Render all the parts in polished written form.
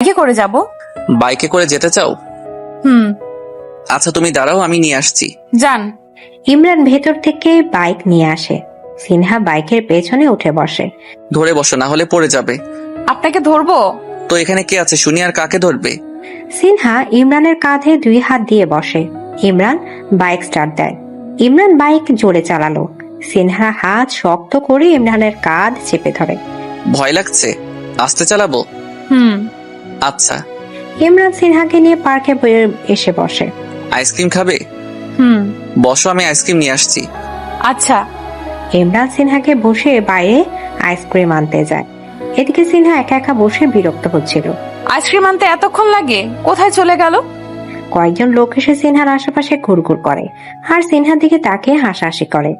বাইকে করে যাব। বাইকে করে যেতে চাও? আচ্ছা তুমি দাঁড়াও, আমি নিয়ে আসছি। যান। ইমরান ভেতর থেকে বাইক নিয়ে আসে। সিনহা বাইকের পেছনে উঠে বসে। ধরে বসো, না হলে পড়ে যাবে। আপনাকে ধরবো? তো এখানে কে আছে শুনি, আর কাকে ধরবে? সিনহা ইমরানের কাঁধে 2 হাত দিয়ে বসে। ইমরান বাইক স্টার্ট দেয়। ইমরান বাইক জোরে চালালো। সিনহা হাত শক্ত করে ইমরানের কাঁধ চেপে ধরে। ভয় লাগছে? আস্তে চালাবো? আচ্ছা। ইমরান সিনহাকে নিয়ে পার্কে এসে বসে। আইসক্রিম খাবে? বসো, আমি আইসক্রিম নিয়ে আসছি। আচ্ছা। ইমরান সিনহাকে বসে বাইরে আইসক্রিম আনতে যায়। এদিকে সিনহা একা একা বসে বিরক্ত হচ্ছিল। আইসক্রিম আনতে এতক্ষণ লাগে? কোথায় চলে গেল? কয়েকজন লোক এসে সিনহার আশেপাশে ঘুরঘুর করে আর সিনহার দিকে তাকিয়ে হাসাহাসি করে।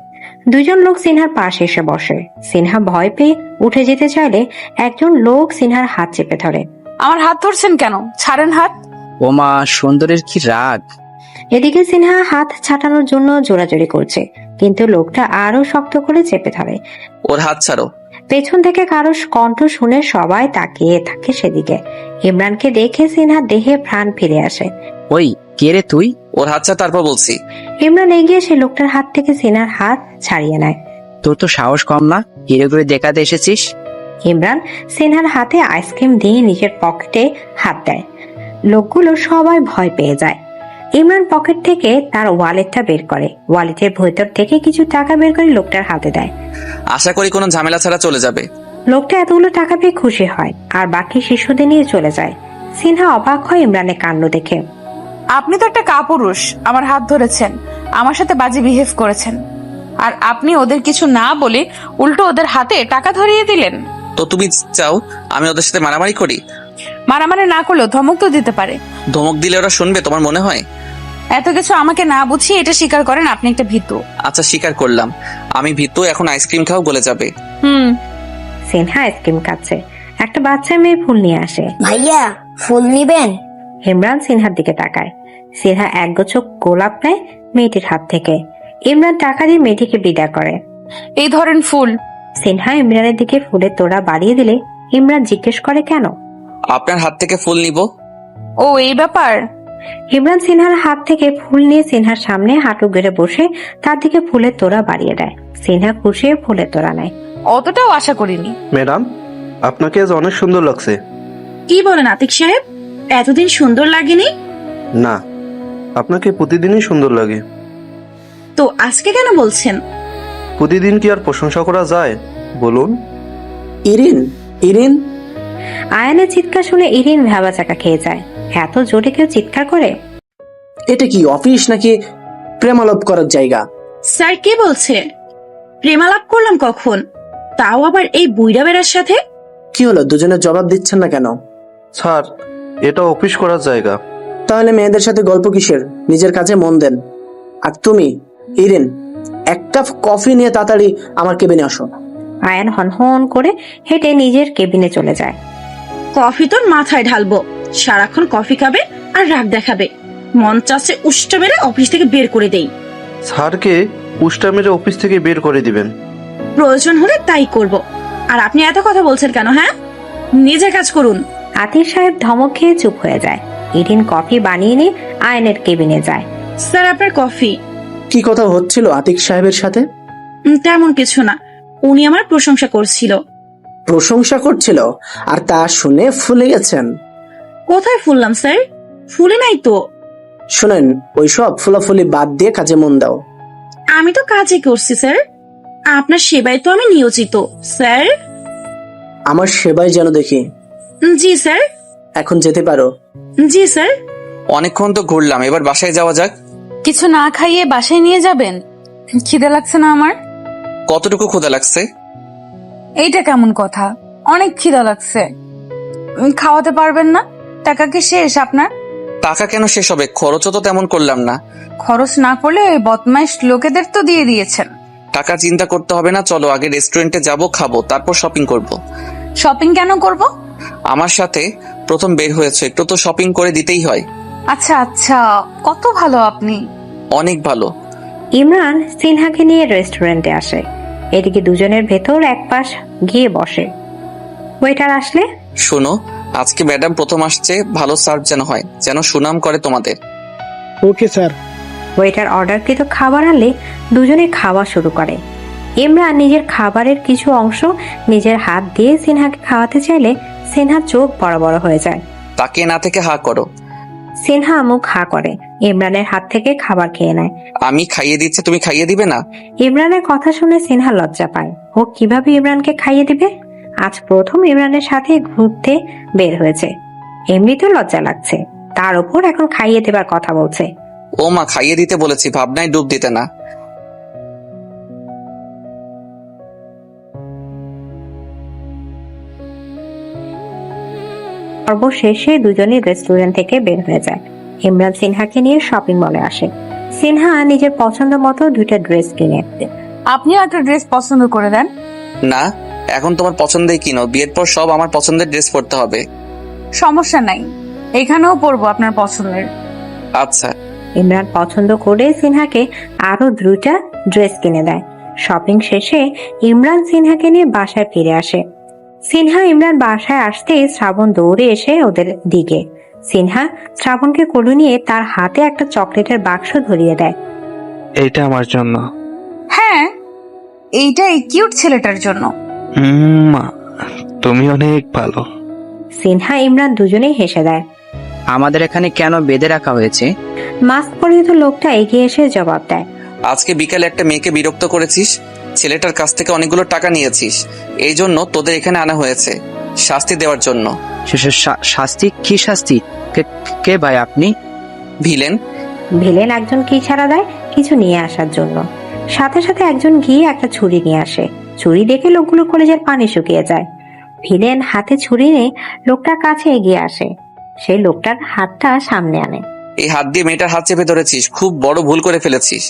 2 জন লোক সিনহার পাশে এসে বসে। সিনহা ভয় পেয়ে উঠে যেতে চাইলে একজন লোক সিনহার হাত চেপে ধরে। আমার হাত ধরছেন কেন? ছাড়েন হাত। ওমা, সুন্দরের কি রাগ! এদিকে সিনহা হাত ছাটানোর জন্য জোরাজোরি করছে, কিন্তু লোকটা আরো শক্ত করে চেপে ধরে। ওর হাত ছাড়ো। পেছন থেকে কারো কণ্ঠ শুনে সবাই তাকিয়ে থাকে সেদিকে। ইমরানকে দেখে সিনহা দেহে প্রাণ ফিরে আসে। ওই, কে রে তুই? ওর হাত ছাড়, তারপর বলছি। ইমরান এগিয়ে সে লোকটার হাত থেকে সিনহার হাত ছাড়িয়ে নেয়। তোর তো সাহস কম না, হিরো করে দেখাতে এসেছিস? ইমরান সিনহার হাতে আইসক্রিম দিয়ে নিজের পকেটে হাত দেয়। লোকগুলো সবাই ভয় পেয়ে যায়। ইমরান পকেট থেকে তার ওয়ালেটটা বের করে। ওয়ালেটের ভেতর থেকে কিছু টাকা বের করে লোকটার হাতে দেয়। আশা করি কোনো ঝামেলা ছাড়া চলে যাবে। লোকটা এতগুলো টাকা পেয়ে খুশি হয় আর বাকি শিশুদের নিয়ে চলে যায়। সিনহা অবাক হয় ইমরানের কাণ্ড দেখে। আপনি তো একটা কাপুরুষ, আমার হাত ধরেছেন, আমার সাথে বাজে বিহেভ করেছেন, আর আপনি ওদের কিছু না বলে উল্টো ওদের হাতে টাকা ধরিয়ে দিলেন। তো তুমি চাও আমি ওদের সাথে মারামারি করি? মারামারি না করলেও ধমক তো দিতে পারে। ধমক দিলে ওরা শুনবে তোমার মনে হয়? এত কিছু আমাকে না বুঝিয়ে এটা স্বীকার করেন আপনি একটা ভীতু। আচ্ছা স্বীকার করলাম, আমি ভীতু। এখন আইসক্রিম খাও, গলে যাবে। সিনহা আইসক্রিম খাচ্ছে। একটা বাচ্চা মেয়ে ফুল নিয়ে আসে। ভাইয়া, ফুল নিবেন? ইমরান সিনহার দিকে তাকায়। সিনহা একগুচ্ছ গোলাপ নেয় মেয়েটির হাত থেকে। ইমরান টাকা দিয়ে মেয়েটিকে বিদায় করে। এই ধরেন ফুল। সিনহা ইমরানের দিকে ফুলের তোড়া বাড়িয়ে দিলে ইমরান জিজ্ঞেস করে, কেন? আপনার হাত থেকে ফুল নিব। ও, এই ব্যাপার। ইমরান সিনহার হাত থেকে ফুল নিয়ে সিনহার সামনে হাঁটু গেড়ে বসে তার দিকে ফুলের তোড়া বাড়িয়ে দেয়। সিনহা খুশি হয়ে ফুলের তোড়া নেয়। অতটাও আশা করিনি। ম্যাডাম, আপনাকে আজ অনেক সুন্দর লাগছে। কি বলেন আতিক সাহেব, এতদিন সুন্দর লাগেনি? না, আপনাকে প্রতিদিনই সুন্দর লাগে। তো আজকে কেন বলছেন? প্রতিদিন কি আর প্রশংসা করা যায় বলুন? ইরিন, ইরিন। আয়ানের চিৎকার শুনে ইরিন ভ্যাবাচাকা খেয়ে যায়। এত জোরে কেউ চিৎকার করে? এটা কি অফিস নাকি প্রেমালাপ করার জায়গা? স্যার, কে বলছে? প্রেমালাপ করলাম কখন? তাও আবার এই বুইড়া বেড়ার সাথে? কি হলো, দুজনে জবাব দিচ্ছেন না কেন? স্যার, এটা অফিস করার জায়গা। তাহলে মেয়েদের সাথে গল্প কিসের? নিজের কাজে মন দেন। আর তুমি ইরিন, 1 কাপ কফি নিয়ে তাড়াতাড়ি আমার কেবিনে আসো। আয়ান হনহন করে হেঁটে নিজের কেবিনে চলে যায়। কফি তোর মাথায় ঢালবো, সারাক্ষণ কফি খাবে আর রাগ দেখাবে। মন চাচ্ছে উষ্টা মেরে অফিস থেকে বের করে দেই। স্যারকে উষ্টা মেরে অফিস থেকে বের করে দিবেন? প্রয়োজন হলে তাই করব। আর আপনি এত কথা বলছেন কেন? হ্যাঁ, নিজের কাজ করুন। আতিক সাহেব ধমক খেয়ে চুপ হয়ে যায়। ইরিন কফি বানিয়ে নিয়ে আয়নের কেবিনে যায়। স্যার, আপনার কফি। কি কথা হচ্ছিল আতিক সাহেবের সাথে? তেমন কিছু না, উনি আমার প্রশংসা করছিল। প্রশংসা করছিল আর তা শুনে ফুলে গেছেন? কোথায় ফুললাম স্যার? ফুলে নাই তো। শুনেন, ওইসব ফুলাফুলি বাদ দিয়ে কাজে মন দাও। আমি তো কাজই করছি স্যার, আপনার সেবায় তো আমি নিয়োজিত স্যার। আমার সেবায় যেন দেখি। জি স্যার। এখন যেতে পারো। জি স্যার। অনেকক্ষণ তো ঘুরলাম, এবার বাসায় যাওয়া যাক। কিছু না খাইয়ে বাসায় নিয়ে যাবেন? খিদে লাগছে না আমার। কতটুকু ক্ষুধা লাগছে? এইটা কেমন কথা? অনেক খিদা লাগছে। খাওয়াতে পারবেন না? টাকা কি শেষ আপনার? টাকা কেন শেষ হবে? খরচও তো তেমন করলাম না। খরচ না করলে ওই বদমাইশ লোকেদের তো দিয়ে দিয়েছেন। টাকা চিন্তা করতে হবে না, চলো আগে রেস্টুরেন্টে যাব, খাবো, তারপর শপিং করব। শপিং কেন করব? আমার সাথে প্রথম বের হয়েছে, একটু তো শপিং করে দিতেই হয়। আচ্ছা আচ্ছা, কত ভালো আপনি। অনেক ভালো। ইমরান সিনহাকে নিয়ে রেস্টুরেন্টে আসে। এদিকে দুজনের ভেতর এক পাশ গিয়ে বসে। ওয়েটার আসলে, শোনো, আজকে ম্যাডাম প্রথম আসছে, ভালো সার্ভ যেন হয়, যেন সুনাম করে তোমাদের। Okay sir. ওয়েটার অর্ডারকৃত খাবার আনলে দুজনে খাওয়া শুরু করে। ইমরান নিজের খাবারের কিছু অংশ নিজের হাত দিয়ে সিনহাকে খাওয়াতে চাইলে সিনহা চোখ বড় বড় হয়ে যায়। তাকে না থেকে হা করো। সিনহা মুখ হা করে ইমরানের হাত থেকে খাবার খেয়ে নেয়। আমি খাইয়ে দিচ্ছি, তুমি খাইয়ে দিবে না? ইমরানের কথা শুনে সিনহা লজ্জা পায়। ও কিভাবে ইমরানকে খাইয়ে দিবে? আজ প্রথম ইমরানের সাথে ঘুরতে বের হয়েছে, এমনিতেও লজ্জা লাগছে, তার উপর এখন খাইয়ে দেবার কথা বলছে। ও মা, খাইয়ে দিতে বলেছি, ভাবনায় ডুব দিতে না। সর্বশেষে দুজনেই রেস্টুরেন্ট থেকে বের হয়ে যায়। ইমরান সিনহাকে নিয়ে শপিং মলে আসে। সিনহা নিজের পছন্দ মতো দুইটা ড্রেস কিনে দেয়। আপনিও একটা ড্রেস পছন্দ করে দেন। না, এখন তোমার পছন্দেই কিনো, বিয়ের পর সব আমার পছন্দের ড্রেস পরতে হবে। সমস্যা নাই, এখানেও পরবো আপনার পছন্দের। আচ্ছা। ইমরান পছন্দ করে সিনহাকে আরো দুইটা ড্রেস কিনে দেয়। শপিং শেষে ইমরান সিনহাকে নিয়ে বাসায় ফিরে আসে। সিনহা ইমরান বাসায় আসতেই শ্রাবণ দৌড়ে এসে ওদের দিকে। সিনহা শ্রাবণকে কোলে নিয়ে তার হাতে একটা চকলেটের বাক্স ধরিয়ে দেয়। এইটা আমার জন্য। হ্যাঁ, এইটা এই কিউট ছেলেটার জন্য। মা, তুমি অনেক ভালো। সিনহা ইমরান দুজনেই হেসে দেয়। আমাদের এখানে কেন বেঁধে রাখা হয়েছে? মাস্ক পরিহিত লোকটা এগিয়ে এসে জবাব দেয়। আজকে বিকালে একটা মেয়েকে বিরক্ত করেছিস, ছেলেটার কাছ থেকে অনেকগুলো টাকা নিয়েছিস, এই জন্য তোদের এখানে আনা হয়েছে, শাস্তি দেওয়ার জন্য। শাস্তি? কি শাস্তি? কে ভাই আপনি? ভিলেন। ভিলেন একজন কি ছাড়া দেয় কিছু নিয়ে আসার জন্য। সাথে সাথে একজন গিয়ে একটা ছুরি নিয়ে আসে। ছুরি দেখে লোকগুলো কলেজের পানি শুকিয়ে যায়। ভিলেন হাতে ছুরি নিয়ে লোকটার কাছে এগিয়ে আসে। সেই লোকটার হাতটা সামনে আনে। এই হাত দিয়ে মেয়েটার হাত চেপে ধরেছিস, খুব বড় ভুল করে ফেলেছিস।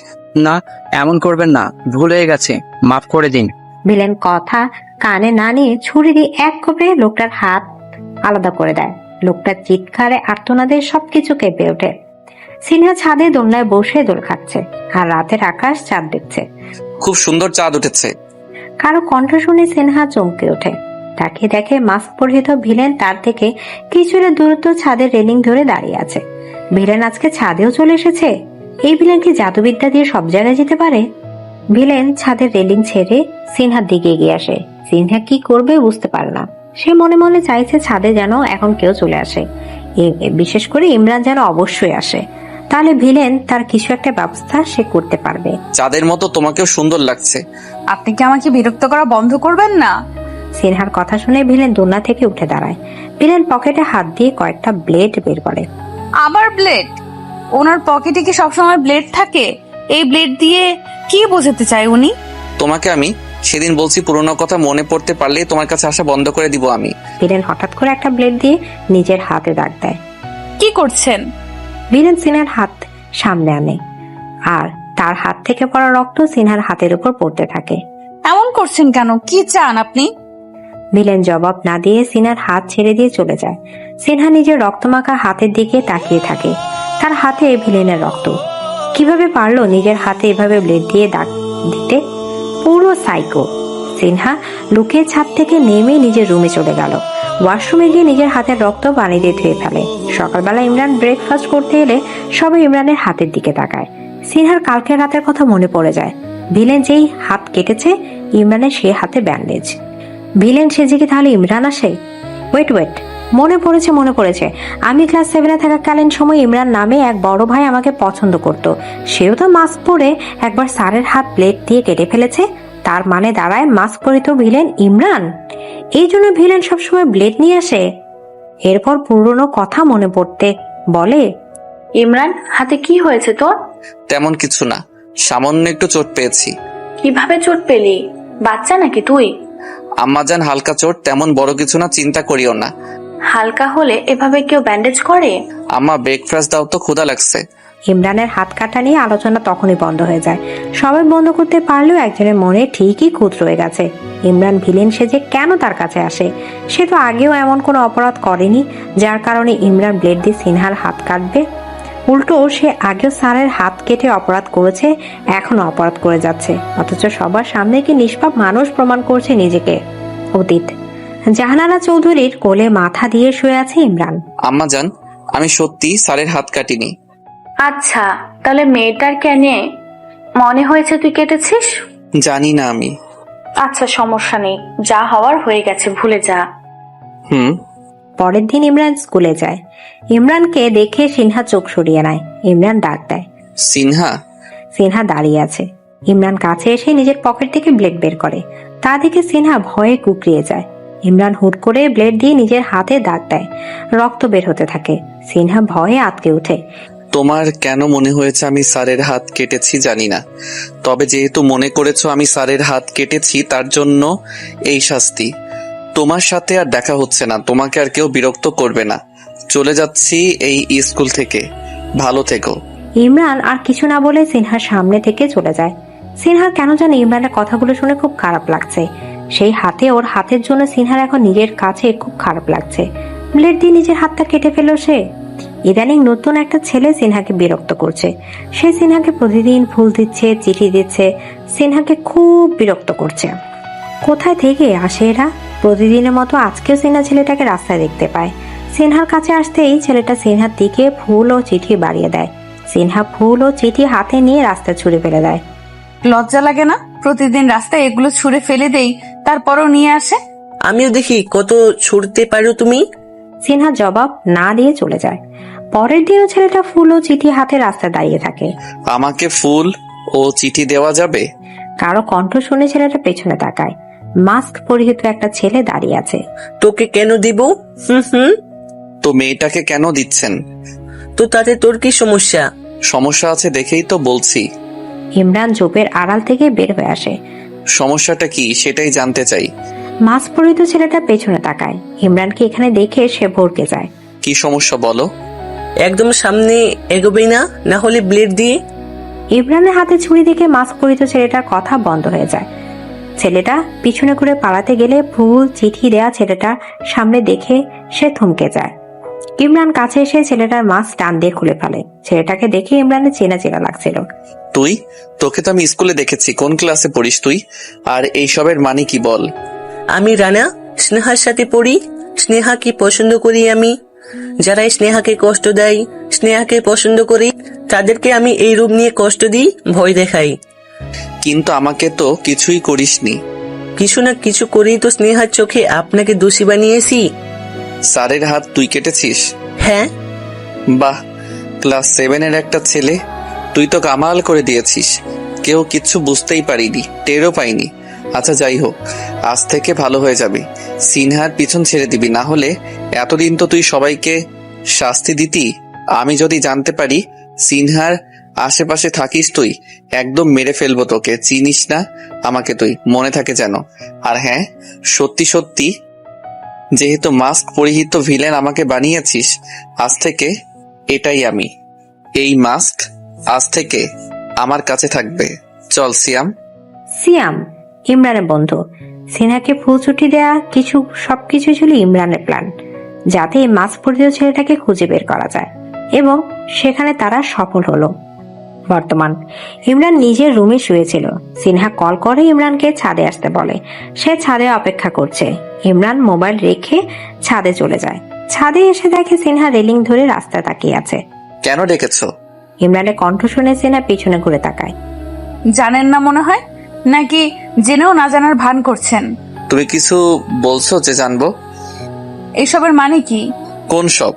না, এমন করবেন না, ভুল হয়ে গেছে, মাফ করে দিন। ভিলেন কথা কানে না নিয়ে ছুরি দিয়ে এক কোপে লোকটার হাত আলাদা করে দেয়। লোকটার চিৎকারে আর্তনাদে সবকিছু কেঁপে ওঠে। সিনহা ছাদে দোলনায় বসে দোল খাচ্ছে আর রাতের আকাশ চাঁদ দেখছে। খুব সুন্দর চাঁদ উঠেছে। কারো কণ্ঠ শুনে সিনহা চমকে ওঠে। তাকে দেখে মাস্ক পরিহিত ভিলেন তার থেকে কিছুটা দূরত্ব ছাদের রেলিং ধরে দাঁড়িয়ে আছে। ভিলেন আজকে ছাদেও চলে এসেছে। এই ভিলেন কি জাদুবিদ্যা দিয়ে সব জায়গায় যেতে পারে? ভিলেন ছাদের রেলিং ছেড়ে সিনহার দিকে এগিয়ে আসে। সিনহা কি করবে বুঝতে পারে না। সে মনে মনে চাইছে ছাদে যেন এখন কেউ চলে আসে, বিশেষ করে ইমরান যেন অবশ্যই আসে, তাহলে ভিলেন তার কিছু একটা ব্যবস্থা সে করতে পারবে। চাঁদের মতো তোমাকেও সুন্দর লাগছে। আপনি কি আমাকে বিরক্ত করা বন্ধ করবেন না? সিনহার কথা শুনে ভিলেন দোলনা থেকে উঠে দাঁড়ায়। ভিলেন পকেটে হাত দিয়ে কয়েকটা ব্লেড বের করে। আবার ব্লেড? ওনার পকেটে কি সবসময় ব্লেড থাকে? এই ব্লেড দিয়ে কি বোঝাতে চায় উনি? তোমাকে আমি সেদিন বলছি, পুরোনো কথা মনে পড়তে পারলে তোমার কাছে আসা বন্ধ করে দিব আমি। ভিলেন হঠাৎ করে একটা ব্লেড দিয়ে নিজের হাতে দাগ দেয়। কি করছেন? ভিলেন সিনহার হাত সামনে আনে আর তার হাত থেকে পড়া রক্ত সিনহার হাতের উপর পড়তে থাকে। এমন করছেন কেন? কি চান আপনি? ভিলেন জবাব না দিয়ে সিনহার হাত ছেড়ে দিয়ে চলে যায়। সিনহা নিজের রক্তমাখা হাতের দিকে তাকিয়ে থাকে। তার হাতে ভিলেনের রক্ত। কিভাবে পারলো নিজের হাতে এভাবে ব্লেড দিয়ে দাগ দিতে? পুরো সাইকো। সিনহা লুকিয়ে ছাদ থেকে নেমে নিজের রুমে চলে গেল। ওয়াশরুমে গিয়ে নিজের হাতের রক্ত পানি দিয়ে ধুয়ে ফেলে। সকালবেলা ইমরান ব্রেকফাস্ট করতে এলে সবাই ইমরানের হাতের দিকে তাকায়। সিনহার কালকের রাতের কথা মনে পড়ে যায়। ভিলেন যেই হাত কেটেছে ইমরানের সে হাতে ব্যান্ডেজ। ভিলেন সেজে কি তাহলে ইমরান আসে? ওয়েট, মনে পড়েছে। আমি ক্লাস 7-এ থাকাকালীন সময় ইমরান নামে এক বড় ভাই আমাকে পছন্দ করত। সেও তো মাস্ক পরে একবার স্যারের হাত ব্লেড দিয়ে কেটে ফেলেছে। তার মানে দাঁড়ায় মাস্ক পরিত ভিলেন ইমরান। এই জন্য ভিলেন সবসময় ব্লেড নিয়ে আসে। এরপর পুরনো কথা মনে পড়তে বলে, ইমরান, হাতে কি হয়েছে তোর? তেমন কিছু না, সামান্য একটু চোট পেয়েছি। কিভাবে চোট পেলি? বাচ্চা নাকি তুই? আম্মাজান, হালকা চোট, তেমন বড় কিছু না, চিন্তা করিও না। হালকা হলে এভাবে কেউ ব্যান্ডেজ করে? আম্মা, ব্রেকফাস্ট দাও তো, ক্ষুধা লাগছে। ইমরানের হাত কাটা নিয়ে আলোচনা তখনই বন্ধ হয়ে যায়। সবাই বন্ধ করতে পারলেও একজনের মনে ঠিকই খুঁত রয়ে গেছে। ইমরান ভিলেন সেজে কেন তার কাছে আসে? সে তো আগেও এমন কোনো অপরাধ করেনি যার কারণে ইমরান ব্লেড দিয়ে সিনহার হাত কাটবে। উল্টো সে আগেও স্যারের হাত কেটে অপরাধ করেছে, এখনো অপরাধ করে যাচ্ছে, অথচ সবার সামনে কি নিষ্পাপ মানুষ প্রমাণ করছে নিজেকে। অতীত জাহানারা চৌধুরীর কোলে মাথা দিয়ে শুয়ে আছে ইমরান। আম্মা জান, আমি সত্যি স্যারের হাত কাটিনি। আচ্ছা, তাহলে মেয়েটার কেনে মনে হয়েছে তুই কেটেছিস? জানি না আমি। আচ্ছা, সমস্যা নেই, যা হওয়ার হয়ে গেছে, ভুলে যা। হুম। পরের দিন ইমরান স্কুলে যায়। ইমরানকে দেখে সিনহা চোখ সরিয়ে নেয়। ইমরান ডাক দেয়। সিনহা। সিনহা দাঁড়িয়ে আছে। ইমরান কাছে এসে নিজের পকেট থেকে ব্লেড বের করে। তা দেখে সিনহা ভয়ে কুকড়িয়ে যায়। ইমরান হুট করে ব্লেড দিয়ে নিজের হাতে দাগ দেয়। রক্ত বের হতে থাকে। সিনহা ভয়ে আটকে ওঠে। তোমার কেন মনে হয়েছে আমি স্যারের হাত কেটেছি জানি না, তবে যেহেতু মনে করেছো আমি স্যারের হাত কেটেছি তার জন্য এই শাস্তি। তোমার সাথে আর দেখা হচ্ছে না, তোমাকে আর কেউ বিরক্ত করবে না। চলে যাচ্ছি এই স্কুল থেকে, ভালো থেকো। ইমরান আর কিছু না বলে সিনহার সামনে থেকে চলে যায়। সিনহার কেন জানি ইমরানের কথাগুলো শুনে খুব খারাপ লাগছে। সেই হাতে ওর হাতের জন্য সিনহার এখন নিজের কাছে খুব খারাপ লাগছে। ব্লেড দিয়ে নিজের হাতটা কেটে ফেলো সে। ইদানিং নতুন একটা ছেলে সিনহাকে বিরক্ত করছে। সে সিনহাকে প্রতিদিন ফুল দিচ্ছে, চিঠি দিচ্ছে। সিনহাকে খুব বিরক্ত করছে। কোথায় থেকে আসে এরা? প্রতিদিনের মতো আজকেও সিনহা ছেলেটাকে রাস্তায় দেখতে পায়। সিনহার কাছে আসতেই ছেলেটা সিনহার দিকে ফুল ও চিঠি বাড়িয়ে দেয়। সিনহা ফুল ও চিঠি হাতে নিয়ে রাস্তায় ছুঁড়ে ফেলে দেয়। লজ্জা লাগে না? প্রতিদিন রাস্তায় এগুলো ছুঁড়ে ফেলে দেই, তারপরও নিয়ে আসে। আমিও দেখি কত ছুটতে পারো তুমি। সিনহা জবাব না দিয়ে চলে যায়। পরের দিনও ছেলেটা ফুল ও চিঠি হাতে রাস্তায় দাঁড়িয়ে থাকে। আমাকে ফুল ও চিঠি দেওয়া যাবে? কারো কণ্ঠ শুনে ছেলেটা পেছনে তাকায়। মাস্ক পরিহিত একটা ছেলে দাঁড়িয়ে আছে। তোকে কেন দিব? হুম। তো মেয়েটাকে কেন দিচ্ছেন? তো তাতে তোর কি সমস্যা? সমস্যা আছে দেখেই তো বলছি। ইমরান জোপের আড়াল থেকে বের হয়ে আসে। সমস্যাটা কি সেটাই জানতে চাই। মাস্ক পরিহিত ছেলেটা পেছনে তাকায়। ইমরানকে এখানে দেখে সে ভরকে যায়। কি সমস্যা বলো? একদম সামনে এগোবি না, না হলে ব্লেড দিয়ে। ইমরানের হাতে ছুরি দেখে মাস্ক পরিহিত ছেলেটার কথা বন্ধ হয়ে যায়। ছেলেটা পিছনে করে পালাতে গেলে ফুল চিঠি দেয়া ছেলেটার সামনে দেখে সে থমকে যায়। ইমরান কাছে এসে ছেলেটার মাস্ক টান দিয়ে খুলে ফেলে। ছেলেটাকে দেখে ইমরানের চেনা চেনা লাগছিল। তুই? তোকে তো আমি স্কুলে দেখেছি। কোন ক্লাসে পড়িস তুই? আর এইসবের মানে কি বল? আমি রানা, স্নেহার সাথে পড়ি। স্নেহাকে পছন্দ করি আমি। যারা স্নেহাকে কষ্ট দেয়, স্নেহাকে পছন্দ করি, তাদেরকে আমি এই রূপ নিয়ে কষ্ট দিই, ভয় দেখাই। কিন্তু আমাকে তো কিছুই করিসনি। কিছু না কিছু করেই তো স্নেহার চোখে আপনাকে দোষী বানিয়েছি। স্যারের হাত তুই কেটেছিস? হ্যাঁ। বাহ, ক্লাস 7-এর একটা ছেলে। তুই তো কামাল করে দিয়েছিস। কেউ কিচ্ছু বুঝতেই পারিনি, টেরও পাইনি। আচ্ছা যাই হোক, আজ থেকে ভালো হয়ে যাবে। সিনহার পিছন ছেড়ে দিবি, না হলে এতদিন তো তুই সবাইকে শাস্তি দিতি। আমি যদি জানতে পারি সিনহার আশেপাশে থাকিস তুই, একদম মেরে ফেলবো তোকে। চিনিস না আমাকে তুই, মনে থাকে যেন। আর হ্যাঁ, সত্যি সত্যি যেহেতু মাস্ক পরিহিত ভিলেন আমাকে বানিয়েছিস, আজ থেকে এটাই আমি। এই মাস্ক আজ থেকে আমার কাছে থাকবে। চল সিয়াম। সিয়াম ইমরানের বন্ধু। সিনহাকে ফুল ছুটি দেয়া সবকিছু ছিল ইমরানের প্ল্যান, যাতে এই মাস্ক পরিহিত ছেলেটাকে খুঁজে বের করা যায়, এবং সেখানে তারা সফল হলো। বর্তমান ইমরান নিজের রুমে শুয়েছিল। সিনহা কল করে ইমরানকে ছাদে আসতে বলে। সে ছাদে অপেক্ষা করছে। ইমরান মোবাইল রেখে ছাদে চলে যায়। ছাদে এসে দেখে সিনহা রেলিং ধরে রাস্তায় তাকিয়ে আছে। কেন ডেকেছো? ইমরানের কণ্ঠ শুনে সিনহা পিছনে ঘুরে তাকায়। জানেন না মনে হয়, নাকি জেনেও না জানার ভান করছেন? তুমি কিছু বলছো যে জানবো? এসবের মানে কি? কোন সব?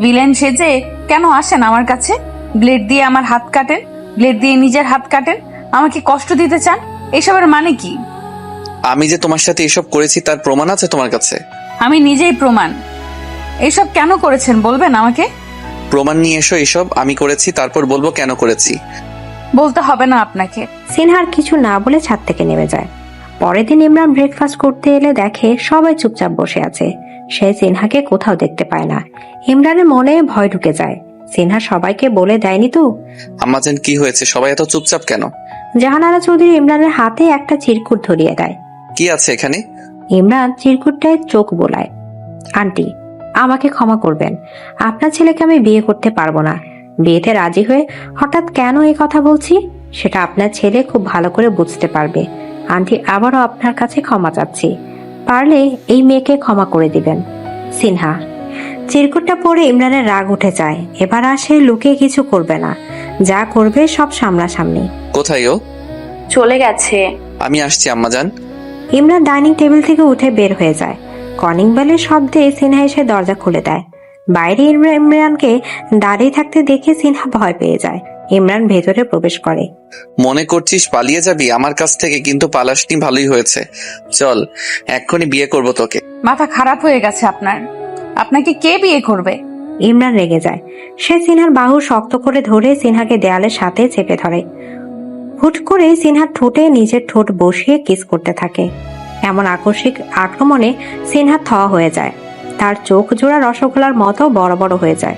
ভিলেন সেজে কেন আসেন আমার কাছে? ব্লেড দিয়ে আমার হাত কাটেন, ব্লেড দিয়ে নিজের হাত কাটেন, আমাকে কষ্ট দিতে চান। এসবের মানে কি? আমি যে তোমার সাথে এসব করেছি তার প্রমাণ আছে তোমার কাছে? আমি নিজেই প্রমাণ। এসব কেন করেছেন বলবেন আমাকে? প্রমাণ নিয়ে এসো। এসব আমি করেছি, তারপর বলবো কেন করেছি। বলতে হবে না আপনাকে। সিনহার কিছু না বলে ছাদ থেকে নেমে যায়। পরের দিন ইমরান ব্রেকফাস্ট করতে এলে দেখে সবাই চুপচাপ বসে আছে। সে সিনহাকে কোথাও দেখতে পায় না। ইমরানের মনে ভয় ঢুকে যায়। সিনহা সবাইকে বলে দেয়নি তো? আম্মাজান কি হয়েছে, সবাই এত চুপচাপ কেন? জাহানারা চৌধুরী ইমরানের হাতে একটা চিরকুট ধরিয়ে দেয়। কি আছে এখানে? ইমরান চিরকুটটায় চোখ বোলায়। আন্টি, আমাকে ক্ষমা করবেন, আপনার ছেলেকে আমি বিয়ে করতে পারবো না। বিয়েতে রাজি হয়ে হঠাৎ কেন এই কথা বলছি সেটা আপনার ছেলে খুব ভালো করে বুঝতে পারবে। আন্টি, আবারও আপনার কাছে ক্ষমা চাচ্ছি। পারলে এই মেয়েকে ক্ষমা করে দিবেন। সিনহা। চিরকুটটা পরে ইমরানের রাগ উঠে যায়। এবার আর সে লুকিয়ে কিছু করবে না, যা করবে সব সামনাসামনি। কোথায় ও? চলে গেছে। আমি আসছি আম্মাজান। ইমরান ডাইনিং টেবিল থেকে উঠে বের হয়ে যায়। কলিং বেলের শব্দে সিনহা এসে দরজা খুলে দেয়। বাইরে ইমরানকে দাঁড়িয়ে থাকতে দেখে সিনহা ভয় পেয়ে যায়। ইমরান ভেতরে প্রবেশ করে। মনে করছিস পালিয়ে যাবি আমার কাছ থেকে, কিন্তু পালাসনি, ভালোই হয়েছে। চল এক্ষুনি বিয়ে করব তোকে। মাথা খারাপ হয়ে গেছে আপনার? আপনাকে কে বিয়ে করবে? ইমরান রেগে যায়। সে সিনহার বাহু শক্ত করে ধরে সিনহাকে দেয়ালের সাথে চেপে ধরে। হুট করে সিনহার ঠোঁটে নিজের ঠোঁট বসিয়ে কিস করতে থাকে। এমন আকস্মিক আক্রমণে সিনহা থ হয়ে যায়। তার চোখ জোড়া রসগোল্লার মতো বড় বড় হয়ে যায়।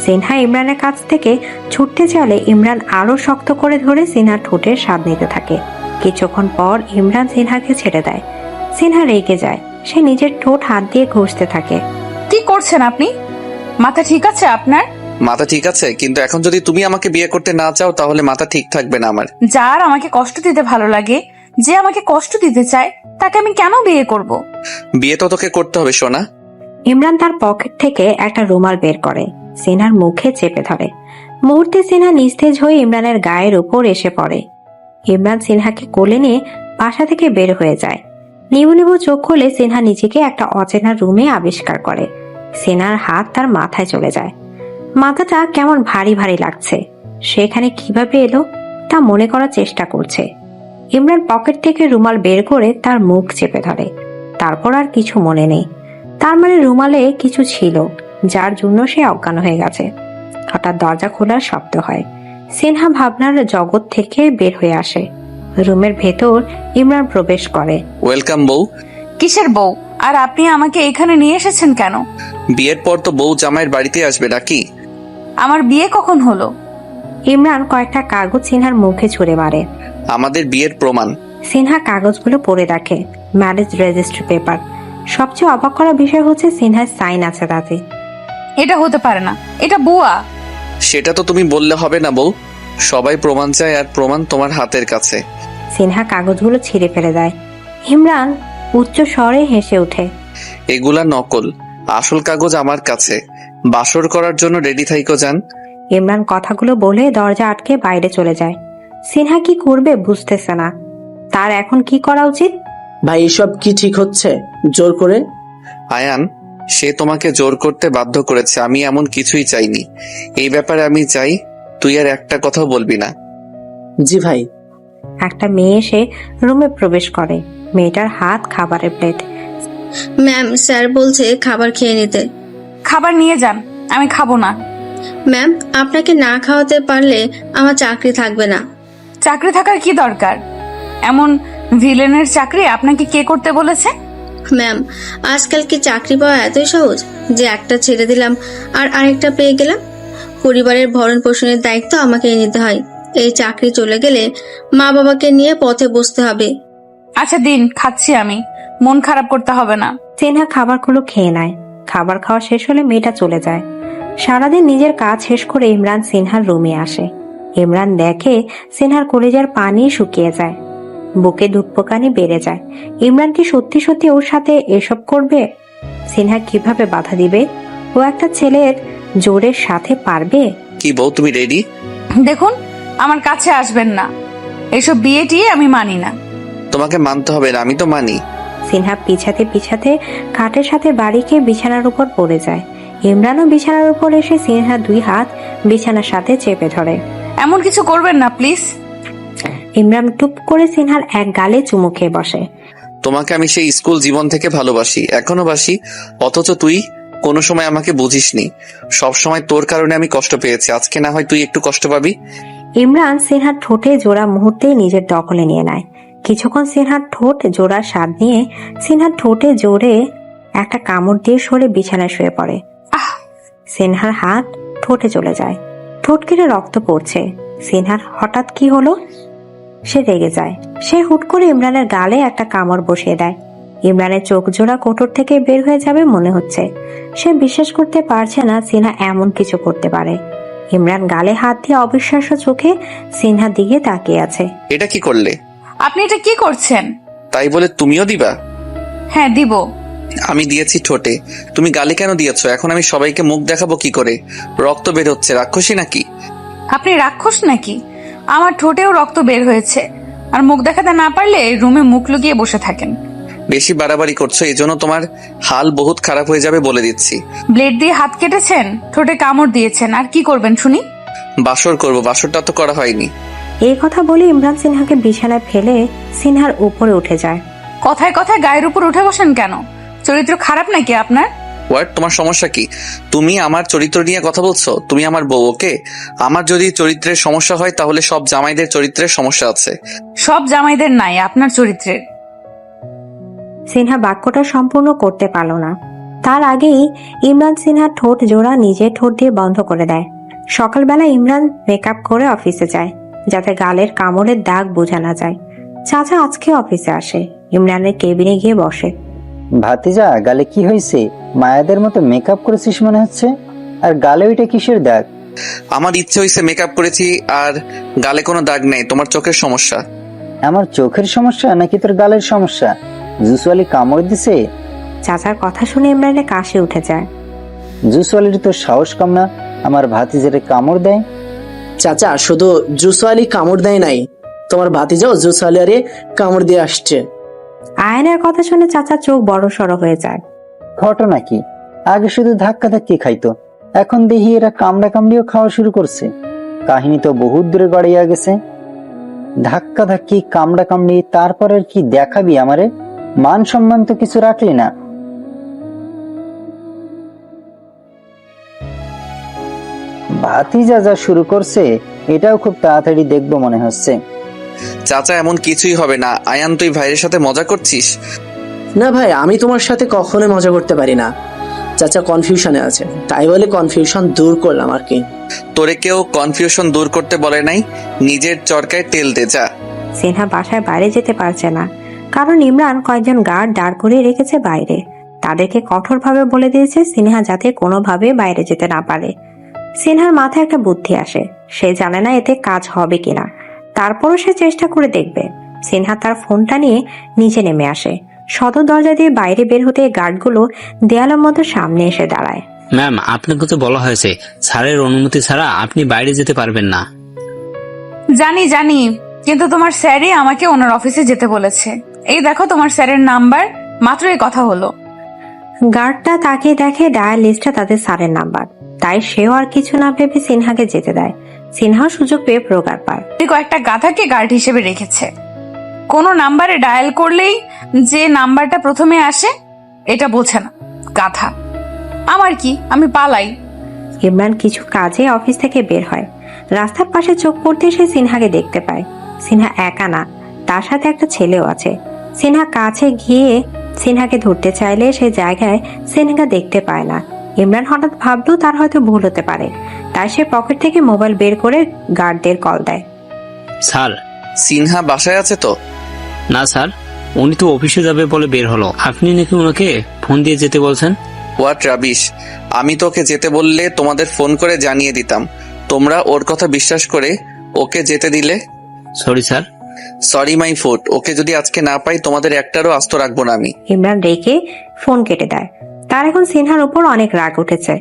সিনহা ইমরানের কাছ থেকে ছুটতে চাইলে ইমরান আরো শক্ত করে ধরে সিনহার ঠোঁটের স্বাদ নিতে থাকে। কিছুক্ষণ পর ইমরান সিনহাকে ছেড়ে দেয়। সিনহা রেগে যায়। সে নিজের ঠোঁট হাত দিয়ে ঘষতে থাকে। কি করছেন আপনি? মাথা ঠিক আছে আপনার? মাথা ঠিক আছে, কিন্তু এখন যদি তুমি আমাকে বিয়ে করতে না চাও তাহলে মাথা ঠিক থাকবে না আমার। যার আমাকে কষ্ট দিতে ভালো লাগে, যে আমাকে কষ্ট দিতে চায়, তাকে আমি কেন বিয়ে করব? বিয়ে তো তোকে করতে হবে সোনা। ইমরান তার পকেট থেকে একটা রুমাল বের করে সিনহার মুখে চেপে ধরে। মুহূর্তে সিনহা নিস্তেজ হয়ে ইমরানের গায়ের উপর এসে পড়ে। ইমরান সিনহাকে কোলে নিয়ে বাসা থেকে বের হয়ে যায়। নিবু নিবু চোখ খুলে সিনহা নিজেকে একটা অচেনা রুমে আবিষ্কার করে। সিনহার হাত তার মাথায় চলে যায়। মাথাটা কেমন ভারী ভারী লাগছে। সেখানে কিভাবে এলো তা মনে করার চেষ্টা করছে। ইমরান পকেট থেকে রুমাল বের করে তার মুখ চেপে ধরে। তারপর আর কিছু মনে নেই। তার মানে রুমালে কিছু ছিল, যার জন্য সে অজ্ঞান হয়ে গেছে। হঠাৎ দরজা খোলার শব্দ হয়। সিনহা ভাবনার জগৎ থেকে বের হয়ে আসে। রুমের ভেতর ইমরান প্রবেশ করে। ওয়েলকাম বউ। কিসের বউ? আর আপনি আমাকে এখানে নিয়ে এসেছেন কেন? বিয়ের পর তো বউ জামাইয়ের বাড়িতে আসবে নাকি? আমার বিয়ে কখন হলো? ইমরান কয়েকটা কাগজ সিনহার মুখে ছুঁড়ে মারে। আমাদের বিয়ের প্রমাণ। সিনহা কাগজগুলো পড়ে দেখে। Marriage registry paper. সবচেয়ে অবাক করা বিষয় হচ্ছে সিনহার সাইন আছে তাতে। এটা হতে পারে না, এটা বুয়া। সেটা তো তুমি বললে হবে না বউ। সবাই প্রমাণ চায়, আর প্রমাণ তোমার হাতের কাছে। সিনহা কাগজগুলো ছিঁড়ে ফেলে দেয়। ইমরান উচ্চ স্বরে হেসে ওঠে। এগুলা নকল, আসল কাগজ আমার কাছে। বাসর করার জন্য রেডি থাইকো যান। ইমরান কথাগুলো বলে দরজা আটকে বাইরে চলে যায়। সিনহা কি করবে বুঝতেছে না। তার এখন কি করা উচিত? ভাই এসব কি ঠিক হচ্ছে? জোর করে? আয়ান, সে তোমাকে জোর করতে বাধ্য করেছে। আমি এমন কিছুই চাইনি। এই ব্যাপারে আমি চাই তুই আর একটা কথাও বলবি না। জি ভাই। একটা মেয়ে এসে রুমে প্রবেশ করে। মেয়েটার হাত খাবারের প্লেট। ম্যাম, স্যার বলছে খাবার খেয়ে নিতে। খাবার নিয়ে যান, আমি খাবো না। ম্যাম, আপনাকে না খাওয়াতে পারলে আমার চাকরি থাকবে না। চাকরি থাকার কি দরকার? এমন ভিলেনের চাকরি আপনাকে কে করতে বলেছে? ম্যাম, আজকাল কি চাকরি পাওয়া এতই সহজ যে একটা ছেড়ে দিলাম আর আরেকটা পেয়ে গেলাম? পরিবারের ভরণ পোষণের দায়িত্ব আমাকেই নিতে হয়। এই চাকরি চলে গেলে মা বাবাকে নিয়ে পথে বসতে হবে। আচ্ছা দিন, খাচ্ছি আমি। মন খারাপ করতে হবে না। সিনহা খাবারগুলো খেয়ে নেয়। খাবার খাওয়া শেষ হলে মেয়েটা চলে যায়। সারাদিন নিজের কাজ শেষ করে ইমরান সিনহার রুমে আসে। ইমরান দেখে সিনহার কলিজার পানি শুকিয়ে যায়, বুকে দুধপোকানি বেড়ে যায়। ইমরান কি সত্যি সত্যি ওর সাথে এসব করবে? সিনহা কিভাবে বাধা দিবে? ও একটা ছেলের জোরের সাথে পারবে? কি বউ, তুমি রেডি? দেখুন, আমার কাছে আসবেন না। এসব বিয়ে টিয়ে আমি মানি না। তোমাকে মানতে হবে না, আমি তো মানি। সিনহা পিছাতে পিছাতে খাটের সাথে বাড়ি খেয়ে বিছানার উপর পড়ে যায়। ইমরানও বিছানার উপর এসে সিনহা দুই হাত বিছানার সাথে চেপে ধরে। এমন কিছু করবেন না প্লিজ। ইমরান টুপ করে সিনহার এক গালে চুমু খেয়ে বসে। তোমাকে আমি সেই স্কুল জীবন থেকে ভালোবাসি, এখনো বাসি। অথচ তুই কোনো সময় আমাকে বুঝিসনি। সব সময় তোর কারণে আমি কষ্ট পেয়েছি। আজকে না হয় তুই একটু কষ্ট পাবি। ইমরান সিনহার ঠোঁটে জোড়া মুহূর্তেই নিজের দখলে নিয়ে নেয়। কিছুক্ষণ সিনহার ঠোঁট জোড়ার স্বাদ নিয়ে সিনহার ঠোঁটে জোরে একটা কামড় দিয়ে সরে বিছানায় শুয়ে পড়ে। সিনহার হাত ঠোঁটে চলে যায়। ঠোঁট কেটে রক্ত পড়ছে। সিনহার হঠাৎ কি হলো? সে রেগে যায়। সে হুট করে ইমরানের গালে একটা কামড় বসিয়ে দেয়। ইমরানের চোখ জোড়া কোটর থেকে বের হয়ে যাবে মনে হচ্ছে। সে বিশ্বাস করতে পারছে না সিনহা এমন কিছু করতে পারে। ইমরান গালে হাত দিয়ে অবিশ্বাস্য চোখে সিনহার দিকে তাকিয়ে আছে। এটা কি করলে? আপনি এটা কি করছেন? তাই বলে তুমিও দিবা? হ্যাঁ দিব। আমি দিয়েছি ঠোঁটে, তুমি গালে কেন দিয়েছো? এখন আমি সবাইকে মুখ দেখাবো কি করে? রক্ত বের হচ্ছে, রাক্ষসী নাকি? আপনি রাক্ষস নাকি? আমার ঠোঁটেও রক্ত বের হয়েছে, আর মুখ দেখাতে না পারলে রুমে মুখ লুকিয়ে বসে থাকেন। বেশি বাড়াবাড়ি করছো, এই জন্য তোমার হাল বহুত খারাপ হয়ে যাবে বলে দিচ্ছি। ব্লেড দিয়ে হাত কেটেছেন, ঠোঁটে কামড় দিয়েছেন, আর কি করবেন শুনি? বাসর করবো, বাসরটা তো করা হয়নি। এই কথা বলে ইমরান সিনহাকে বিছানায় ফেলে সিনহার উপরে উঠে যায়। কথায় কথায় গায়ের উপর উঠে বসেন কেন? চরিত্র খারাপ নাকি আপনার? হোয়াট, তোমার সমস্যা কি? তুমি আমার চরিত্র নিয়ে কথা বলছো? তুমি আমার বউ, ওকে? আমার যদি চরিত্রের সমস্যা হয় তাহলে সব জামাইদের চরিত্রের সমস্যা আছে। সব জামাইদের নাই, আপনার চরিত্রের। সিনহা বাক্যটা সম্পূর্ণ করতে পারল না। তার আগেই ইমরান সিনহার ঠোঁট জোড়া নিজের ঠোঁট দিয়ে বন্ধ করে দেয়। সকালবেলা ইমরান মেকআপ করে অফিসে যায়, যাতে গালের কামড়ের দাগ বোঝা না যায়। চাচা আজকে অফিসে আসে, ইমরানের কেবিনে গিয়ে বসে। ভাতিজা, গালে কি হয়েছে? মায়াদের মতো মেকআপ করেছিস মনে হচ্ছে। আর গালে ওইটা কিসের দাগ? আমার ইচ্ছে হয়েছে মেকআপ করেছি, আর গালে কোনো দাগ নেই। তোমার চোখের সমস্যা। আমার চোখের সমস্যা নাকি তোর গালের সমস্যা? জুসওয়ালি কামড় দিছে? চাচার কথা শুনে ইমরানের কাশি উঠে যায়। জুসওয়ালির তো সাহস কম না আমার ভাতিজারে কামড় দেয়। চাচা, শুধু জুসওয়ালি কামড় দেয় নাই, তোমার ভাতিজাও জুসওয়ালিয়ারে কামড় দিয়ে আসছে। আয়নের কথা শুনে চাচার চোখ বড় সড়ো হয়ে যায়। ঘটনা কি? আগে শুধু ধাক্কা ধাক্কি খাইতো, এখন দেখি এরা কামড়া কামড়িও খাওয়া শুরু করছে। কাহিনী তো বহুত দূরে গড়াইয়া গেছে। ধাক্কা ধাক্কি, কামড়া কামড়ি, তারপর আর কি দেখাবি আমারে? মান সম্মান তো কিছু রাখলি না। ভাতিজা যা শুরু করছে এটাও খুব তাড়াতাড়ি দেখবো মনে হচ্ছে। চাচা, এমন কিছুই হবে না। আয়ান, তুই ভাইয়ের সাথে মজা করছিস? না ভাই, আমি তোমার সাথে কখনোই মজা করতে পারি না। চাচা কনফিউশনে আছে, তাই বলে কনফিউশন দূর করলাম আর কি। তোরে কেউ কনফিউশন দূর করতে বলে নাই, নিজের চরকায় তেল দে যা। সিনহা বাসায় বাইরে যেতে পারছে না, কারণ ইমরান কয়েকজন গার্ড দাঁড় করিয়ে রেখেছে বাইরে। তাদেরকে কঠোরভাবে বলে দিয়েছে সিনহা যাতে কোনোভাবে বাইরে যেতে না পারে। সিনহার মাথায় একটা বুদ্ধি আসে, সে জানে না এতে কাজ হবে কিনা, তারপরও সে চেষ্টা করে দেখবে। সিনহা তার ফোনটা নিয়ে নিচে নেমে আসে। সদর দরজা দিয়ে বাইরে বের হতে গার্ডগুলো দেয়ালের মতো সামনে এসে দাঁড়ায়। ম্যাম, আপনাকে তো বলা হয়েছে স্যারের অনুমতি ছাড়া আপনি বাইরে যেতে পারবেন না। জানি জানি, কিন্তু তোমার স্যারই আমাকে ওনার অফিসে যেতে বলেছে। এই দেখো তোমার স্যারের নাম্বার, মাত্র এই কথা হলো। গার্ডটা তাকিয়ে দেখে ডায়াল লিস্টে তাদের স্যারের নাম্বার, তাই সেও আর কিছু না ভেবে সিনহাকে যেতে দেয়। সিনহা সুযোগ পেয়ে প্রকার পায়। কয়েকটা গাধাকে গার্ড হিসেবে রেখেছে, কোনো নাম্বারে ডায়াল করলেই যে নাম্বারটা প্রথমে আসে এটা বোঝে না, গাধা। আমার কি, আমি পালাই। ইমরান কিছু কাজে অফিস থেকে বের হয়। রাস্তার পাশে চোখ পড়তে সে সিনহাকে দেখতে পায়। সিনহা একা না, তার সাথে একটা ছেলেও আছে। সিনহা কাছে গিয়ে সিনহাকে ধরতে চাইলে সে জায়গায় সিনহা দেখতে পায় না। ইমরান হঠাৎ ভাবলো তার হয়তো ভুল হতে পারে, তাই সে পকেট থেকে মোবাইল বের করে গার্ডদের কল দেয়। স্যার, সিনহা বাসায় আছে তো? না স্যার, উনি তো অফিসে যাবে বলে বের হলো। আপনি নাকি ওনাকে ফোন দিয়ে যেতে বলছেন? What rubbish! আমি তোকে যেতে বললে তোমাদের ফোন করে জানিয়ে দিতাম, তোমরা ওর কথা বিশ্বাস করে ওকে যেতে দিলে। Sorry sir. Sorry my foot. ওকে যদি আজকে না পাই তোমাদের একটারও আস্ত রাখবো না আমি। ইমরান রেখে ফোন কেটে দেয়। তার এখন সিনহার উপর অনেক রাগ উঠেছে।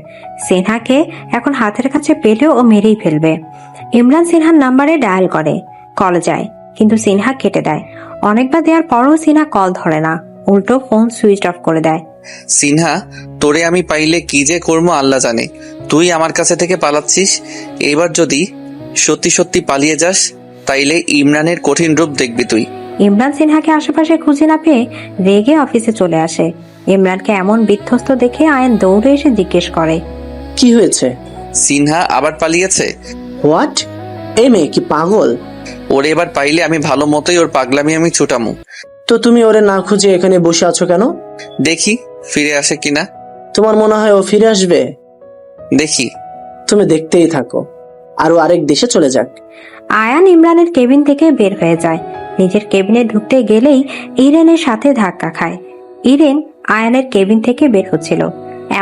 সিনহাকে এখন হাতের কাছে পেলেও ও মেরেই ফেলবে। ইমরান সিনহার নাম্বারে ডায়াল করে, কল যায়, কিন্তু সিনহা কেটে দেয়। অনেকবার দেওয়ার পরও সিনহা কল ধরে না, উল্টো ফোন সুইচ অফ করে দেয়। সিনহা, তোরে আমি পাইলে কি যে করবো আল্লাহ জানে। তুই আমার কাছে থেকে পালাচ্ছিস, এবার যদি সত্যি সত্যি পালিয়ে যাস তাইলে ইমরানের কঠিন রূপ দেখবি তুই। ইমরান সিনহাকে আশেপাশে খুঁজে না পেয়ে রেগে অফিসে চলে আসে। ইমরানকে এমন বিধ্বস্ত দেখে আয়ন দৌড়ে এসে জিজ্ঞেস করে, কি হয়েছে? সিনহা আবার পালিয়েছে? হোয়াট? এই মেয়ে কি পাগল? ওরে এবার পাইলে আমি ভালো মতোই ওর পাগলামি আমি ছুটামু। তো তুমি ওরে না খুঁজে এখানে বসে আছো কেন? দেখি ফিরে আসে কিনা। তোমার মনে হয় ও ফিরে আসবে? দেখি। তুমি দেখতেই থাকো, আরো আরেক দেশে চলে যাক। আয়ান ইমরানের কেবিন থেকে বের হয়ে যায়। নিজের কেবিনে ঢুকতে গেলেই ইরেনের সাথে ধাক্কা খায়। ইরেন আয়ানের কেবিন থেকে বের হচ্ছিল,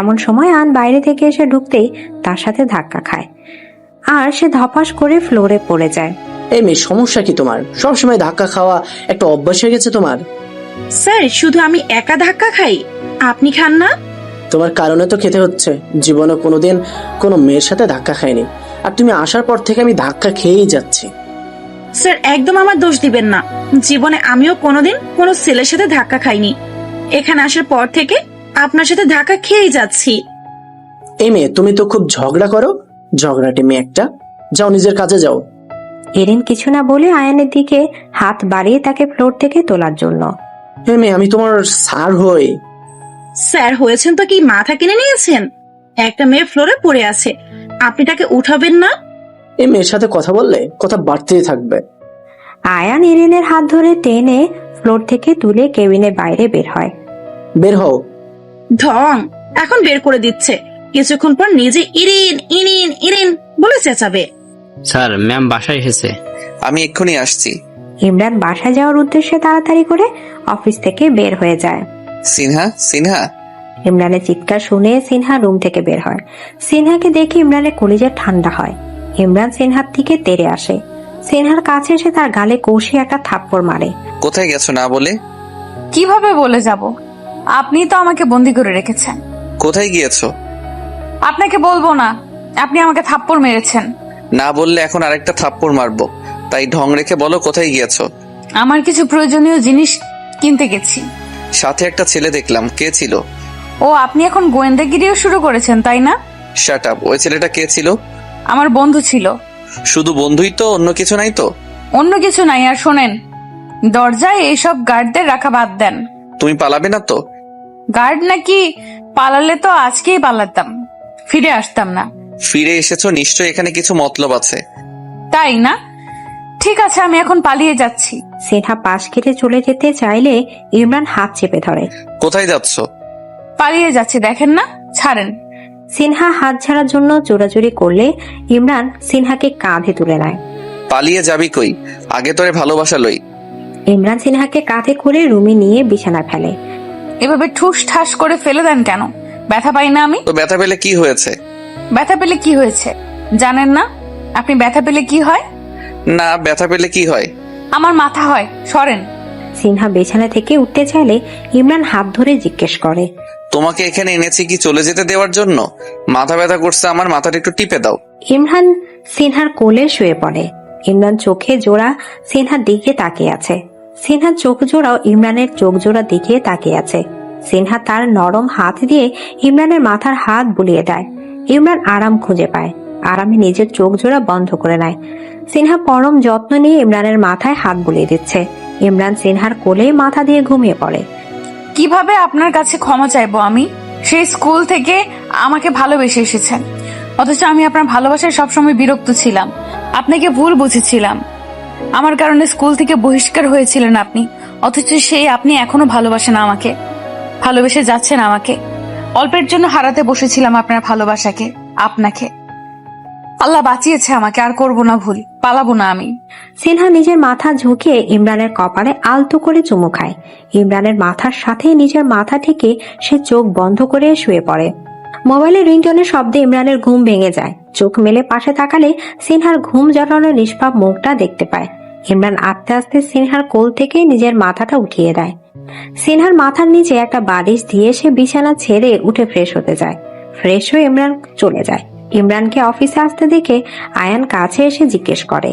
এমন সময় আয়ান বাইরে থেকে এসে ঢুকতেই তার সাথে ধাক্কা খায়, আর সে ধপাস করে ফ্লোরে পড়ে যায়। এই মেয়ে, সমস্যা কি তোমার? সবসময় ধাক্কা খাওয়া একটা অভ্যাস হয়ে গেছে তোমার। স্যার শুধু আমি একা ধাক্কা খাই, আপনি খান না? তোমার কারণে তো খেতে হচ্ছে। জীবনে কোনোদিন কোনো মেয়ের সাথে ধাক্কা খাইনি, আর তুমি আসার পর থেকে আমি ধাক্কা খেয়েই যাচ্ছি। স্যার একদম আমার দোষ দিবেন না, জীবনে আমিও কোনোদিন কোনো ছেলের সাথে ধাক্কা খাইনি। এখানে আসার পর থেকে আপনার সাথে ধাক্কা খেয়েই যাচ্ছি। এই মেয়ে, তুমি তো খুব ঝগড়া করো, ঝগড়াটে মেয়ে একটা। যাও, নিজের কাজে যাও। এরিন কিছু না বলে আয়ানের দিকে হাত বাড়িয়ে তাকে ফ্লোর থেকে তোলার জন্য। এই মেয়ে, আমি তোমার স্যার হই। স্যার হয়েছেন তো কি মাথা কিনে নিয়েছেন? একটা মেয়ে ফ্লোরে পড়ে আছে, আপনি তাকে উঠাবেন না? এই মেয়ের সাথে কথা বললে কথা বাড়তেই থাকবে। আয়ান এরিনের হাত ধরে টেনে ফ্লোর থেকে তুলে কেবিনের বাইরে বের হয়। বের হও। ঢং, এখন বের করে দিচ্ছে, কিছুক্ষণ পর নিজে ইরিন ইরিন ইরিন বলে চেঁচাবে। স্যার ম্যাম বাসায় এসেছে। আমি এক্ষুনি আসছি। ইমরান বাসায় যাওয়ার উদ্দেশ্যে তাড়াতাড়ি করে অফিস থেকে বের হয়ে যায়। সিনহা, সিনহা। ইমরানের চিৎকার শুনে সিনহা রুম থেকে বের হয়। সিনহাকে দেখে ইমরানের কলিজা ঠান্ডা হয়। ইমরান সিনহার দিকে তেড়ে আসে। সিনহার কাছে এসে তার গালে কষে একটা থাপ্পড় মারে। কোথায় গেছো না বলে? কিভাবে বলে যাব? আপনি তো আমাকে বন্দি করে রেখেছেন। কোথায় গিয়েছো? আপনাকে বলবো না, আপনি আমাকে থাপ্পড় মেরেছেন। না বললে এখন আরেকটা থাপ্পড় মারবো, তাই ঢং রেখে বলো কোথায় গিয়েছো। আমার কিছু প্রয়োজনীয় জিনিস কিনতে গেছি। সাথে একটা ছেলে দেখলাম, কে ছিল? ও, আপনি এখন গোয়েন্দাগিরিও শুরু করেছেন তাই না? Shut up. ওই ছেলেটা কে ছিল? আমার বন্ধু ছিল। শুধু বন্ধুই তো, অন্য কিছু নাই তো? অন্য কিছু নাই। আর শোনেন, দরজায় এইসব গার্ডদের রাখা বাদ দেন। তুমি পালাবে না তো? গার্ড নাকি? পালালে তো আজকেই পালাতাম, ফিরে আসতাম না। ফিরে এসেছো, নিশ্চয় এখানে কিছু মতলব আছে। তাই না? ঠিক আছে, আমি এখন পালিয়ে যাচ্ছি। সিনহা পাশ কেটে চলে যেতে চাইলে ইমরান হাত চেপে ধরে। কোথায় যাচ্ছো? পালিয়ে যাচ্ছি, দেখেন না, ছাড়েন। সিনহা হাত ছাড়ার জন্য জোরাজুরি করলে ইমরান সিনহাকে কাঁধে তুলে নেয়। পালিয়ে যাবি কই? আগে তোরে ভালোবাসা লই। ইমরান সিনহাকে কাঁধে করে রুমে নিয়ে বিছানা ফেলে। এভাবে ঠুস ঠাস করে ফেলে দেন কেন? ব্যথা পাই না আমি? তো ব্যথা পেলে কি হয়েছে? ব্যথা পেলে কি হয়েছে জানেন না আপনি? ব্যথা পেলে কি হয়? না, ব্যথা পেলে কি হয়? আমার মাথা হয়। সরেন। সিনহা বিছানা থেকে উঠতে চাইলে ইমরান হাত ধরে জিজ্ঞেস করে, তোমাকে এখানে এনেছি কি চলে যেতে দেওয়ার জন্য? মাথা ব্যথা করছে আমার, মাথাটা একটু টিপে দাও। ইমরান সিনহার কোলে শুয়ে পড়ে। ইমরান চোখে জোড়া সিনহার দিকে তাকিয়ে আছে। সিনহার চোখ জোড়াও ইমরানের চোখ জোড়া দিকে তাকিয়ে আছে। সিনহা তার নরম হাত দিয়ে ইমরানের মাথার হাত বুলিয়ে দেয়। ইমরান আরাম খুঁজে পায়। আরামে নিজের চোখ জোড়া বন্ধ করে নেয়। সিনহা পরম যত্ন নিয়ে ইমরানের মাথায় হাত বুলিয়ে দিচ্ছে। ইমরান সিনহার কোলে মাথা দিয়ে ঘুমিয়ে পড়ে। কিভাবে আপনার কাছে ক্ষমা চাইবো আমি? সেই স্কুল থেকে আমাকে ভালোবেসে এসেছেন, অথচ আমি আপনার ভালোবাসায় সবসময় বিরক্ত ছিলাম, আপনাকে ভুল বুঝেছিলাম। আমার কারণে স্কুল থেকে বহিষ্কার হয়েছিলেন আপনি, অথচ সেই আপনি এখনো ভালোবাসেন আমাকে, ভালোবেসে যাচ্ছেন আমাকে। অল্পের জন্য হারাতে বসেছিলাম আপনার ভালোবাসাকে, আপনাকে। আল্লাহ বাঁচিয়েছে আমাকে, আর করবো না ভুল, পালাবো না আমি। সিনহা নিজের মাথা ঝুঁকিয়ে ইমরানের কপালে আলতো করে চুমু খায়। ইমরানের মাথার সাথে নিজের মাথা থেকে সে চোখ বন্ধ করে শুয়ে পড়ে। মোবাইলের রিংটোনের শব্দে ইমরানের ঘুম ভেঙে যায়। চোখ মেলে পাশে তাকালে সিনহার ঘুম জড়ানো নিষ্পাপ মুখটা দেখতে পায়। ইমরান আস্তে আস্তে সিনহার কোল থেকে নিজের মাথাটা উঠিয়ে দেয়। সিনহার মাথার নিচে একটা বালিশ দিয়ে সে বিছানা ছেড়ে উঠে ফ্রেশ হতে যায়। ফ্রেশ হয়ে ইমরান চলে যায়। ইমরানকে অফিসে আসতে দেখে আয়ান কাছে এসে জিজ্ঞেস করে,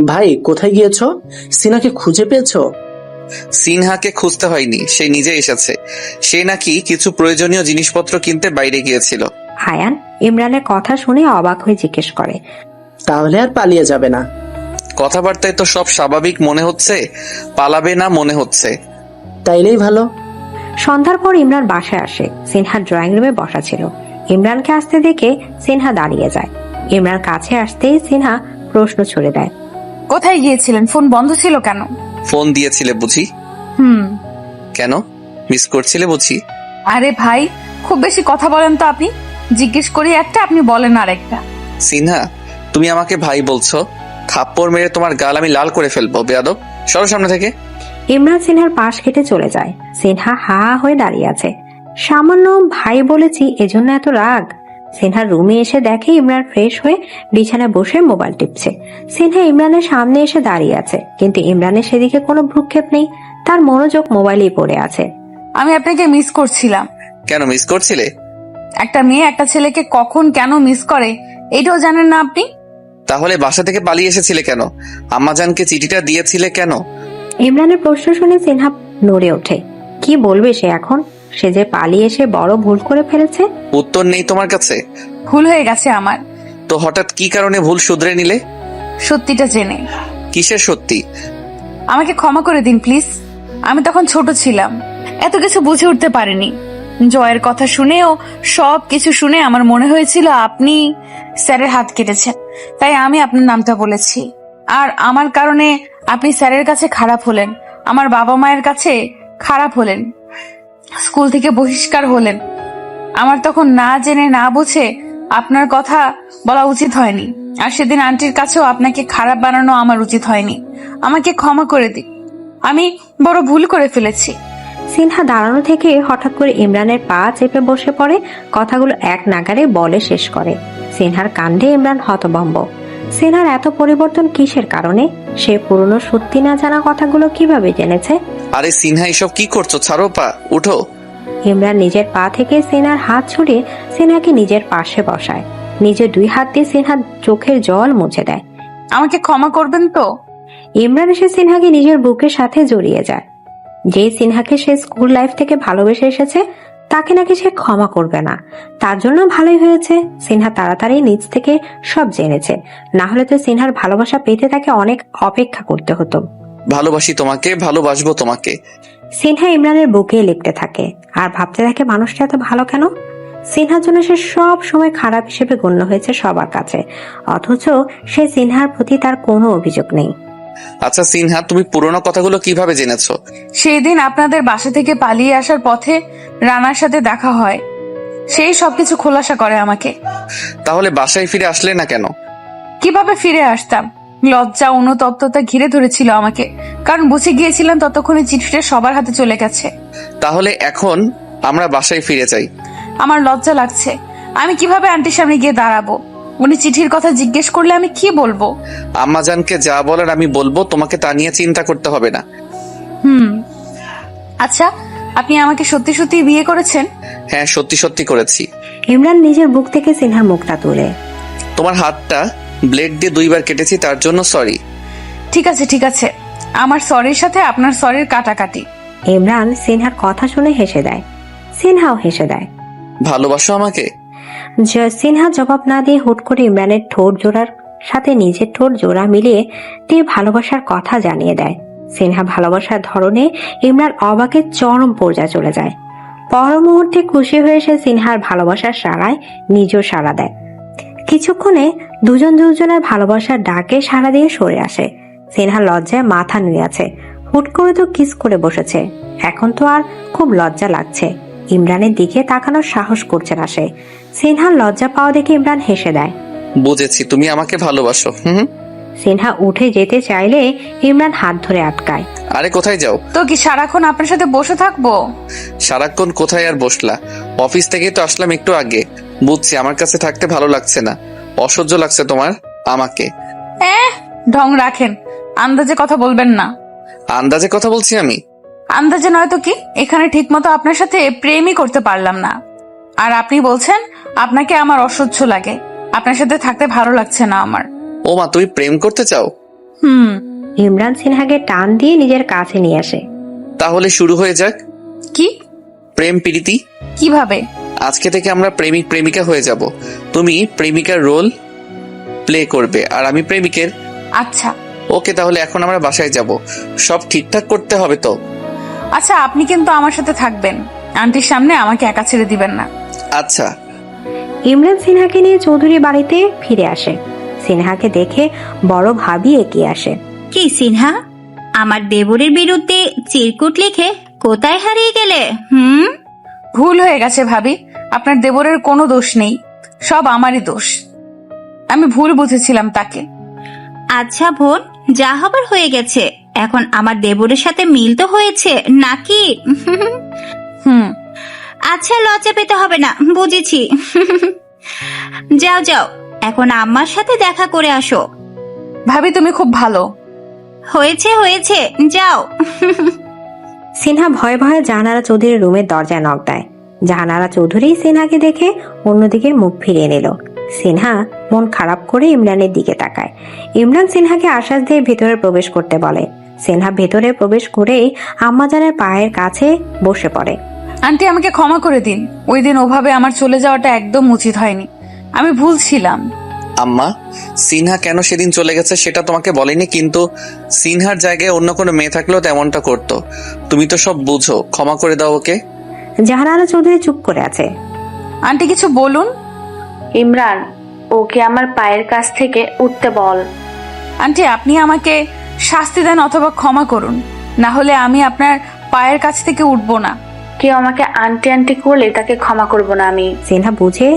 ভাই কোথায় গিয়েছো? সিনহাকে খুঁজে পেয়েছো? সিনহাকে খুঁজতে হয়নি, সে নিজে এসেছে। সে নাকি কিছু প্রয়োজনীয় জিনিসপত্র কিনতে বাইরে গিয়েছিল। আয়ান ইমরানের কথা শুনে অবাক হয়ে জিজ্ঞেস করে, তাহলে আর পালিয়ে যাবে না? কথাবার্তায় তো সব স্বাভাবিক মনে হচ্ছে, পালাবে না মনে হচ্ছে। তাইলেই ভালো। সন্ধ্যার পর ইমরান বাসায় আসে। সিনহা ড্রয়িং রুমে বসা ছিল। ইমরানকে আসতে দেখে সিনহা দাঁড়িয়ে যায়। ইমরান কাছে আসতেই সিনহা প্রশ্ন ছুড়ে দেয়, কোথায় গিয়েছিলেন? ফোন বন্ধ ছিল কেন? ফোন দিয়েছিলে বুঝি? কেন, মিস করছিলে বুঝি? আরে ভাই, খুব বেশি কথা বলেন তো আপনি। জিজ্ঞেস করি একটা, আপনি বলেন আর একটা। সিনহা, তুমি আমাকে ভাই বলছো? থাপ্পড় মেরে তোমার গাল আমি লাল করে ফেলবো, বেয়াদব। সরো সামনে থেকে। ইমরান সিনহার পাশ কেটে চলে যায়। সিনহা হা হয়ে দাঁড়িয়ে আছে। সামান্য ভাই বলেছি এজন্য এত রাগ? সিনহা রুমে এসে দেখে ইমরান ফ্রেশ হয়ে বিছানায় বসে মোবাইল টিপছে। সিনহা ইমরানের সামনে এসে দাঁড়িয়ে আছে, কিন্তু ইমরানের সেদিকে কোনো ভ্রুক্ষেপ নেই। তার মনোযোগ মোবাইলেই পড়ে আছে। আমি আপনাকে মিস করছিলাম। কেন মিস করছিলে? একটা মেয়ে একটা ছেলেকে কখন কেন মিস করে এটাও জানেন না আপনি? তাহলে বাসা থেকে পালিয়ে এসেছিলে কেন? আম্মাজানকে চিঠিটা দিয়েছিলে কেন? ইমরানের প্রশ্ন শুনে সিনহা নড়ে ওঠে। কি বলবে সে এখন? সে যে পালিয়ে এসে বড় ভুল করে ফেলেছে। উত্তর নেই তোমার কাছে? ভুল হয়ে গেছে আমার। তো হঠাৎ কি কারণে ভুল শুধরে নিলে? সত্যিটা জেনে। কিসের সত্যি? আমাকে ক্ষমা করে দিন প্লিজ। আমি তখন ছোট ছিলাম, এত কিছু বুঝে উঠতে পারিনি। জয়ের কথা শুনেও সব কিছু শুনে আমার মনে হয়েছিল আপনি স্যারের হাত কেটেছেন, তাই আমি আপনার নামটা বলেছি। আর আমার কারণে আপনি স্যারের কাছে খারাপ হলেন, আমার বাবা মায়ের কাছে খারাপ হলেন, স্কুল থেকে বহিষ্কার হলেন। আমার তখন না জেনে না বুঝে আপনার কথা বলা উচিত হয়নি, আর সেদিন আন্টির কাছেও আপনাকে খারাপ বানানো আমার উচিত হয়নি। আমাকে ক্ষমা করে দিন, আমি বড় ভুল করে ফেলেছি। সিনহা দাঁড়ানো থেকে হঠাৎ করে ইমরানের পা চেপে বসে পড়ে, কথাগুলো এক নাগারে বলে শেষ করে। সিনহার কাণ্ডে ইমরান হতভম্ব। সিনহার এত পরিবর্তন কিসের কারণে? সে পুরনো সত্যি না জানা কথাগুলো কিভাবে জেনেছে? আরে সিনহা, এসব কি করছো? ছাড়ো পা, উঠো। ইমরান নিজের পা থেকে সিনহার হাত ছড়িয়ে সিনহাকে নিজের পাশে বসায়। নিজের 2 হাত দিয়ে সিনহার চোখের জল মুছে দেয়। আমাকে ক্ষমা করবেন তো? ইমরান এসে সিনহাকে নিজের বুকের সাথে জড়িয়ে যায়। যে সিনহাকে সে স্কুল লাইফ থেকে ভালোবেসে এসেছে, তাকে নাকি সে ক্ষমা করবে না। তার জন্য ভালোই হয়েছে সিনহা তাড়াতাড়ি নিজ থেকে সব জেনেছে, না হলে তো সিনহার ভালোবাসা পেতে তাকে অনেক অপেক্ষা করতে হতো। ভালোবাসি তোমাকে, ভালোবাসবো তোমাকে। সিনহা ইমরানের বুকে লিখতে থাকে আর ভাবতে থাকে মানুষটা এত ভালো কেন। সিনহার জন্য সে সব সময় খারাপ হিসেবে গণ্য হয়েছে সবার কাছে, অথচ সে সিনহার প্রতি তার কোনো অভিযোগ নেই। আচ্ছা সিনহা, তুমি পুরোনো কথাগুলো কিভাবে জেনেছো? সেই দিন আপনাদের বাসা থেকে পালিয়ে আসার পথে রানার সাথে দেখা হয়, সেই সবকিছু খোলাসা করে আমাকে। তাহলে বাসায় ফিরে আসলে না কেন? কিভাবে ফিরে আসতাম? লজ্জা অনুতপ্ততা ঘিরে ধরেছিল আমাকে, কারণ বুঝে গিয়েছিলাম ততক্ষণে চিঠিটা সবার হাতে চলে গেছে। তাহলে এখন আমরা বাসায় ফিরে যাই। আমার লজ্জা লাগছে। আমি কিভাবে আন্টির সামনে গিয়ে দাঁড়াবো? উনি চিঠির কথা জিজ্ঞেস করলে আমি কি বলবো? আম্মাজানকে যা বলার আমি বলবো, তোমাকে তা নিয়ে চিন্তা করতে হবে না। আচ্ছা, আপনি আমাকে সত্যি সত্যি বিয়ে করেছেন? হ্যাঁ, সত্যি সত্যি করেছি। ইমরান নিজের বুক থেকে সিনহার মুখটা তুলে। তোমার হাতটা ব্লেড দিয়ে 2 বার কেটেছি, তার জন্য সরি। ঠিক আছে ঠিক আছে, আমার সরির সাথে আপনার সরির কাটাকাটি। ইমরান সিনহার কথা শুনে হেসে দেয়। সিনহাও হেসে দেয়। ভালোবাসো আমাকে? সিনহা জবাব না দিয়ে হুট করে ইমরানের ঠোঁট জোড়ার সাথে নিজের ঠোঁট জোড়া মিলিয়ে দিয়ে ভালোবাসার কথা জানিয়ে দেয়। সিনহা ভালোবাসার ধরনে ইমরান অবাকের চরম পর্যায়ে চলে যায়। পর মুহূর্তে খুশি হয়ে সে সিনহার ভালোবাসার সাড়ায় নিজেও সাড়া দেয়। কিছুক্ষণে দুজন দুজনের ভালোবাসার ডাকে সাড়া দিয়ে সরে আসে। সিনহা লজ্জায় মাথা নুয়ে আছে। হুট করে তো কিস করে বসেছে, এখন তো আর খুব লজ্জা লাগছে। ইমরানের দিকে তাকানোর সাহস করছে না সে। সিনহার লজ্জা পাওয়া দেখে ইমরান হেসে দেয়। বুঝেছি, তুমি আমাকে ভালোবাসো। সিনহা উঠে যেতে চাইলে ইমরান হাত ধরে আটকায়। আরে কোথায় যাও? তো কি সারাক্ষণ আপনার সাথে বসে থাকবো? সারাক্ষণ কোথায় আর বসলা? অফিস থেকে তো আসলাম একটু আগে। বুঝছি আমার কাছে থাকতে ভালো লাগছে না, অসহ্য লাগছে তোমার আমাকে। ঢং রাখেন, আন্দাজে কথা বলবেন না। আন্দাজে কথা বলছি আমি? আন্দাজে নয় তো কি, এখানে ঠিক মতো আপনার সাথে প্রেমই করতে পারলাম না, আর আপনি বলছেন আপনাকে আমার অসহ্য লাগে, আপনার সাথে থাকতে ভালো লাগছে না আমার। ও মা, তুমি প্রেম করতে চাও? ইমরান সিনহাকে টান দিয়ে নিজের কাছে নিয়ে আসে। তাহলে শুরু হয়ে যাক। কি? প্রেম প্রীতি। কিভাবে? আজকে থেকে আমরা প্রেমিক প্রেমিকা হয়ে যাব। তুমি প্রেমিকার রোল প্লে করবে আর আমি প্রেমিকের। আচ্ছা ওকে, তাহলে এখন আমরা বাসায় যাব। সব ঠিকঠাক করতে হবে তো? আচ্ছা, আপনি কিন্তু আমার সাথে থাকবেন, আন্টির সামনে আমাকে একা ছেড়ে দিবেন না। আচ্ছা। ইমরান সিনহাকে নিয়ে চৌধুরী বাড়িতে ফিরে আসে। সিনহাকে দেখে বড় ভাবি এগিয়ে আসে। কি সিনহা, আমার দেবরের বিরুদ্ধে চিরকুট লিখে কোথায় হারিয়ে গেলে? ভুল হয়ে গেছে ভাবি, আপনার দেবরের কোনো দোষ নেই, সব আমারই দোষ। আমি ভুল বুঝেছিলাম তাকে। আচ্ছা বোন, যা হবার হয়ে গেছে, এখন আমার দেবরের সাথে মিল তো হয়েছে নাকি? আচ্ছা, লজ্জা পেতে হবে না, বুঝেছি। যাও যাও, এখন আম্মার সাথে দেখা করে আসো। ভাবি তুমি খুব ভালো। হয়েছে হয়েছে, যাও। সিনহা ভয়ে ভয়ে জাহানারা চৌধুরীর রুমের দরজায় নক দেয়। জাহানারা চৌধুরী সিনহাকে দেখে অন্যদিকে মুখ ফিরিয়ে নিল। সিনহা মন খারাপ করে ইমরানের দিকে তাকায়। ইমরান সিনহাকে আশ্বাস দিয়ে ভেতরে প্রবেশ করতে বলে। সিনহা ভেতরে প্রবেশ করেই আম্মাজানের পায়ের কাছে বসে পড়ে। আন্টি আমাকে ক্ষমা করে দিন, ওই দিন ওভাবে আমার চলে যাওয়াটা একদম উচিত হয়নি, আমি ভুল ছিলাম। আম্মা, সিনহা কেন সেদিন চলে গেছে সেটা তোমাকে বলেনি, কিন্তু সিনহার জায়গায় অন্য কোনো মেয়ে থাকলেও তেমনটা করতো। তুমি তো সব বুঝো, ক্ষমা করে দাও ওকে। জাহানারা চৌধুরী চুপ করে আছে। আন্টি কিছু বলুন। ইমরান, ওকে আমার পায়ের কাছ থেকে উঠতে বল। আন্টি আপনি আমাকে শাস্তি দেন অথবা ক্ষমা করুন, না হলে আমি আপনার পায়ের কাছ থেকে উঠবো না। কেউ আমাকে আন্টি আন্টি করলে তাকে ক্ষমা করব না আমি। সিনহা বুঝে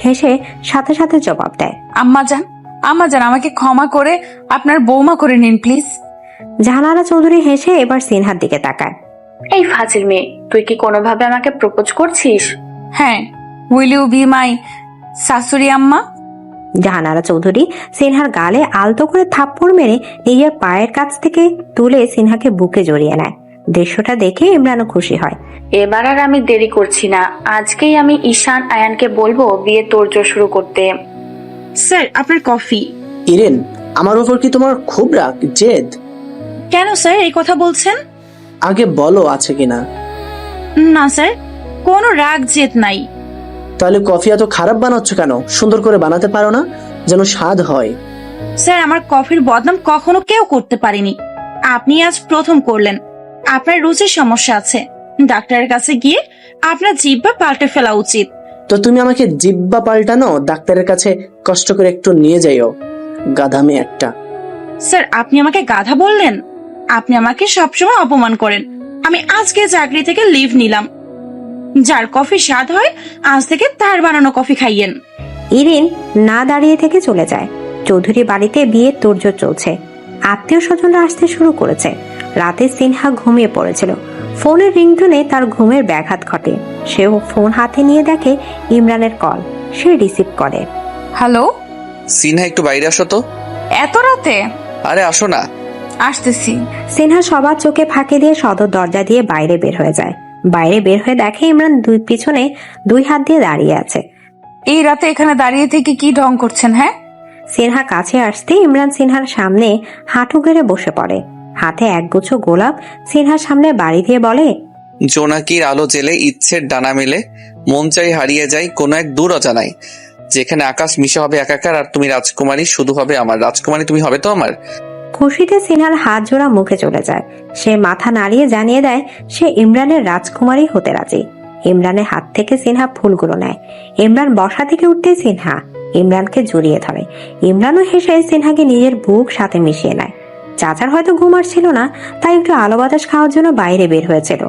হেসে সাথে সাথে জবাব দেয়, আম্মা যান আমাকে ক্ষমা করে আপনার বৌমা করে নিন প্লিজ। জাহানারা চৌধুরী হেসে এবার সিনহার দিকে তাকায়। এই ফাজিল মেয়ে, তুই কি কোনোভাবে আমাকে প্রপোজ করছিস? হ্যাঁ, উইল ইউ বি মাই শাশুড়ি আম্মা? জাহানারা চৌধুরী সিনহার গালে আলতো করে থাপ্পড় মেরে নিজের পায়ের কাছ থেকে তুলে সিনহাকে বুকে জড়িয়ে নেয়। দৃশ্যটা দেখে ইমরানও খুশি হয়। এবার আর আমি দেরি করছি না, আজকেই আমি ঈশান আয়ানকে বলবো বিয়ে তোড়জোড় শুরু করতে। স্যার আপনার কফি। ইরেন, আমার উপর কি তোমার খুব রাগ, জেদ? কেন স্যার এই কথা বলছেন? আগে বলো আছে কিনা। না স্যার, কোনো রাগ জেদ নাই। তাহলে কফি এত খারাপ বানাচ্ছ কেন? সুন্দর করে বানাতে পারো না, যেন স্বাদ হয়। স্যার আমার কফির বদনাম কখনো কেউ করতে পারেনি, আপনি আজ প্রথম করলেন। আপনার রুচির সমস্যা আছে, ডাক্তারের কাছে গিয়ে আপনার জিহ্বা পাল্টে ফেলা উচিত। তো তুমি আমাকে জিব্বা পাল্টানো ডাক্তারের কাছে কষ্ট করে একটু নিয়ে যাইও, গাধামি একটা। স্যার আপনি আমাকে গাধা বললেন? আপনি আমাকে সবসময় অপমান করেন। আমি আজকে চাকরি থেকে লিভ নিলাম। যার কফি স্বাদ হয় আজ থেকে তার বানানো কফি খাইয়েন। ইরিন না দাঁড়িয়ে থেকে চলে যায়। চৌধুরী বাড়িতে বিয়ের তোড়জোড় চলছে, আত্মীয় স্বজনরা আসতে শুরু করেছে। রাতে সিনহা ঘুমিয়ে পড়েছিল। ফোনের রিংটোনে তার ঘুমের ব্যাঘাত ঘটে। সেও ফোন হাতে নিয়ে দেখে ইমরানের কল। সে রিসিভ করে। হ্যালো সিনহা, একটু বাইরে আসো তো। এত রাতে? আরে আসো না। আসতেছি। সিনহা সবার চোখে ফাঁকি দিয়ে সদর দরজা দিয়ে বাইরে বের হয়ে যায়। বাইরে বের হয়ে দেখে ইমরান পিছনে দুই হাত দিয়ে দাঁড়িয়ে আছে। এই রাতে এখানে দাঁড়িয়ে থেকে কি ঢং করছেন? হ্যাঁ। সিনহা কাছে আসতে ইমরান সিনহার সামনে হাঁটু গেড়ে বসে পড়ে। হাতে একগুচ্ছ গোলাপ সিনহার সামনে বাড়ি দিয়ে বলে, জোনাকির আলো জেলে ইচ্ছের ডানা মেলে মন চাই হারিয়ে যায় কোনো এক দূর অজানায়, যেখানে আকাশ মিশে হবে একাকার আর তুমি রাজকুমারী শুধু হবে আমার। রাজকুমারী তুমি হবে তো আমার। খুশিতে সিনহার হাত জোড়া মুখে চলে যায়। সে মাথা নাড়িয়ে জানিয়ে দেয় সে ইমরানের রাজকুমারী হতে রাজি। ইমরানের হাত থেকে সিনহা ফুলগুলো নেয়। ইমরান বসা থেকে উঠতে সিনহা ইমরানকে জড়িয়ে ধরে। ইমরানও হেসে সিনহাকে নিজের বুক সাথে মিশিয়ে নেয়। চাচার হয়তো ঘুম আসছিল না, তাই একটু আলো বাতাস খাওয়ার জন্য বাইরে বের হয়েছিল।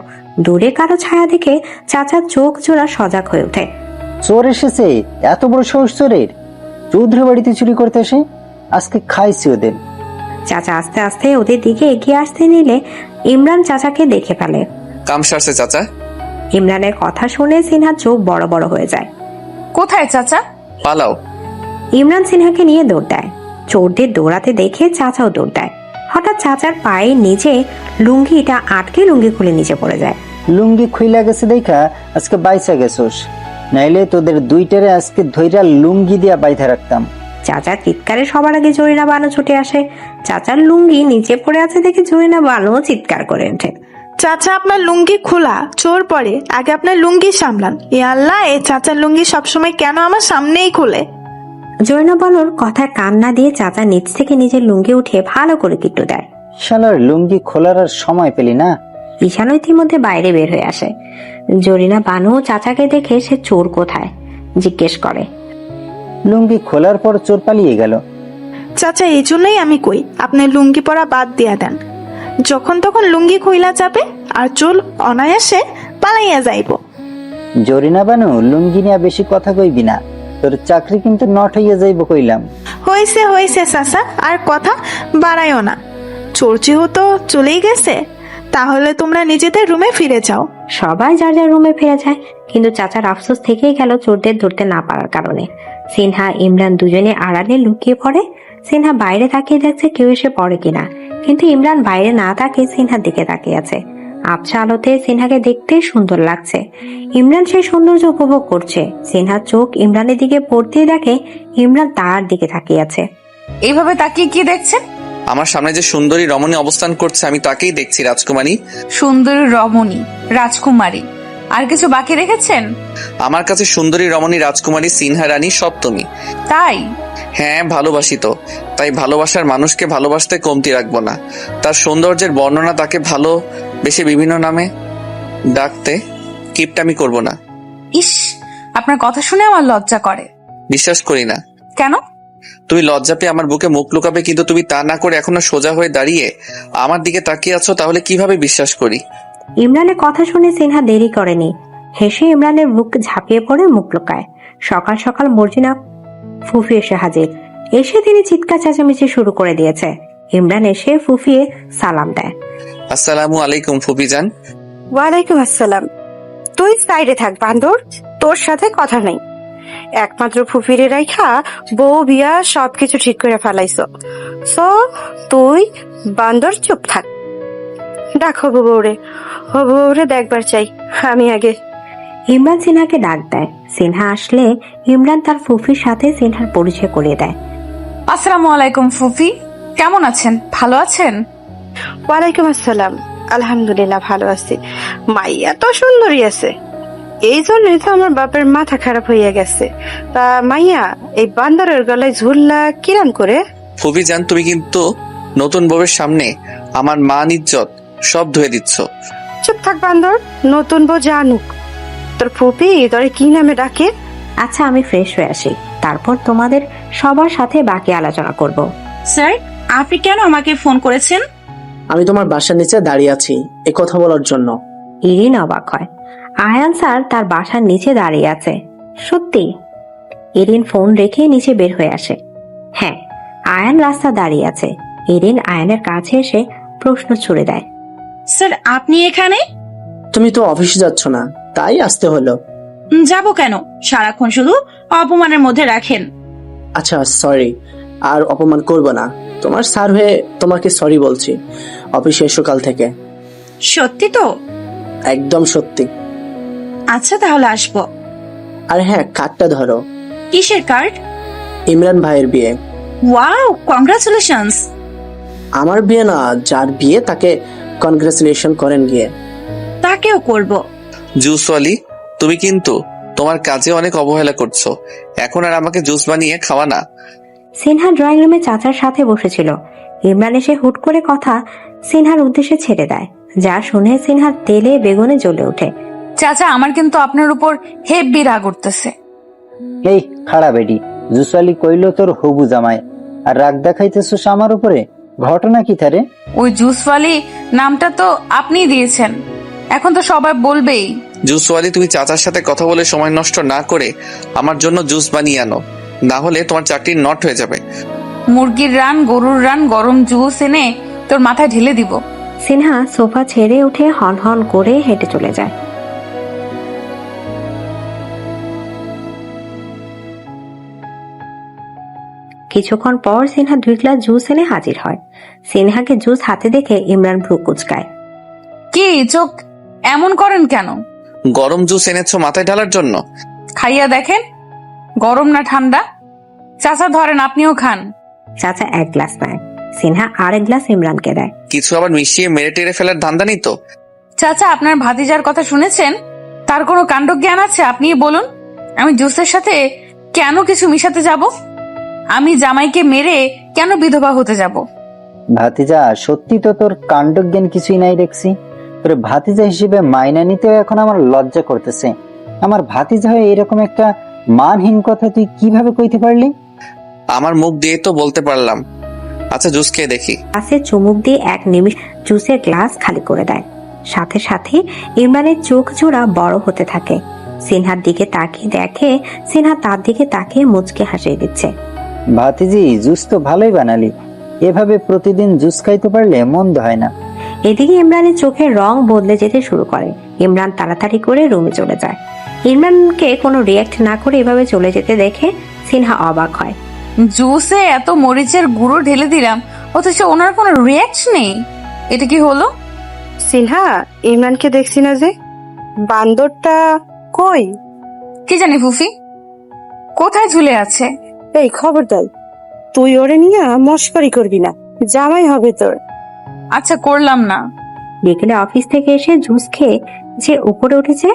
দূরে কারো ছায়া দেখে চাচার চোখ জোড়া সজাগ হয়ে ওঠে। চোর এসেছে, এত বড় সাহস চোরের! চৌধুরী বাড়িতে চুরি করতে এসে আজকে খাইছি ওদের। চাচা আস্তে আস্তে ওদের দিকে এগিয়ে আসতে নিলে ইমরান চাচাকে দেখে ফেলে। কাম সারছে চাচা। ইমরানের কথা শুনে সিনহার চোখ বড় বড় হয়ে যায়। কোথায় চাচা? পালাও। ইমরান সিনহাকে নিয়ে দৌড় দেয়। চোরদের দৌড়াতে দেখে চাচাও দৌড় দেয়। হঠাৎ চাচার পায়ের নিচে লুঙ্গিটা আটকে লুঙ্গি খুলে নিচে পড়ে যায়। লুঙ্গি খুইলা গেছে দেখা আজকে বাইসা গেছোস, নাইলে তোদের দুইটারে আজকে ধইরা লুঙ্গি দিয়া বাইধা রাখতাম। চাচার চিৎকারে সবার আগে জরিনা বানু ছুটে আসে। চাচার লুঙ্গি নিচে পড়ে আছে দেখে জরিনা বানু চিৎকার করে ওঠে, চাচা আপনার লুঙ্গি খোলা, চোর পরে, আগে আপনার লুঙ্গি সামলান। এ আল্লাহ, এই চাচার লুঙ্গি সবসময় কেন আমার সামনেই খুলে? জরিনা বানুর কথায় কান্না দিয়ে চাচা নিচ থেকে নিজের লুঙ্গি উঠিয়ে ভালো করে কিট্টু দেয়। শালার লুঙ্গি খোলার আর সময় পেলি না। ঈশানও ইতিমধ্যে বাইরে বের হয়ে আসে। জরিনা বানু চাচাকে দেখে সে চোর কোথায় জিজ্ঞেস করে। লুঙ্গি খোলার পর চোর পালিয়ে গেল। চাচা এই জন্যই আমি কই আপনি লুঙ্গি পরা বাদ দিয়া দেন। যখন তখন লুঙ্গি খুইলা যাবে আর চোর অনায়াসে পালাইয়া যাইব। জরিনা বানু, লুঙ্গি নিয়ে বেশি কথা কইবি না, তোর চাকরি কিন্তু নট হইয়া যাইব কইলাম। হয়েছে চাচা, আর কথা বাড়াইও না। চোর যেহেতু চলেই গেছে, তাহলে তোমরা নিজেদের রুমে ফিরে যাও। সবাই যার যার রুমে ফিরে যায়, কিন্তু চাচার আফসোস থেকেই গেল চোরদের ধরতে না পারার কারণে। সিনহা ইমরান দুজনে আড়ালে লুকিয়ে পড়ে। সিনহা বাইরে তাকিয়ে দেখছে কেউ এসে পড়ে কিনা, কিন্তু ইমরান বাইরে না তাকিয়ে সিনহার দিকে তাকিয়ে আছে। আবছা আলোতে সিনহাকে দেখতে সুন্দর লাগছে। ইমরান সেই সৌন্দর্য উপভোগ করছে। সিনহার চোখ ইমরানের দিকে পড়তেই দেখে ইমরান তার দিকে তাকিয়ে আছে। এইভাবে তাকিয়ে কি দেখছেন? আমার সামনে যে সুন্দরী রমণী অবস্থান করছে আমি তাকেই দেখছি রাজকুমারী। সুন্দরী রমণী, রাজকুমারী, আর কিছু বাকি রেখেছেন? আমার কাছে সুন্দরী রমণী, রাজকুমারী, সিনহা রানী সব তুমি। তাই? হ্যাঁ, ভালোবাসি তো। তাই ভালোবাসার মানুষকে ভালোবাসতে কমতি রাখবো না। তার সৌন্দর্যের বর্ণনা তাকে ভালোবেসে বিভিন্ন নামে ডাকতে কিপটামি করব না। ইস, আপনার কথা শুনে আমার লজ্জা করে। বিশ্বাস করি না। কেন? তুমি লজ্জা পেয়ে আমার বুকে মুখ লুকাবে, কিন্তু তুমি তা না করে এখনো সোজা হয়ে দাঁড়িয়ে আমার দিকে তাকিয়ে আছো, তাহলে কিভাবে বিশ্বাস করি? ইমরানের কথা শুনে সিনহা দেরি করেনি। হেসে ইমরানের বুক ঝাঁপিয়ে পড়ে মুখ লুকায়। সকাল সকাল মর্জিনা ফুফি এসে হাজির। এসে তিনি চিৎকার চেঁচামেচি শুরু করে দিয়েছে। ইমরান এসে ফুফিয়ে সালাম দেয়। আসসালামু আলাইকুম ফুফিজান। ওয়ালাইকুম আসসালাম। তুই সাইডে থাক বান্দর, তোর সাথে কথা নাই। একমাত্র ফুফিরে রাইখা বউ বিয়া সবকিছু ঠিক করে ফেলাইছো, সো তুই বান্দর চুপ থাক। ডাক হবু বউরে, হবু বউরে দেখবার চাই আমি আগে। ইমরান সিনহাকে ডাক দেয়। সিনহা আসলে ইমরান তার ফুফির সাথে সিনহার পরিচয় করিয়ে দেয়। আসসালামু আলাইকুম ফুফি, কেমন আছেন? ভালো আছেন? ওয়ালাইকুম আসসালাম, আলহামদুলিল্লাহ ভালো আছি। মাইয়া তো সুন্দরী আছে, এই জন্যই তো আমার বাপের মাথা খারাপ হইয়া গেছে। তা মাইয়া এই বান্দরের গলায় ঝুললা কিরাম করে? ফুফিজান, তুমি কিন্তু নতুন বউয়ের সামনে আমার মান ইজ্জত সব ধুয়ে দিচ্ছ। চুপ থাক বান্দর, নতুন বউ জানুক তোর ফুপি তোরে কি নামে ডাকে। আচ্ছা, আমি ফ্রেশ হয়ে আসি, তারপর তোমাদের সবার সাথে বাকি আলোচনা করব। স্যার, আপনি কেন আমাকে ফোন করেছেন? আমি তোমার বাসার নিচে দাঁড়িয়ে আছি এ কথা বলার জন্য। ইরিন অবাক হয়। আয়ান স্যার তার বাসার নিচে দাঁড়িয়ে আছে? সত্যি? ইরিন ফোন রেখে নিচে বের হয়ে আসে। হ্যাঁ, আয়ান রাস্তা দাঁড়িয়ে আছে। ইরিন আয়ানের কাছে এসে প্রশ্ন ছুড়ে দেয়। স্যার, আপনি এখানে? তুমি তো অফিসে যাচ্ছ না, তাই আসতে হলো। যাব কেন? সারাক্ষণ শুধু অপমানের মধ্যে রাখেন। আচ্ছা সরি, আর অপমান করব না। তোমার স্যার হয়ে তোমাকে সরি বলছি। অফিসে এসো কাল থেকে। সত্যি তো? একদম সত্যি। আচ্ছা, তাহলে আসবো। আর হ্যাঁ, কার্ডটা ধরো। কিসের কার্ড? ইমরান ভাইয়ের বিয়ে। Wow, congratulations. আমার বিয়ে না, যার বিয়ে তাকে কনগ্রাচুলেশন করেন গিয়ে। তাকেও করব। জুসওয়ালি, তুমি কিন্তু তোমার কাজে অনেক অবহেলা করছো। এখন আর আমাকে জুস বানিয়ে খাওয়া না। সিনহা ড্রয়িং রুমে চাচার সাথে বসেছিল। ইমরান এসে হুট করে কথা সিনহার উদ্দেশ্যে ছেড়ে দেয়, যা শুনে সিনহার তেলে বেগুনে জ্বলে ওঠে। চাচা, আমার কিন্তু আপনার উপর হেব্বি রাগ উঠতেছে। এই খাড়া বেডি, জুসালি কইল তোর হবু জামাই, আর রাগ দেখাইতেছিস আমার উপরে? ঘটনা কি তারে? ওই জুসওয়ালি নামটা তো আপনিই দিয়েছেন, এখন তো সবাই বলবেই। জুসওয়ালি, তুমি চাচার সাথে কথা বলে সময় নষ্ট না করে আমার জন্য জুস বানিয়ে আনো, না হলে তোমার চাকরি নট হয়ে যাবে। মুরগির রান, গরুর রান, গরম জুস এনে তোর মাথায় ঢেলে দিব। সিনহা সোফা ছেড়ে উঠে হন হন করে হেঁটে চলে যায়। কিছুক্ষণ পর সিনহা 2 গ্লাস জুস এনে হাজির হয়। সিনহাকে জুস হাতে দেখে ইমরান ভ্রু কুচকায়। কি চোখ এমন করেন কেন? গরম জুস এনেছো মাথায় ঢালার জন্য? খাইয়া দেখেন গরম না ঠান্ডা। চাচা ধরেন, আপনিও খান। চাচা 1 গ্লাস নেয়। সিনহা আরেক গ্লাস ইমরানকে দেয়। কিছু আবার মিশিয়ে মেরে টেরে ফেলার ধান্দা নেই তো? চাচা, আপনার ভাতিজার কথা শুনেছেন? তার কোনো কাণ্ডজ্ঞান আছে? আপনিই বলুন, আমি জুসের সাথে কেন কিছু মিশাতে যাব? আমি জামাইকে মেরে কেন বিধবা হতে যাব? ভাতিজা, সত্যি তো তোর কাণ্ডজ্ঞান কিছুই নাই দেখছি। তোর ভাতিজা হিসেবে মাইনা নিতেও এখন আমার লজ্জা করতেছে। আমার ভাতিজা হয়ে এরকম একটা মানহীন কথা তুই কিভাবে কইতে পারলি? আমার মুখ দিয়ে তো বলতে পারলাম। আচ্ছা, জুস খেয়ে দেখি। গ্লাসে চুমুক দিয়ে 1 নিমিষ জুসের গ্লাস খালি করে দেয়। সাথে সাথে ইমরানের চোখ জোড়া বড় হতে থাকে। সিনহার দিকে তাকিয়ে দেখে সিনহা তার দিকে তাকিয়ে মুচকে হাসিয়ে দিচ্ছে। ভাতিজি, জুস তো ভালোই বানালি। এভাবে প্রতিদিন জুস খাইতে পারলে মন্দ হয় না। এদিকে ইমরানের চোখের রং বদলে যেতে শুরু করে। ইমরান তাড়াতাড়ি করে রুমে চলে যায়। ইমরানকে কোনো রিয়াক্ট না করে এভাবে চলে যেতে দেখে সিনহা অবাক হয়। জুসে এত মরিচের গুঁড়ো ঢেলে দিলাম, অথচ ওনার কোনো রিয়াক্ট নেই। এটা কি হলো? সিনহা, ইমরানকে দেখছি না যে, বান্দরটা কই? কি জানি ফুফি, কোথায় ঝুলে আছে? এই খবরদার, তুই ওরে নিয়ে মস্করি করবি না, জামাই হবে তোর। আচ্ছা, করলাম না। বিকেলে অফিস থেকে এসে জুস খেয়ে যে উপরে উঠেছে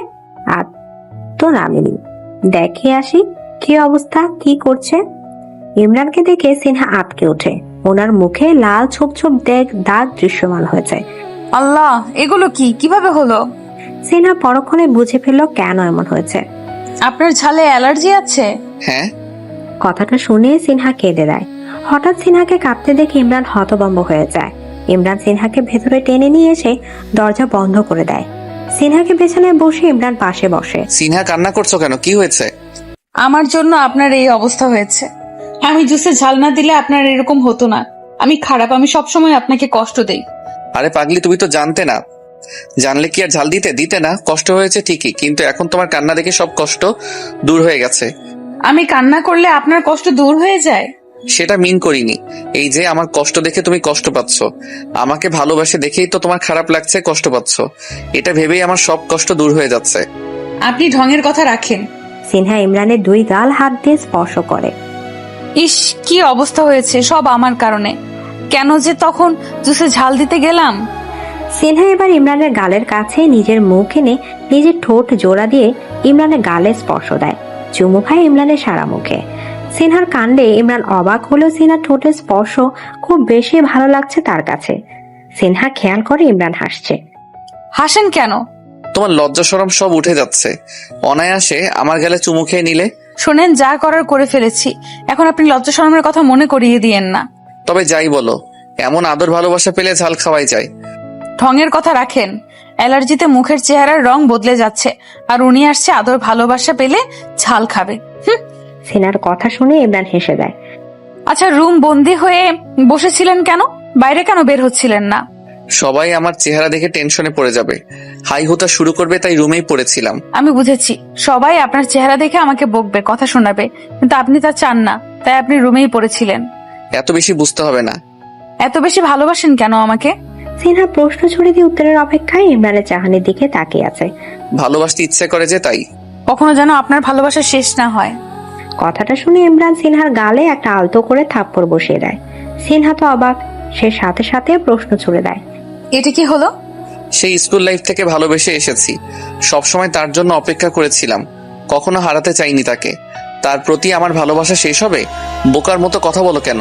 আর তো নামেনি। দেখে আসি কি অবস্থা, কি করছে। ইমরানকে দেখে সিনহা আটকে ওঠে। ওনার মুখে লাল ছোপ ছোপ দাগ দৃশ্যমান হয়েছে। আল্লাহ, এগুলো কি, কিভাবে হলো? সিনহা পরক্ষণে বুঝে ফেলল কেন এমন হয়েছে। আপনার ঝালে অ্যালার্জি আছে? হ্যাঁ। কথাটা শুনে সিনহা কেঁদে দেয়। হঠাৎ সিনহাকে কাঁপতে দেখে ইমরান হতভম্ব হয়ে যায়। ইমরান সিনহাকে ভেতরে টেনে নিয়ে এসে দরজা বন্ধ করে দেয়। সিনহাকে বিছানায় বসে ইমরান পাশে বসে। সিনহা, কান্না করছো কেন? কি হয়েছে? আমার জন্য আপনার এই অবস্থা হয়েছে। আমি জুসে ঝাল না দিলে আপনার এরকম হতো না। আমি খারাপ, আমি সবসময় আপনাকে কষ্ট দেই। আরে পাগলি, তুমি তো জানতে না। জানলে কি আর ঝাল দিতে না? কষ্ট হয়েছে ঠিকই, কিন্তু এখন তোমার কান্না দেখে সব কষ্ট দূর হয়ে গেছে। আমি কান্না করলে আপনার কষ্ট দূর হয়ে যায়? সেটা মিন করিনি। এই যে আমার কষ্ট দেখে তুমি কষ্ট পাচ্ছ, আমাকে ভালোবাসে দেখেই তো তোমার খারাপ লাগছে, কষ্ট পাচ্ছ। এটা ভেবেই আমার সব কষ্ট দূর হয়ে যাচ্ছে। আপনি ঢঙের কথা রাখেন। সিনহা ইমরানের দুই গাল হাত দিয়ে স্পর্শ করে। ইস, কি অবস্থা হয়েছে, সব আমার কারণে। কেন যে তখন জুসে ঝাল দিতে গেলাম। সিনহা এবার ইমরানের গালের কাছে নিজের মুখ এনে নিজের ঠোঁট জোড়া দিয়ে ইমরানের গালে স্পর্শ দেয়। চুমু খায় ইমরানের সারা মুখে। সিনহার কাণ্ডে ইমরান অবাক হলেও সিনহার ঠোঁটের স্পর্শ খুব বেশি ভালো লাগছে তার কাছে। সিনহা খেয়াল করে ইমরান হাসছে। হাসেন কেন? তোমার লজ্জা শরম সব উঠে যাচ্ছে। অনায়াসে আমার গালে চুমু খেয়ে নিলে। শোনেন, যা করার করে ফেলেছি, এখন আপনি লজ্জা শরমের কথা মনে করিয়ে দিয়েন না। তবে যাই বলো, এমন আদর ভালোবাসা পেলে ঝাল খাওয়াই যায়। ঢঙের কথা রাখেন। অ্যালার্জিতে মুখের চেহারার রং বদলে যাচ্ছে, আর উনি আসছে আদর ভালোবাসা পেলে ঝাল খাবে। সিনহার কথা শুনে ইমরান হেসে দেয়। আচ্ছা, রুম বন্দি হয়ে বসেছিলেন কেন? বাইরে কেন বের হচ্ছিলেন না? সবাই আমার চেহারা দেখে টেনশনে পড়ে যাবে, হাই হুতা শুরু করবে, তাই রুমেই পড়েছিলাম। আমি বুঝেছি, সবাই আপনার চেহারা দেখে আমাকে বকবে, কথা শোনাবে, কিন্তু আপনি তা চান না, তাই আপনি রুমেই পড়েছিলেন। এত বেশি বুঝতে হবে না। এত বেশি ভালোবাসেন কেন আমাকে? সিনহা প্রশ্ন ছুড়ে দিয়ে উত্তরের অপেক্ষায় ইমরানের চাহনির দিকে তাকিয়ে আছে। ভালোবাসতে ইচ্ছে করে যে, তাই। কখনো যেন আপনার ভালোবাসা শেষ না হয়। কথাটা শুনে ইমরান সিনহার গালে একটা আলতো করে থাপ্পড় বসিয়ে দেয়। সিনহা তো অবাক, সে সাথে সাথে প্রশ্ন ছুড়ে দেয়। এটা কি হলো? সেই স্কুল লাইফ থেকে ভালোবেসে এসেছি, সবসময় তার জন্য অপেক্ষা করেছিলাম, কখনো হারাতে চাইনি তাকে। তার প্রতি আমার ভালোবাসা শেষ হবে? বোকার মতো কথা বলো কেন?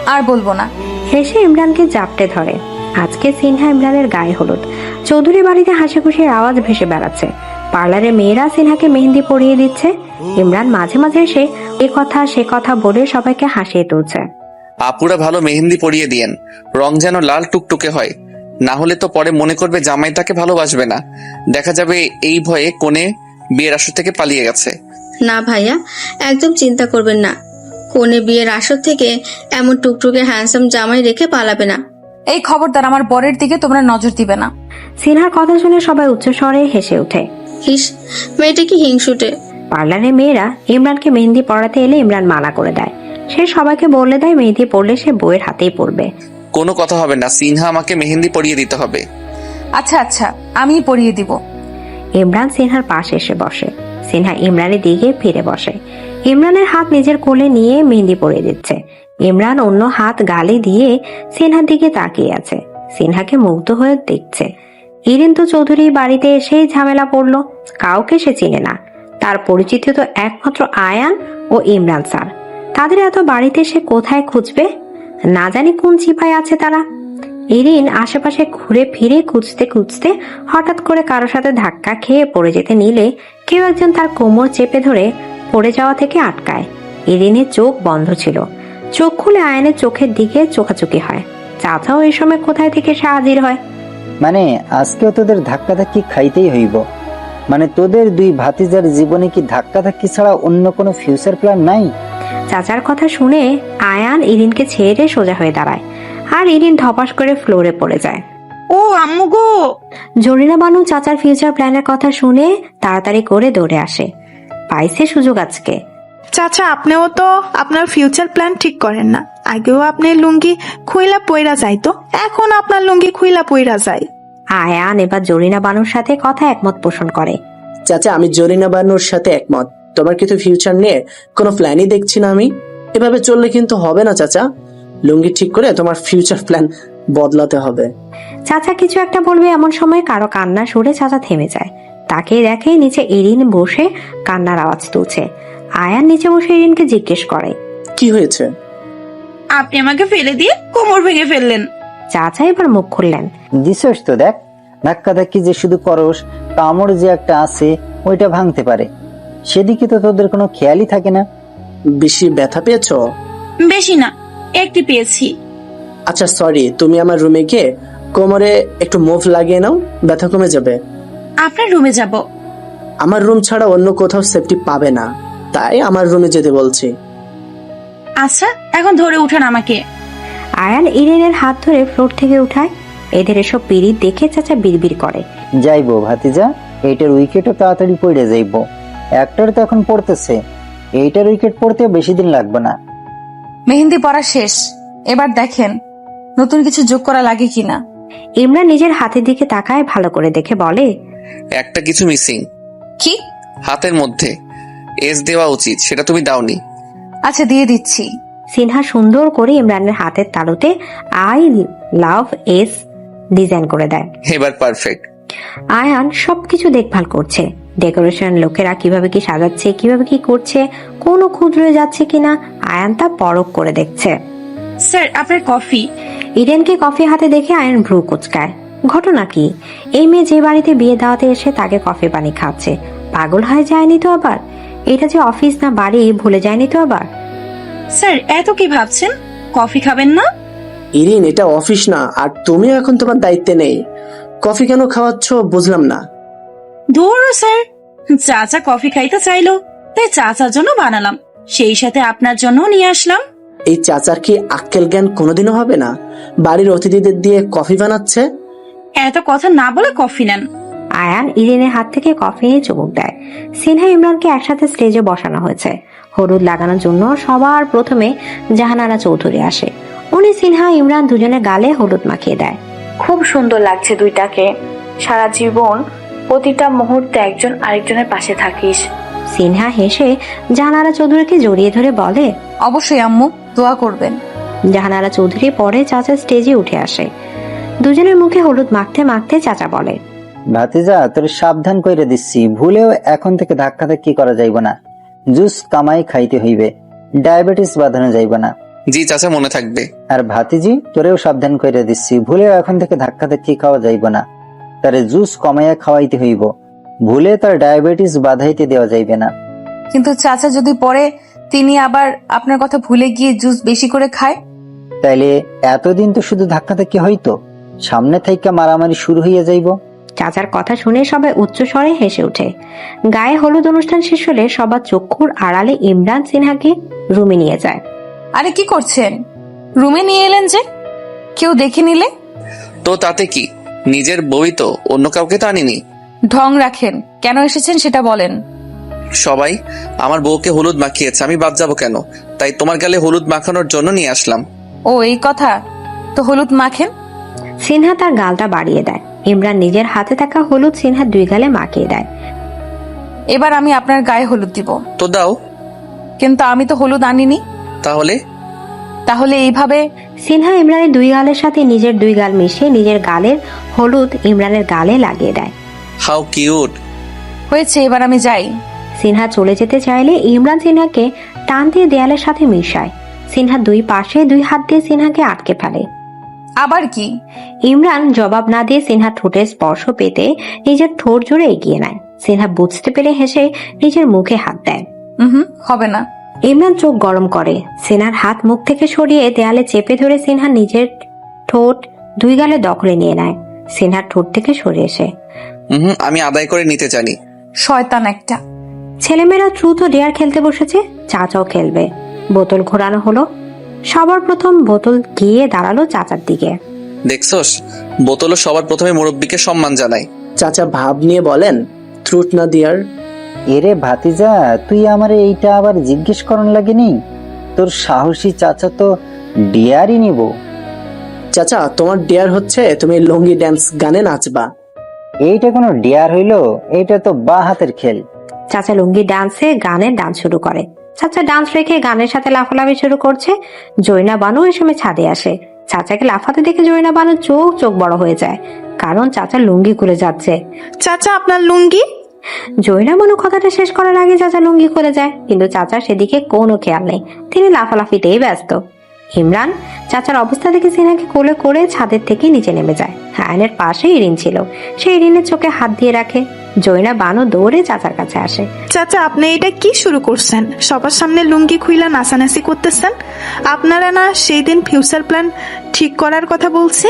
আর বলবো না। হেসে ইমরানকে জাপটে ধরে। আজকে সিনহা ইমরানের গায়ে হলুদ। চৌধুরী বাড়িতে হাসি খুশির আওয়াজ ভেসে বেড়াচ্ছে। পার্লারে মেয়েরা সিনহাকে মেহেন্দি পরিয়ে দিচ্ছে। ইমরান মাঝে মাঝে এসে এ কথা সে কথা বলে সবাইকে হাসিয়ে তুলছে। আপুরা ভালো মেহেন্দি পরিয়ে দিয়েন, রং যেন লাল টুকটুকে হয়, না হলে তো পরে মনে করবে জামাই তাকে ভালোবাসবে না। দেখা যাবে এই ভয়ে কোণে বিয়ের আসর থেকে পালিয়ে গেছে। না ভাইয়া, একদম চিন্তা করবেন না। কোনে বিয়ের আসর থেকে এমন টুকটুকে হ্যান্ডসাম জামাই রেখে পালাবে না। এই খবরদার আমার বরের দিকে তোমরা নজর দিবে না। সিনহার কথা শুনে সবাই উচ্চস্বরে হেসে ওঠে। হিস, মেয়েটা কি হিংসুটে। পার্লারে মেয়েরা ইমরানকে মেহেন্দি পরাতে এলে ইমরান মানা করে দেয়। সে সবাইকে বলে দেয় মেহেন্দি পরলে সে বউয়ের হাতেই পরবে। কোনো কথা হবে না, সিনহা আমাকে মেহেন্দি পরিয়ে দিতে হবে। আচ্ছা আচ্ছা, আমি পরিয়ে দিব। ইমরান সিনহার পাশে এসে বসে। সিনহা ইমরানের দিকে ফিরে বসে। ইমরানের হাত নিজের কোলে নিয়ে মেহেন্দি পরিয়ে দিচ্ছে। ইমরান অন্য হাত গালে দিয়ে সিনহার দিকে তাকিয়ে আছে। সিনহাকে মুগ্ধ হয়ে দেখছে। ইরিন তো চৌধুরী বাড়িতে এসেই ঝামেলা পড়লো। কাউকে সে চিনে না। তার পরিচিত তো একমাত্র আয়ান ও ইমরান স্যার। তাদের এত বাড়িতে সে কোথায় খুঁজবে? না জানি কোন চিপায় আছে তারা। ইরিন আশেপাশে ঘুরে ফিরে খুঁজতে খুঁজতে হঠাৎ করে কারোর সাথে ধাক্কা খেয়ে পড়ে যেতে নিলে কেউ একজন তার কোমর চেপে ধরে পড়ে যাওয়া থেকে আটকায়। ইরিনের চোখ বন্ধ ছিল। চোখ খুলে আয়নের চোখের দিকে চোখাচোখি হয়। চাচাও এই সময় কোথায় থেকে সে হাজির হয়। মানে আজকেও তোদের ধাক্কাধাক্কি খাইতেই হইব? মানে তোদের দুই ভাতিজার জীবনে কি ধাক্কাধাক্কি ছাড়া অন্য কোনো ফিউচার প্ল্যান নাই? চাচার কথা শুনে আয়ান ইরিনকে ছেড়ে সোজা হয়ে দাঁড়ায়, আর ইরিন ধপাস করে ফ্লোরে পড়ে যায়। ও আম্মু গো। জরিনা বানু চাচার ফিউচার প্ল্যানের কথা শুনে তাড়াতাড়ি করে দৌড়ে আসে। পাইছে সুযোগ আজকে। চাচা, আপনিও তো আপনার ফিউচার প্ল্যান ঠিক করেন না। আগেও আপনি লুঙ্গি খুইলা পইরা যাইতো, এখন আপনার লুঙ্গি খুইলা পইরা যায়। আয়ান এবার জরিনা বানুর সাথে কথা একমত পোষণ করে। চাচা, আমি জরিনা বানুর সাথে একমত। তোমার কিছু ফিউচার নিয়ে কোনো প্ল্যানই দেখছি না আমি। এভাবে চললে কিন্তু হবে না চাচা। লুঙ্গি ঠিক করে তোমার ফিউচার প্ল্যান বদলাতে হবে। চাচা কিছু একটা বলবে এমন সময় কারো কান্না শুনে চাচা থেমে যায়। তাকে দেখে নিচে ইরিন বসে কান্নার আওয়াজ তুলছে। আয়ান নিচে বসে ইরিনকে জিজ্ঞেস করে, কি হয়েছে? আপনি আমাকে ফেলে দিয়ে কোমর ভেঙে ফেললেন। চাচা এবার মুখ খুললেন। দিছস তো দেখ, ধাক্কা ধাক্কি যে শুধু করস, কামড় যে একটা আছে ওইটা ভাঙতে পারে, সেদিকে তো তোদের কোনো খেয়ালই থাকে না। বেশি ব্যথা পেয়েছো? বেশি না, একটি পেয়েছি। আচ্ছা সরি, তুমি আমার রুমে গিয়ে কোমরে একটু মুভ লাগিয়ে নাও, ব্যথা কমে যাবে। আপনার রুমে যাব? আমার রুম ছাড়া অন্য কোথাও সেফটি পাবে না, তাই আমার রুমে যেতে বলছি। আচ্ছা, এখন ধরে উঠান আমাকে। আয়ান ইরিনের হাত ধরে ফ্লোর থেকে উঠায়। এদের এসব পিড়িত দেখে চাচা বিড়বিড় করে, যাইবো ভাতিজা, এইটার উইকেটও তাড়াতাড়ি পড়ে যাইবো। একটার তো এখন পড়তেছে, এইটার উইকেট পড়তেও বেশি দিন লাগবে না। মেহেন্দি পড়া শেষ, এবার দেখেন নতুন কিছু যোগ করা লাগে কিনা। ইমরান নিজের হাতের দিকে তাকায়, ভালো করে দেখে বলে, একটা কিছু মিসিং। কি? হাতের মধ্যে এস দেওয়া উচিত, সেটা তুমি দাওনি। আচ্ছা দিয়ে দিচ্ছি। সিনহা সুন্দর করে ইমরানের হাতের তালুতে আই লাভ এস ডিজাইন করে দেয়। এবার পারফেক্ট। আয়ান সবকিছু দেখভাল করছে। ডেকোরেশন লোকেরা কিভাবে কি সাজাচ্ছে, কিভাবে কি করছে, কোনো খুঁত রয়ে যাচ্ছে কিনা আয়ান তা পরখ করে দেখছে। স্যার, আপনার কফি। ইরেনকে কফি হাতে দেখে আয়ান ভ্রু কুচকায়। ঘটনা কি? এই মেয়ে যে বাড়িতে বিয়ে দাওয়াতে এসে তাকে কফি পানি খাচ্ছে, পাগল হয়ে যায়নি তো আবার? এটা যে অফিস না বাড়ি ভুলে যায়নি তো আবার? স্যার, এত কি ভাবছেন? কফি খাবেন না? ইরিন, এটা অফিস না, আর তুমি এখন তোমার দায়িত্বে নেই। কফি কেন খাওয়াচ্ছ বুঝলাম না। ধরো স্যার, চাচা কফি খাইতে চাইলো, তাই চাচার জন্য বানালাম, সেই সাথে আপনার জন্য নিয়ে আসলাম। এই চাচার কি আক্কেল জ্ঞান কোনোদিনও হবে না? বাড়ির অতিথিদের দিয়ে কফি বানাচ্ছে। এত কথা না বলে কফি নেন। আয়ান ইরিনের হাত থেকে কফি নিয়ে চুমুক দেয়। সিনহা ইমরানকে একসাথে স্টেজে বসানো হয়েছে। হলুদ লাগানোর জন্য সবার প্রথমে জাহানারা চৌধুরী আসে। উনি সিনহা ইমরান দুজনের গালে হলুদ মাখিয়ে দেয়। খুব সুন্দর লাগছে দুইটাকে, সারা জীবন প্রতিটা মুহূর্তে একজন আরেকজনের পাশে থাকিস। সিনহা হেসে জাহানারা চৌধুরীকে জড়িয়ে ধরে বলে, অবশ্যই আম্মু, দোয়া করবেন। জাহানারা চৌধুরী পরে চাচা স্টেজে উঠে আসে। দুজনের মুখে হলুদ মাখতে মাখতে চাচা বলে, ভাতিজা, তোর সাবধান কইরা দিচ্ছি, ভুলেও এখন থেকে ধাক্কা ধাক্কি করা যাইব না। জুস কামাই খাইতে হইবে, ডায়াবেটিস বাঁধানো যাইব না। জি চাচা, মনে থাকবে। আর ভাতিজি, তোরেও সাবধান কইরা দিচ্ছি, ভুলেও এখন থেকে ধাক্কা ধাক্কি খাওয়া যাইব না। তারে জুস কমাইয়া খাওয়াইতে হইব, ভুলে তার ডায়াবেটিস বাধাইতে দেওয়া যাইবে না। কিন্তু চাচা যদি পরে তিনি আবার আপনার কথা ভুলে গিয়ে জুস বেশি করে খায়? তাইলে এতদিন তো শুধু ধাক্কা ধাক্কি হইতো, সামনে থেকে মারামারি শুরু হইয়া যাইব। চাচার কথা শুনে সবাই উচ্চ স্বরে হেসে ওঠে। গায়ে হলুদ অনুষ্ঠান শেষ হলে সবার চক্ষুর আড়ালে ইমরান সিনহাকে রুমে নিয়ে যায়। আরে কি করছেন? রুমে নিয়ে এলেন যে, কেউ দেখে নিলে? তো তাতে কি, নিজের বই তো, অন্য কাউকে তো আনিনি। ঢং রাখেন, কেন এসেছেন সেটা বলেন। সবাই আমার বউকে হলুদ মাখিয়েছে, আমি বাদ যাবো কেন? তাই তোমার গালে হলুদ মাখানোর জন্য নিয়ে আসলাম। ও এই কথা, তো হলুদ মাখেন। সিনহা তার গালটা বাড়িয়ে দেয়। ইমরান নিজের হাতে থাকা হলুদ সিনহা দুই গালে মাখিয়ে দেয়। এবার আমি আপনার গায়ে হলুদ দিব। তো দাও। কিন্তু আমি তো হলুদ আনিনি। তাহলে এইভাবে সিনহা ইমরানের দুই গালের সাথে নিজের দুই গাল মিশিয়ে নিজের গালের হলুদ ইমরানের গালে লাগিয়ে দেয়। হাউ কিউট হয়েছে, এবার আমি যাই। সিনহা চলে যেতে চাইলে ইমরান সিনহাকে টান দিয়ে দেয়ালের সাথে মিশায়। সিনহা দুই পাশে দুই হাত দিয়ে সিনহাকে আটকে ফেলে। আবার কি? ইমরান জবাব না দিয়ে সিনহা ঠোঁটের স্পর্শ পেতে নিজের ঠোঁট জোরে এগিয়ে নেয়। সিনহা বুঝতে পেরে হেসে নিজের মুখে হাত দেয়। হবে না। ইমরান চোখ গরম করে। সিনহার হাত মুখ থেকে সরিয়ে দেয়ালে চেপে ধরে সিনহা নিজের ঠোঁট দুই গালে দখলে নিয়ে নেয়। সিনহার ঠোঁট থেকে সরে এসে, আমি আদায় করে নিতে জানি। শয়তান একটা। ছেলেমেয়েরা ট্রুথ ও ডেয়ার খেলতে বসেছে, চাচাও খেলবে। বোতল ঘোরানো হলো। সবার প্রথম বোতল গিয়ে দাঁড়ালো চাচার দিকে। দেখছস, বোতলও সবার প্রথমে মুরব্বীকে সম্মান জানায়। চাচা ভাব নিয়ে বলেন, ট্রুথ না দিয়ার। এরে ভাতিজা, তুই আমারে এইটা আবার জিজ্ঞেস করন লাগেনি? তোর সাহসী চাচা তো ডিয়ারই নিব। চাচা, তোমার ডেয়ার হচ্ছে তুমি লুঙ্গি ড্যান্স গানে নাচবা। এইটা কোনো ডিয়ার হইলো? এইটা তো বা হাতের খেল। চাচা লুঙ্গি ডান্সে গানের ডান্স শুরু করে। চাচা ডান্স রেখে গানের সাথে লাফালাফি শুরু করছে। জৈনা বানু এই সময় ছাদে আসে। চাচাকে লাফাতে দেখে জৈনা বানুর চোখ বড় হয়ে যায়, কারণ চাচা লুঙ্গি খুলে যাচ্ছে। চাচা আপনার লুঙ্গি। জৈনা বানু কথাটা শেষ করার আগে চাচা লুঙ্গি খুলে যায়, কিন্তু চাচার সেদিকে কোনো খেয়াল নেই, তিনি লাফালাফিতেই ব্যস্ত। ইমরান চাচার অবস্থা দেখে সিনহাকে কোলে করে ছাদের থেকে নিচে নেমে যায়। আয়নের পাশে ইরিন ছিল, সে ইরিনের চোখে হাত দিয়ে রাখে। জৈনা বানু দৌড়ে চাচার কাছে আসে। চাচা আপনি এটা কি শুরু করছেন? সবার সামনে লুঙ্গি খুইলা নাচানাচি করতেছেন। আপনারা না সেই দিন ফিউচার প্ল্যান ঠিক করার কথা বলছি,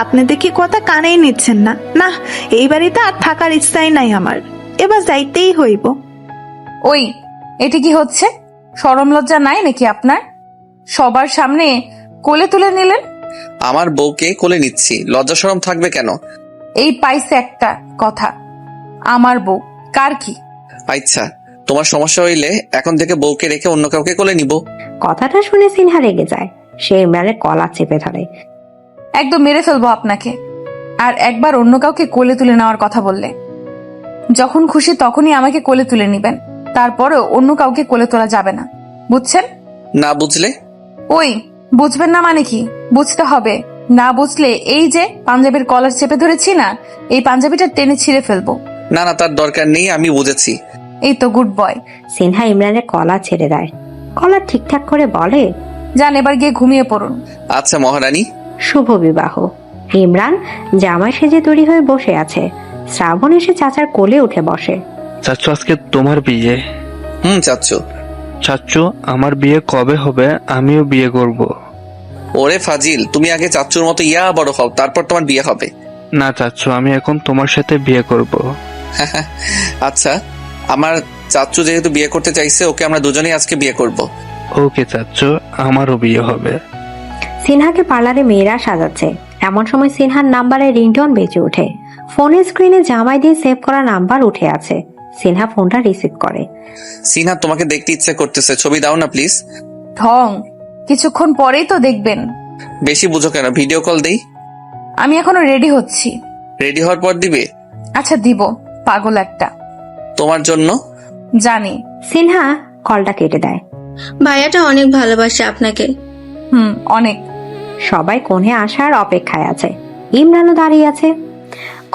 আপনি দেখি কথা কানেই নিচ্ছেন না। না, এই বাড়িতে আর থাকার ইচ্ছাই নাই আমার, এবার যাইতেই হইব। ওই, এটি কি হচ্ছে? শরম লজ্জা নাই নাকি আপনার? সবার সামনে কোলে তুলে নিলেন। আমার বউকে কোলে নিচ্ছি, লজ্জা শরম থাকবে কেন? এই পাইছে একটা কথা, আমার বউ কার কি? আচ্ছা, তোমার সমস্যা হইলে এখন থেকে বউকে রেখে অন্য কাউকে কোলে নিব। কথাটা শুনে সিনহা রেগে যায়, সে ইমরানের কলা চেপে ধরে। একদম মেরে ফেলবো আপনাকে, আর একবার অন্য কাউকে কোলে তুলে নেওয়ার কথা বললে। যখন খুশি তখনই আমাকে কোলে তুলে নিবেন, তারপরেও অন্য কাউকে কোলে তোলা যাবে না, বুঝছেন? না বুঝলে? ওই, বুঝবেন না মানে কি? বুঝতে হবে। না বুঝলে এই যে পাঞ্জাবির কলার চেপে ধরেছি না, এই পাঞ্জাবিটা টেনে ছিঁড়ে ফেলবো। না না, তার দরকার নেই, আমি বুঝেছি। এই তো গুড বয়। সিনহা ইমরানের কলা ছেড়ে দেয়। কলা ঠিকঠাক করে বলে, যান এবার গিয়ে ঘুমিয়ে পড়ুন। আচ্ছা মহারানী। শুভ বিবাহ। ইমরান জামাই সেজে তৈরি হয়ে বসে আছে। শ্রাবণ এসে চাচার কোলে উঠে বসে। চাচু, আজকে তোমার বিয়ে? চাচ্চু। চাচু, আমার বিয়ে কবে হবে? আমিও বিয়ে করব। ওরে ফাজিল, তুমি আগে চাচ্চুর মতো ইয়া বড় হও, তারপর তোমার বিয়ে হবে। না চাচু, আমি এখন তোমার সাথে বিয়ে করব। আচ্ছা, আমার চাচ্চু যেহেতু বিয়ে করতে চাইছে, ওকে আমরা দুজনেই আজকে বিয়ে করব। ওকে চাচু, আমারও বিয়ে হবে। সিনহাকে পার্লারে মেয়েরা সাজাচ্ছে। এমন সময় সিনহার নাম্বারে রিংটোন বেজে ওঠে। ফোনের স্ক্রিনে জামাই দিয়ে সেভ করা নাম্বার উঠে আছে। সিনহা ফোনটা রিসিভ করে। সিনহা, তোমাকে দেখতে ইচ্ছে করতেছে, ছবি দাও না প্লিজ। ঢং, কিছুক্ষণ পরেই তো দেখবেন। বেশি বুঝো কেন, ভিডিও কল দেই। আমি এখনো রেডি হচ্ছি। রেডি হওয়ার পর দিবে? আচ্ছা দিব, পাগল একটা। তোমার জন্য জানি। সিনহা কলটা কেটে দেয়। ভাইয়াটা অনেক ভালোবাসে আপনাকে। অনেক। সবাই কোণে আসার অপেক্ষায় আছে। ইমরানও দাঁড়িয়ে আছে।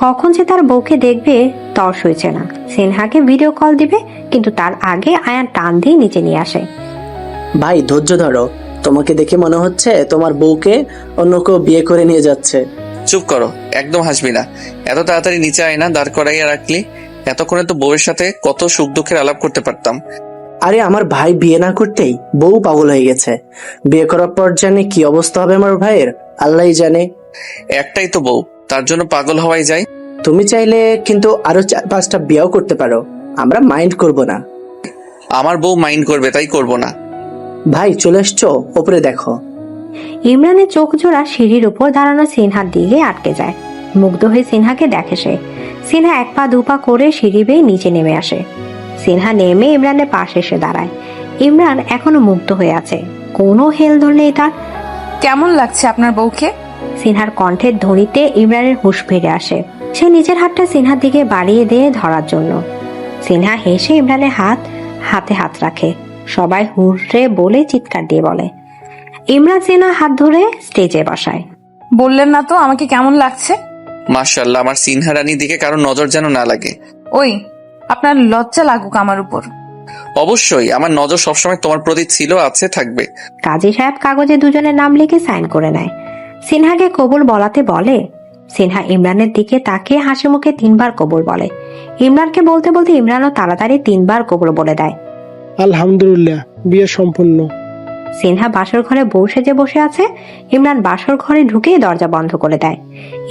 কখন যে তার বউকে দেখবে তর হয়েছে না। সিনহাকে ভিডিও কল দিবে, কিন্তু তার আগে আয়ান টান দিয়ে নিচে নিয়ে আসে। ভাই ধৈর্য ধরো, তোমাকে দেখে মনে হচ্ছে তোমার বউকে অন্য কেউ বিয়ে করে নিয়ে যাচ্ছে। চুপ করো, একদম হাসবি না। এত তাড়াতাড়ি নিচে আয় না, দাঁড় করাইয়া রাখলি। এতক্ষণে তো বউয়ের সাথে কত সুখ দুঃখের আলাপ করতে পারতাম। আরে আমার ভাই বিয়ে না করতেই বউ পাগল হয়ে গেছে। বিয়ে করার পর জানে কি অবস্থা হবে আমার ভাইয়ের, আল্লাহই জানে। একটাই তো বউ, তার জন্য পাগল হওয়াই যায়। তুমি চাইলে কিন্তু আরো 4-5টা বিয়েও করতে পারো, আমরা মাইন্ড করব না। আমার বউ মাইন্ড করবে, তাই করব না। ভাই চলে এসছো, ওপরে দেখো। ইমরানের চোখ জোড়া সিঁড়ির উপর দাঁড়ানো সিনহার দিকে আটকে যায়। মুগ্ধ হয়ে সিনহাকে দেখে সে। সিনহা 1 পা 2 পা করে সিঁড়ি বেয়ে নিচে নেমে আসে। সিনহা নেমে ইমরানের পাশে এসে দাঁড়ায়। ইমরান এখনো মুগ্ধ হয়ে আছে, কোনো হেলদোল নেই তার। কেমন লাগছে আপনার বউকে? সিনহার কণ্ঠের ধ্বনিতে ইমরানের হুঁশ ফিরে আসে। সে নিজের হাতটা সিনহার দিকে বাড়িয়ে দিয়ে ধরার জন্য। সিনহা হেসে ইমরানের হাতে হাত রাখে। সবাই হুররে বলে চিৎকার দিয়ে বলে। ইমরান সিনহার হাত ধরে স্টেজে বসায়। বললেন না তো আমাকে কেমন লাগছে? মাশাআল্লাহ, আমার সিনহা রানীর দিকে কারো নজর যেন না লাগে। ওই, আপনার লজ্জা লাগুক আমার উপর। অবশ্যই, আমার নজর সবসময় তোমার প্রতি ছিল, আছে, থাকবে। কাজী সাহেব কাগজে দুজনের নাম লিখে সাইন করে নেয়। সিনহাকে কবুল বলাতে বলে। সিনহা ইমরানের দিকে তাকিয়ে হাসি মুখে 3 বার কবুল বলে। ইমরানকে বলতে বলতে ইমরানও তাড়াতাড়ি 3 বার কবুল বলে দেয়। আলহামদুলিল্লাহ, বিয়ে সম্পূর্ণ। সিনহা বাসর ঘরে বউ সেজে বসে আছে। ইমরান বাসর ঘরে ঢুকেই দরজা বন্ধ করে দেয়।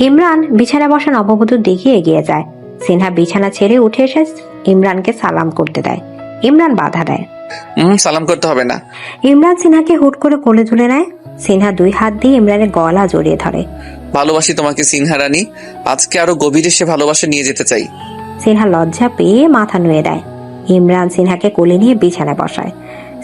ইমরান বিছানা বসা নববধূর দিকে এগিয়ে যায়। সিনহা বিছানা ছেড়ে উঠে এসে ইমরানকে সালাম করতে দেয়। ইমরান বাধা দেয়। সালাম করতে হবে না। ইমরান সিনহাকে হুট করে কোলে তুলে নেয়। সিনহা 2 হাত দিয়ে ইমরানের গলা জড়িয়ে ধরে। ভালোবাসি তোমাকে সিনহা রানী। আজকে আরো গভীরে সে ভালোবাসা নিয়ে যেতে চাই। সিনহা লজ্জা পেয়ে মাথা নুয়ে দেয়। ইমরান সিনহাকে কোলে নিয়ে বিছানায় বসায়।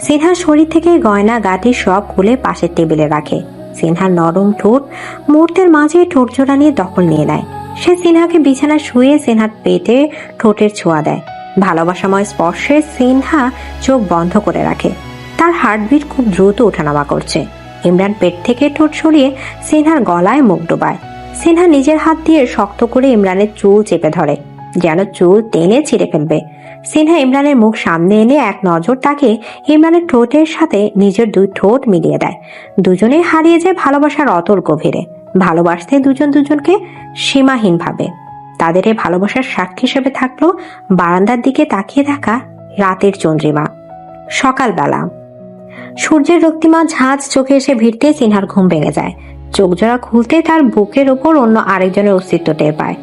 সিনহার শরীর থেকে গয়না গাঁটি সব খুলে পাশের টেবিলে রাখে। সিনহার নরম ঠোঁট মুহূর্তের মাঝে ঠোঁট জোড়া নিয়ে দখল নিয়ে নেয়। সে সিনহাকে বিছানায় শুয়ে সিনহার পেটে ঠোঁটের ছোঁয়া দেয়। ভালোবাসাময় স্পর্শে সিনহা চোখ বন্ধ করে রাখে। তার হার্টবিট খুব দ্রুত ওঠানামা করছে। ইমরান পেট থেকে ঠোঁট সরিয়ে সিনহার গলায় মুখ ডোবায়। সিনহা নিজের হাত দিয়ে শক্ত করে ইমরানের চুল চেপে ধরে, যেন চুল টেনে ছিঁড়ে ফেলবে। সিনহা ইমরানের মুখ সামনে এনে এক নজর তাকে ইমরানের ঠোঁটের সাথে নিজের দুই ঠোঁট মিলিয়ে দেয়। দুজনেই হারিয়ে যায় ভালোবাসার অতল গভীরে। ভালোবাসতে দুজন দুজনকে সীমাহীন ভাবে। তাদের এই ভালোবাসার সাক্ষী হিসেবে থাকলো বারান্দার দিকে তাকিয়ে থাকা রাতের চন্দ্রিমা। সকালবেলা সূর্যের রক্তিমা ঝাঁজ চোখে এসে ভিড়তে সিনহার ঘুম ভেঙে যায়। চোখ জোড়া খুলতে তার বুকের ওপর অন্য আরেকজনের অস্তিত্ব টের পায়।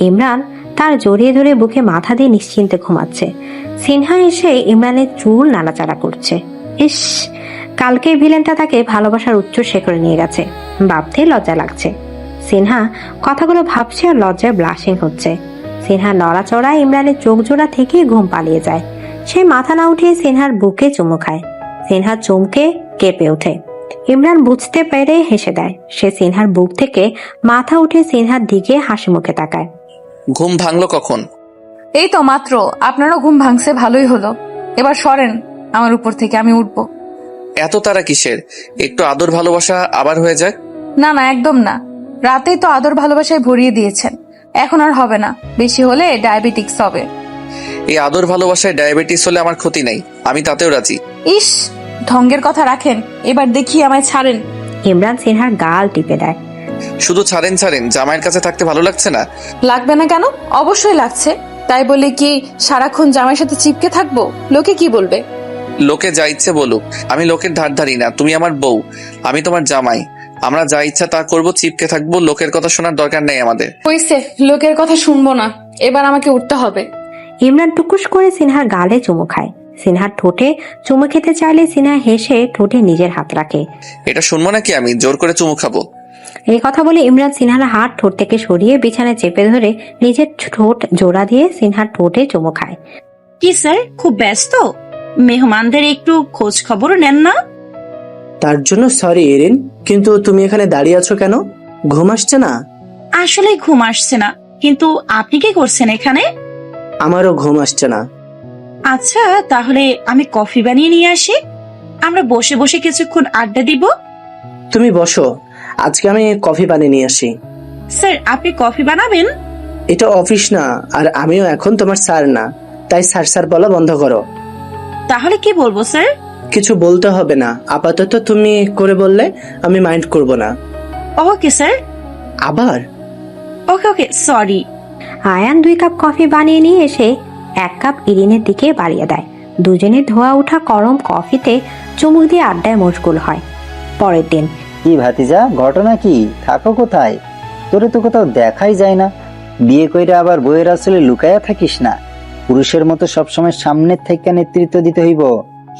ইমরান তার জড়িয়ে ধরে বুকে মাথা দিয়ে নিশ্চিন্তে ঘুমাচ্ছে। সিনহা এসে ইমরানের চুল নাড়াচাড়া করছে। ইস, কালকের ভিলেনটা তাকে ভালোবাসার উচ্চ শিখরে নিয়ে গেছে। ভাবতে লজ্জা লাগছে। সিনহা কথাগুলো ভাবছে আর লজ্জায় ব্লাশিং হচ্ছে। সিনহা নড়াচড়ায় ইমরানের চোখ জোড়া থেকে ঘুম পালিয়ে যায়। সে মাথা না উঠিয়ে সিনহার বুকে চুমু খায়। সিনহা চমকে কেঁপে ওঠে। ইমরান বুঝতে পেরে হেসে দেয়। সে সিনহার বুক থেকে মাথা উঠে সিনহার দিকে হাসি মুখে তাকায়। ঘুম ভাঙলো কখন? এই তো মাত্র। আপনারও ঘুম ভাঙছে, ভালোই হলো। এবার সরেন আমার উপর থেকে, আমি উঠবো। এত তারা কিসের? একটু আদর ভালোবাসা আবার হয়ে যায়। না না, একদম না। রাতেই তো আদর ভালোবাসায় ভরিয়ে দিয়েছেন, এখন আর হবে না। বেশি হলে ডায়াবেটিক্স হবে। এই আদর ভালোবাসায় ডায়াবেটিস হলে আমার ক্ষতি নাই, আমি তাতেও রাজি। ইস, ঢঙ্গের কথা রাখেন, এবার দেখি আমায় ছাড়েন। ইমরান সিনহার গাল টিপে দেয়। শুধু ছাড়েন ছাড়েন, জামাইয়ের কাছে থাকতে ভালো লাগছে না? লাগবে না কেন? অবশ্যই লাগছে। তাই বলে কি সারাক্ষণ জামাইয়ের সাথে চিপকে থাকবো? লোকে কি বলবে? লোকে যা ইচ্ছে বলুক, আমি লোকের ধার ধারি না। তুমি আমার বউ, আমি তোমার জামাই। আমরা যা ইচ্ছা তা করবো, চিপকে থাকবো। লোকের কথা শোনার দরকার নেই আমাদের। হইছে, লোকের কথা শুনবো না। এবার আমাকে উঠতে হবে। ইমরান টুকুস করে সিনহার গালে চুমু খায়। সিনহার ঠোঁটে চুমু খেতে চাইলে সিনহা হেসে ঠোঁটে নিজের হাত রাখে। এটা শুনবো নাকি আমি জোর করে চুমু খাবো? এই কথা বলে ইমরান সিনহার হাত ঠোঁট থেকে সরিয়ে বিছানায় চেপে ধরে নিজের ঠোঁট জোড়া দিয়ে সিনহার ঠোঁটে চুমু খায়। কি স্যার, খুব ব্যস্ত? মেহমানদের একটু খোঁজ খবরও নেন না? তার জন্য সরি এরিন, কিন্তু তুমি এখানে দাঁড়িয়ে আছো কেন? ঘুম আসছে না? আসলে ঘুম আসছে না, কিন্তু আপনি কি করছেন এখানে? আমারও ঘুম আসছে না। আচ্ছা, তাহলে আমি কফি বানিয়ে নিয়ে আসি, আমরা বসে বসে কিছুক্ষণ আড্ডা দিব। তুমি বসো, আজকে আমি কফি বানিয়ে নিয়ে আসি। স্যার, আপনি কফি বানাবেন? এটা অফিস না, আর আমিও এখন তোমার স্যার না, তাই স্যার স্যার বলা বন্ধ করো। তাহলে কি বলবো স্যার? কিছু বলতে হবে না, আপাতত তুমি করে বললে আমি মাইন্ড করব না। Okay sir. আবার? ওকে ওকে, সরি। আয়ান 2 কাপ কফি বানিয়ে নিয়ে এসে 1 কাপ ইরিনের দিকে বাড়িয়ে দেয়। দুজনে ধোয়া ওঠা গরম কফিতে চুমুক দিয়ে আড্ডায় মশগুল হয়। পরের দিন। কি ভাতিজা, ঘটনা কি? থাকো কোথায়? তোরে তো কোথাও দেখাই যায় না। বিয়ে কইরা আবার বইয়ের আসলে লুকায়া থাকিস না। পুরুষের মতো সবসময় সামনের থেকে নেতৃত্ব দিতে হইব,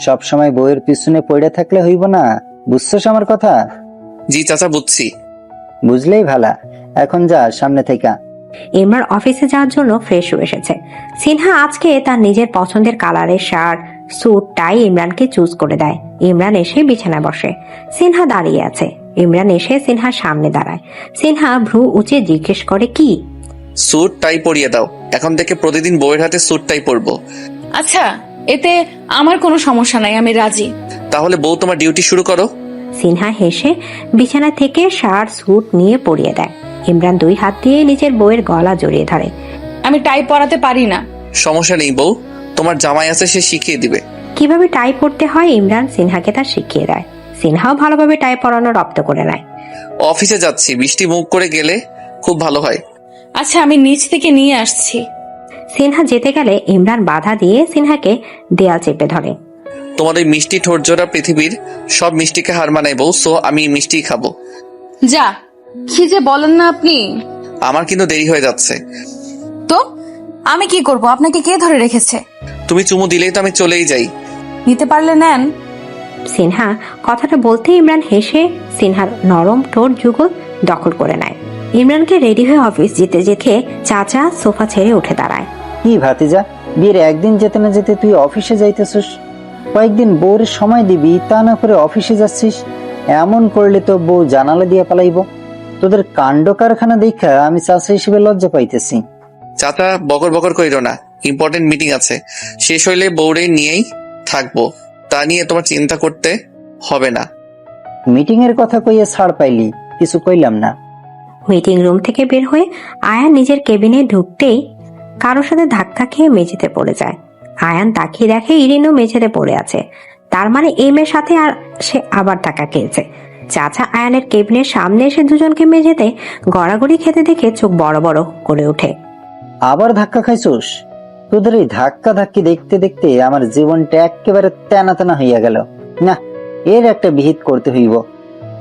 সবসময় বইয়ের পিছনে পড়ে থাকলে হইব না। বুঝছস আমার কথা? জি চাচা, বুঝছি। বুঝলেই ভালা, এখন যা সামনে থেকে। ইমরান অফিসে যাওয়ার জন্য ফ্রেশ হয়ে এসেছে। সিনহা আজকে তার নিজের পছন্দের কালারের শার্ট, স্যুট, টাই ইমরানকে চুজ করে দেয়। ইমরান এসে বিছানায় বসে। সিনহা দাঁড়িয়ে আছে। ইমরান এসে সিনহার সামনে দাঁড়ায়। সিনহা ভ্রু উঁচে জিজ্ঞেস করে, কি? স্যুট টাই পরিয়ে দাও, এখন থেকে প্রতিদিন বউয়ের হাতে স্যুট টাই পরবো। আচ্ছা, এতে আমার কোনো সমস্যা নাই, আমি রাজি। তাহলে বউ তোমার ডিউটি শুরু করো। সিনহা হেসে বিছানা থেকে শার্ট স্যুট নিয়ে পরিয়ে দেয়। ইমরান 2 হাত দিয়ে নিজের বউয়ের গলা জড়িয়ে ধরে। আমি টাই পরাতে পারি না। সমস্যা নেই বউ, তোমার জামাই আছে, সে শিখিয়ে দিবে। কিভাবে টাই পরতে হয় ইমরান সিনহাকে তা শিখিয়ে দেয়। সিনহাও ভালোভাবে টাই পরানো রপ্ত করে নেয়। অফিসে যাচ্ছি, বৃষ্টি মুখ করে গেলে খুব ভালো হয়। আচ্ছা, আমি নিচ থেকে নিয়ে আসছি। সিনহা যেতে গেলে ইমরান বাধা দিয়ে সিনহাকে দেয়াল চেপে ধরে। তোমার ওই মিষ্টি ঠোঁট জোড়া পৃথিবীর সব মিষ্টিকে হার মানায় বউ, সো আমি মিষ্টি খাবো। যা, কি যে বলেন না আপনি। আমার কিন্তু দেরি হয়ে যাচ্ছে। তো আমি কি করব? আপনাকে কে ধরে রেখেছে? তুমি চুমু দিলেই তো আমি চলেই যাই। নিতে পারলে নেন। সিনহা কথাটা বলতে ইমরান হেসে সিনহার নরম ঠোঁট যুগল দখল করে নেয়। ইমরানকে রেডি হয়ে অফিস যেতে যেতে চাচা সোফা ছেড়ে উঠে দাঁড়ায়। কি ভাতিজা, বিয়ের একদিন যেতে না যেতে তুই অফিসে যাইতেছিস? কয়েকদিন বউর সময় দিবি, তা না করে অফিসে যাচ্ছিস। এমন করলে তো বউ জানালা দিয়ে পালাইব। তোদের কাণ্ড কারখানা দেখা আমি চাচা হিসেবে লজ্জা পাইতেছি। চাচা বকর বকর কইরো না, ইম্পর্টেন্ট মিটিং আছে, শেষ হইলে বউরে নিয়েই থাকবো, তা নিয়ে তোমার চিন্তা করতে হবে না। মিটিং এর কথা কইয়ে ছাড় পাইলি, কিছু কইলাম না। মিটিং রুম থেকে বের হয়ে আয়ান নিজের কেবিনে ঢুকতেই কারোর সাথে ধাক্কা খেয়ে মেঝেতে পড়ে যায়। আয়ান তাকিয়ে দেখে ইরিনও মেঝেতে পড়ে আছে। তার মানে এই মেয়ের সাথে আর সে আবার ধাক্কা খেয়েছে। চাচা আয়ানের কেবিনের সামনে এসে দুজনকে মেঝেতে গড়াগড়ি খেতে দেখে চোখ বড় বড় করে ওঠে। আবার ধাক্কা খাইছোস? তোদের এই ধাক্কা ধাক্কি দেখতে দেখতে আমার জীবনটা একেবারে তেনা তেনা হইয়া গেল। না, এর একটা বিহিত করতে হইব।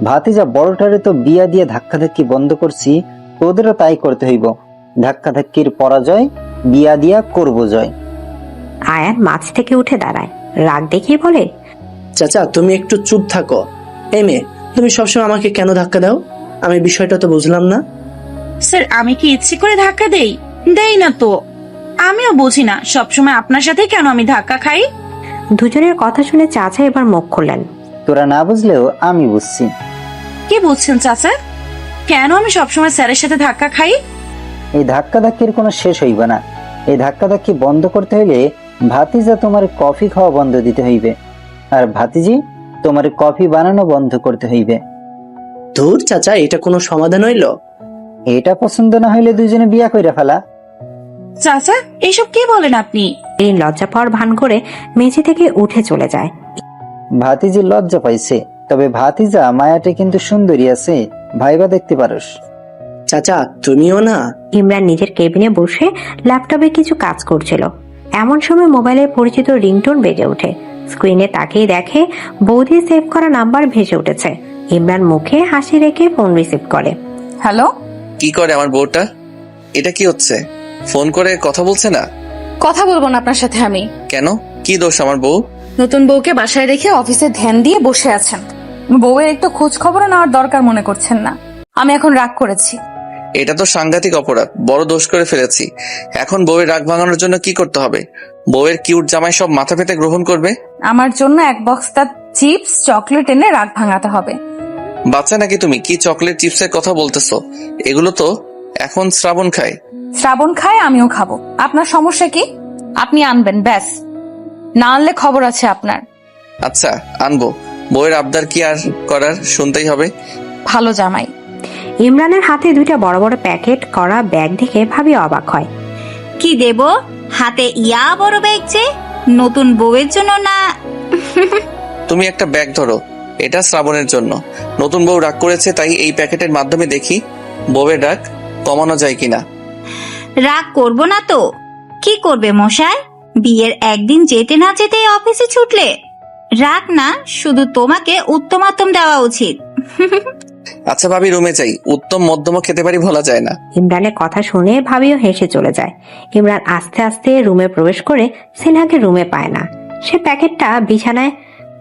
ভাতিজা বড়টারে তো বিয়া দিয়ে ধাক্কা ধাক্কি বন্ধ করছি, তোদেরও তাই করতে হইব। ধাক্কা ধাক্কির পরাজয়, বিয়া দিয়া করব জয়। আয়ান মাছ থেকে উঠে দাঁড়ায়, রাগ দেখিয়ে বলে, চাচা তুমি একটু চুপ থাকো। এই মেয়ে, তুমি সবসময় আমাকে কেন ধাক্কা দাও? আমি বিষয়টা তো বুঝলাম না। স্যার, আমি কি ইচ্ছে করে ধাক্কা দেই না তো। আমিও বুঝি না সবসময় আপনার সাথে কেন আমি ধাক্কা খাই। দুজনের কথা শুনে চাচা এবার মুখ খুললেন। তোরা না বুঝলেও আমি বুঝছি। কি বুঝছেন চাচা? কেন আমি সবসময় স্যারের সাথে ধাক্কা খাই? এই ধাক্কা ধাক্কির কোনো শেষ হইব না। এই ধাক্কা ধাক্কি বন্ধ করতে হইলে ভাতিজা তোমার কফি খাওয়া বন্ধ দিতে হইবে, আর ভাতিজি তোমার কফি বানানো বন্ধ করতে হইবে। ধুর চাচা, এটা কোনো সমাধান হইল? এটা পছন্দ না হইলে দুজনে বিয়া কইরা ফেলা। চাচা, এইসব কি বলেন আপনি? এই লজ্জা পাওয়ার ভান করে মেঝে থেকে উঠে চলে যায়। ভাতিজি লজ্জা পাইছে, তবে ভাতিজা মায়াটা কিন্তু সুন্দরী আছে, ভাইবা দেখতে পারোস। চাচা তুমিও না? ইমরান নিজের কেবিনে বসে ল্যাপটপে কিছু কাজ করছিল। এমন সময় মোবাইলের পরিচিত রিংটোন বেজে ওঠে। স্ক্রিনে তাকিয়ে দেখে বৌদি সেভ করা নাম্বার ভেসে উঠেছে। ইমরান মুখে হাসি রেখে ফোন রিসিভ করে। হ্যালো। কি করে আমার বউটা? এটা কি হচ্ছে? ফোন করে কথা বলছে না? কথা বলবো না আপনার সাথে আমি। কেন? কি দোষ আমার বউ? নতুন বউকে বাসায় রেখে অফিসে ধ্যান দিয়ে বসে আছেন। বউয়ের একটু খোঁজ খবর নেওয়ার দরকার মনে করছেন না। আমি এখন রাগ করেছি। এটা তো সাংঘাতিক অপরাধ, বড় দোষ করে ফেলেছি। এখন বউয়ের রাগ ভাঙানোর জন্য কি করতে হবে? বউয়ের কিউট জামাই সব মাথা পেতে গ্রহণ করবে? আমার জন্য এক বক্সটা চিপস চকলেট এনে রাগ ভাঙাতে হবে। বাচ্চা নাকি তুমি? কি চকলেট চিপসের কথা বলতেছো? এগুলো তো এখন শ্রাবণ খায়। শ্রাবণ খায়, আমিও খাবো। আপনার সমস্যা কি? আপনি আনবেন, ব্যাস। না আনলে খবর আছে আপনার। আচ্ছা আনবো। বউয়ের আবদার কি আর করার, শুনতেই হবে। ভালো জামাই। ইমরানের হাতে দুইটা বড় বড় প্যাকেট করা ব্যাগ দেখে ভাবি অবাক হয়। কি দেব হাতে? ইয়া বড় ব্যাগ যে, নতুন বউয়ের জন্য না? তুমি একটা ব্যাগ ধরো, এটা শ্রাবণের জন্য। নতুন বউ রাগ করেছে, তাই এই প্যাকেটের মাধ্যমে দেখি বউয়ের রাগ কমানো যায় কিনা। রাগ করব না তো। কি করবে মশাই? বিয়ের একদিন যেতে না যেতে অফিসে ছুটলে? রাগ না, শুধু তোমাকে উত্তমাত্তম দেওয়া উচিত। আচ্ছা ভাবি, রুমে যাই। উত্তম মধ্যম খেতে পারি, বলা যায় না। ইমরানের কথা শুনে ভাবিও হেসে চলে যায়। ইমরান আস্তে আস্তে রুমে প্রবেশ করে সিনহাকে রুমে পায় না। সে প্যাকেটটা বিছানায়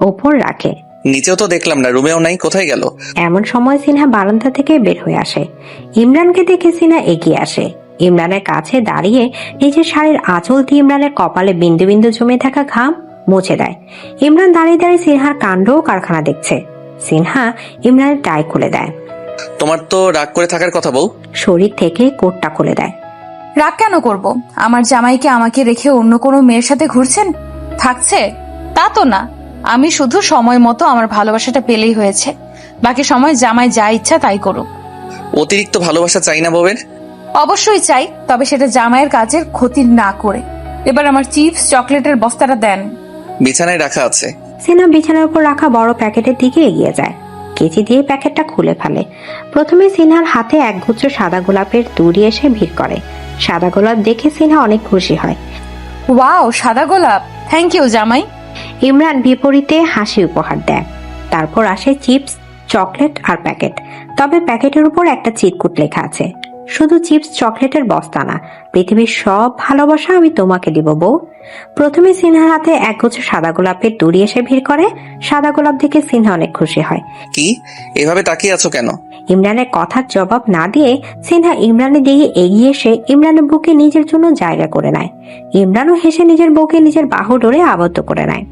ওপর রাখে। নিচেও তো দেখলাম না, রুমেও নাই, কোথায় গেল? এমন সময় সিনহা বারান্দা থেকে বের হয়ে আসে। ইমরানকে দেখে সিনহা এগিয়ে আসে। ইমরানের কাছে দাঁড়িয়ে নিজের শাড়ির আঁচল দিয়ে ইমরানের কপালে বিন্দু বিন্দু জমে থাকা ঘাম মুছে দেয়। ইমরান দাঁড়িয়ে দাঁড়িয়ে সিনহার কাণ্ড ও কারখানা দেখছে। সিনহা ইমরানের টাই খুলে দেয়। তোমার তো রাগ করে থাকার কথা বউ। শরীর থেকে কোটটা খুলে দেয়। রাগ কেন করব? আমার জামাইকে আমাকে রেখে অন্য কোনো মেয়ের সাথে ঘুরছেন থাকছে? তা তো না। আমি শুধু সময় মতো আমার ভালোবাসাটা পেলেই হয়েছে। বাকি সময় জামাই যা ইচ্ছা তাই করুক। অতিরিক্ত ভালোবাসা চাই না বউয়ের। অবশ্যই চাই, তবে সেটা জামাইয়ের কাজের ক্ষতি না করে। এবার আমার চিপস চকলেটের বস্তাটা দেন। বিছানায় রাখা আছে। সিনহা বিছানার উপর রাখা বড় প্যাকেটের দিকে এগিয়ে যায়। কেচি দিয়ে প্যাকেটটা খুলে ফেলে। প্রথমে সিনহার হাতে একগুচ্ছ সাদা গোলাপের তুড়ি এসে ভিড় করে। সাদা গোলাপ দেখে সিনহা অনেক খুশি হয়। ওয়াও, সাদা গোলাপ, থ্যাংক ইউ জামাই। ইমরান বিপরীতে হাসি উপহার দেয়। তারপর আসে চিপস, চকলেট আর প্যাকেট। তবে প্যাকেটের উপর একটা চিরকুট লেখা আছে। শুধু চিপস চকলেটের বস্তা না, পৃথিবীর সব ভালোবাসা আমি তোমাকে দিব বউ। প্রথমে সিনহার হাতে একগুচ্ছ সাদা গোলাপের তুড়ি এসে ভিড় করে। সাদা গোলাপ দেখে সিনহা অনেক খুশি হয়। কি এভাবে তাকিয়ে আছো কেন? ইমরানের কথার জবাব না দিয়ে সিনহা ইমরানের দিকে এগিয়ে এসে ইমরানের বুকে নিজের জন্য জায়গা করে নেয়। ইমরানও হেসে নিজের বউকে নিজের বাহু ডোরে আবদ্ধ করে নেয়।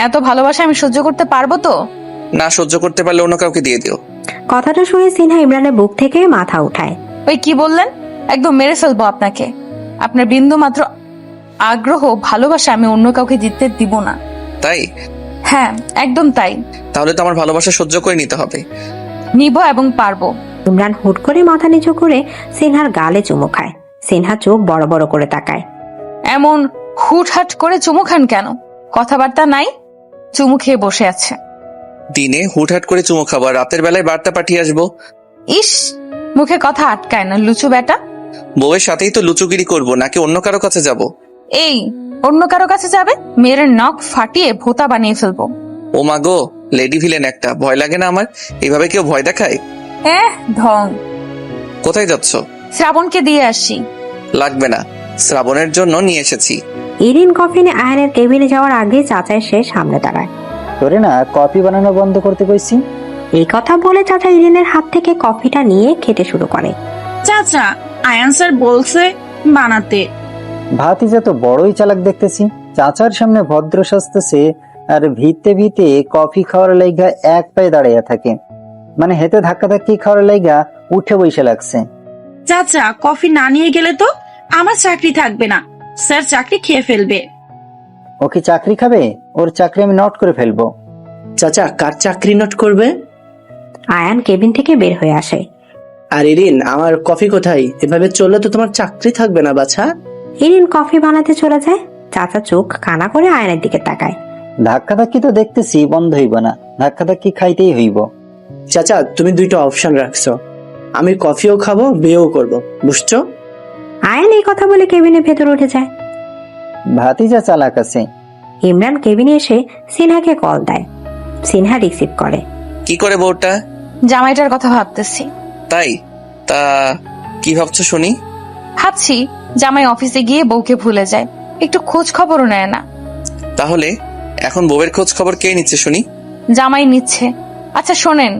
এত ভালোবাসা আমি সহ্য করতে পারবো তো? না সহ্য করতে পারলে অন্য কাউকে দিয়ে দিও। কথাটা শুনে সিনহা ইমরানের বুক থেকে মাথা উঠায়। ওই কি বললেন? একদম মেরে ফেলবো আপনাকে। আপনার বিন্দু মাত্র আগ্রহ ভালোবাসা আমি অন্য কাউকে জিততে দিব না। তাই? হ্যাঁ, একদম তাই। তাহলে তো আমার ভালোবাসা সহ্য করে নিতে হবে। নিব এবং পারবো। ইমরান হুট করে মাথা নিচু করে সিনহার গালে চুমু খায়। সিনহা চোখ বড় বড় করে তাকায়। এমন হুটহাট করে চুমু খান কেন? কথাবার্তা নাই, চুমু খেয়ে বসে আছে। দিনে হুটহাট করে চুমু খাবো, আর রাতের বেলায় বার্তা পাঠিয়ে আসবো। ইস, মুখে কথা আটকায় না লুচু বেটা। বউয়ের সাথেই তো লুচুগিরি করব, নাকি অন্য কারো কাছে যাব? এই, অন্য কারো কাছে যাবে? মেয়ের নখ ফাটিয়ে ভোতা বানিয়ে ফেলবো। ও মা গো, লেডি ভিলেন একটা। ভয় লাগে না আমার? এইভাবে কেউ ভয় দেখায়? ঢং। কোথায় যাচ্ছ? শ্রাবণকে দিয়ে আসি। লাগবে না, শ্রাবণের জন্য নিয়ে এসেছি। ইরিন কফি নিয়ে আয়নের কেবিনে যাওয়ার আগে চাচা এসে সামনে দাঁড়ায়। তোরে না কফি বানানো বন্ধ করতে কইছি। এই কথা বলে চাচা ইরিনের হাত থেকে কফিটা নিয়ে খেতে শুরু করে। চাচা, আয়ান স্যার বলছে বানাতে। ভাতিজা তো বড়ই চালাক দেখতেছি। চাচার সামনে ভদ্র সাজতেছে আর ভিতে ভিতে কফি খাওয়ার লাইগা এক পায়ে দাঁড়িয়ে থাকে। মানে হেতে ধাক্কা ধাক্কি খাওয়ার লাইগা উঠে বসে লাগছে। চাচা, কফি না নিয়ে গেলে তো আমার চাকরি থাকবে না। স্যার চাকরি খেয়ে ফেলবে। ও কি চাকরি খাবে? ওর চাকরি আমি নোট করে ফেলবো। চাচা, কার চাকরি নোট করবে? আয়ান কেবিন থেকে বের হয়ে আসে। আর ইরিন, আমার কফি কোথায়? এভাবে চললে তো তোমার চাকরি থাকবে না বাছা। ইরিন কফি বানাতে চলে যায়। চাচা চোখ কানা করে আয়নের দিকে তাকায়। ধাক্কা ধাক্কি তো দেখতেছি বন্ধ হইব না, ধাক্কা ধাক্কি খাইতেই হইব। চাচা, তুমি দুইটা অপশন রাখছো, আমি কফিও খাবো, বিয়েও করবো, বুঝছো? আয়ান এই কথা বলে কেবিনের ভেতর উঠে যায়। ভাতিজা চালাক আছে। ইমরান কেবিনে এসে সিনহাকে কল দেয়। সিনহা রিসিভ করে। কি করে বউটা? জামাইটার কথা ভাবতেছি। তাই? তা কি ভাবছো শুনি? ভাবছি জামাই অফিসে গিয়ে বউকে ভুলে যায়, একটু খোঁজ খবরও নেয় না। তাহলে এখন বউয়ের খোঁজ খবর কে নিচ্ছে শুনি? জামাই নিচ্ছে। আচ্ছা শোনেন,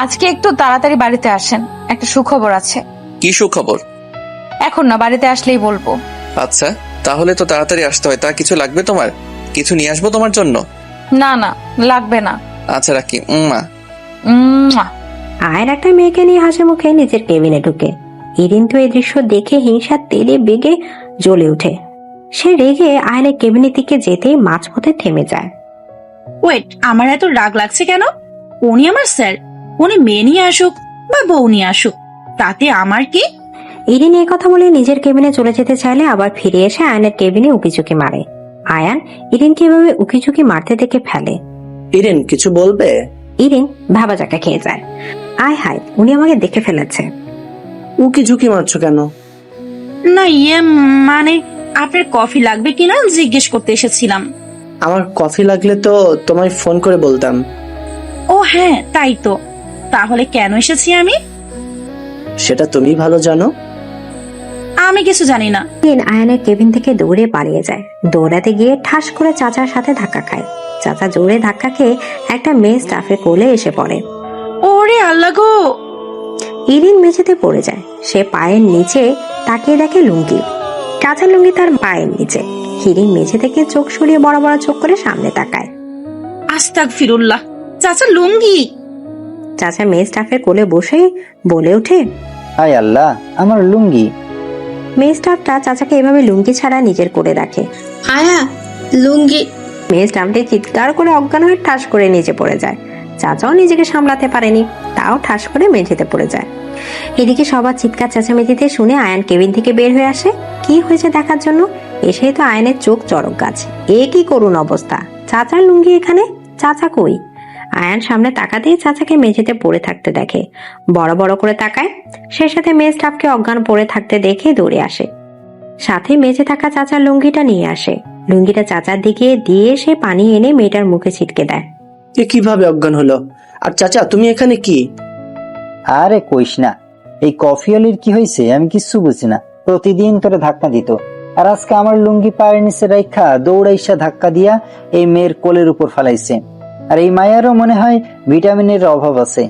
আজকে একটু তাড়াতাড়ি বাড়িতে আসেন, একটা সুখবর আছে। কি সুখবর? এখন না, বাড়িতে আসলেই বলবো। আচ্ছা, তাহলে তো তাড়াতাড়ি আসতে হয়। তা কিছু লাগবে তোমার? কিছু নিয়ে আসবো তোমার জন্য? না না, লাগবে না। আচ্ছা রাখি। আয়ন একটা মেয়েকে নিয়ে হাসি মুখে নিজের কেবিনে ঢুকে। ইরিন তো এই দৃশ্য দেখে হিংসার তেলে বেগে জ্বলে ওঠে। সে রেগে আয়নের কেবিনের দিকে যেতেই মাঝপথে থেমে যায়। ওয়েট, আমার এত রাগ লাগছে কেন? উনি আমার স্যার, উনি মেয়ে নিয়ে আসুক বা বউ নিয়ে আসুক, তাতে আমার কি? ইরিন এই কথা বলে নিজের কেবিনে চলে যেতে চাইলে আবার ফিরে এসে আয়নের কেবিনে উকিঝুঁকি মারে। আয়ান ইরিনকে এভাবে উকিঝুঁকি মারতে দেখে ফেলে। ইরিন কিছু বলবে? ইরিন ভাবা চাকা খেয়ে যায়। আয় হায়, উনি আমাকে দেখে ফেলেছে। উকিঝুঁকি মারছো কেন? না মানে আপনার কফি লাগবে কিনা জিজ্ঞেস করতে এসেছিলাম। আমার কফি লাগলে তো তোমায় ফোন করে বলতাম। ও হ্যাঁ, তাই তো। তাহলে কেন এসেছি আমি? সেটা তুমি ভালো জানো। আমি কিছু জানি না। আয়নের কেবিন থেকে দৌড়ে পালিয়ে যায়। দৌড়াতে গিয়ে ঠাস করে চাচার সাথে ধাক্কা খায়। চাচা জোরে ধাক্কা খেয়ে একটা মেয়ে স্টাফের কোলে এসে পড়ে। ওরে আল্লাহ গো! ইরিন মেঝেতে পড়ে যায়। সে পায়ের নিচে তাকিয়ে দেখে লুঙ্গি। কাঁচা লুঙ্গি তার পায়ের নিচে। ইরিন মেঝে থেকে চোখ সরিয়ে বড় বড় চোখ করে সামনে তাকায়। আস্তাগফিরুল্লাহ, চাচা লুঙ্গি! চাচা মেয়ে স্টাফের কোলে বসে বলে ওঠে, হায় আল্লাহ, আমার লুঙ্গি। মেয়ে স্টাফটা চাচাকে এভাবে লুঙ্গি ছাড়া নিজের কোলে রাখে। আয়া, লুঙ্গি! মেয়ে স্টাফটি চিৎকার করে অজ্ঞান হয়ে ঠাস করে নিচে পড়ে যায়। চাচাও নিজেকে সামলাতে পারেনি, তাও ঠাস করে মেঝেতে পড়ে যায়। এদিকে সবার চিৎকার চেঁচামেচিতে শুনে আয়ান কেবিন থেকে বের হয়ে আসে কি হয়েছে দেখার জন্য। এসেই তো আয়নের চোখ চড়ক গাছ। এ কি করুণ অবস্থা! চাচার লুঙ্গি এখানে, চাচা কই? আয়ান সামনে তাকাতেই চাচাকে মেঝেতে পড়ে থাকতে দেখে। বড় বড় করে তাকায়। সে সাথে মেয়ে স্টাফকে অজ্ঞান পড়ে থাকতে দেখে দৌড়ে আসে। সাথে মেঝে থাকা চাচার লুঙ্গিটা নিয়ে আসে। লুঙ্গিটা চাচার দিকে দিয়ে সে পানি এনে মেয়েটার মুখে ছিটকে দেয়। এ কিভাবে অজ্ঞান হলো? আর চাচা, তুমি এখানে কি? আরে কইস না, এই কফিওয়ালির কি হয়েছে আমি কিচ্ছু বুঝি না। প্রতিদিন তোরে ধাক্কা দিত, আর আজকে আমার লুঙ্গি পায়ের নিচে রাইখা দৌড়াইসা ধাক্কা দিয়া এই মেয়ের কোলের উপর ফালাইছে। আর এই মায়েরও মনে হয় ভিটামিনের অভাব আছে।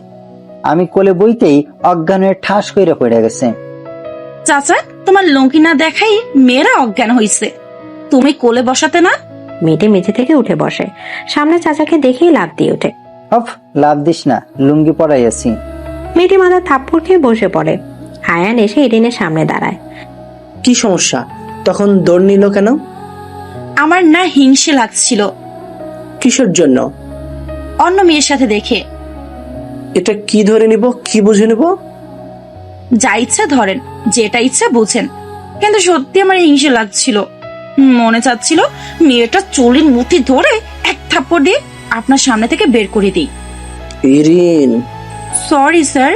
আমি কোলে বইতেই অজ্ঞান হয়ে ঠাস কইরা পড়ে গেছে। চাচা, তোমার লুঙ্গি না দেখাই মেয়েরা অজ্ঞান হইছে, তুমি কোলে বসাতে না? মেয়েটি মেঝে থেকে উঠে বসে, সামনে চাচাকে দেখেই লাফ দিয়ে ওঠে। অফ, লাভ দিস না, লুঙ্গি পরাই আছি। মেয়েটি মাথা থাপ্পড় খেয়ে বসে পড়ে। আয়ান এসে ইরিনের সামনে দাঁড়ায়। কি সমস্যা? তখন দৌড় নিল কেন? আমার না হিংসে লাগছিল। কিসের জন্য? অন্য মেয়ের সাথে দেখে। এটা কি ধরে নিব, কি বুঝে নিব? যা ইচ্ছা ধরেন, যেটা ইচ্ছা বুঝেন, কিন্তু সত্যি আমার হিংসে লাগছিল। মনে চাচ্ছিল মেয়েটা চুলের মুঠি ধরে এক থাপ্পড় দিয়ে আপনার সামনে থেকে বের করে দিই। Erin, sorry sir.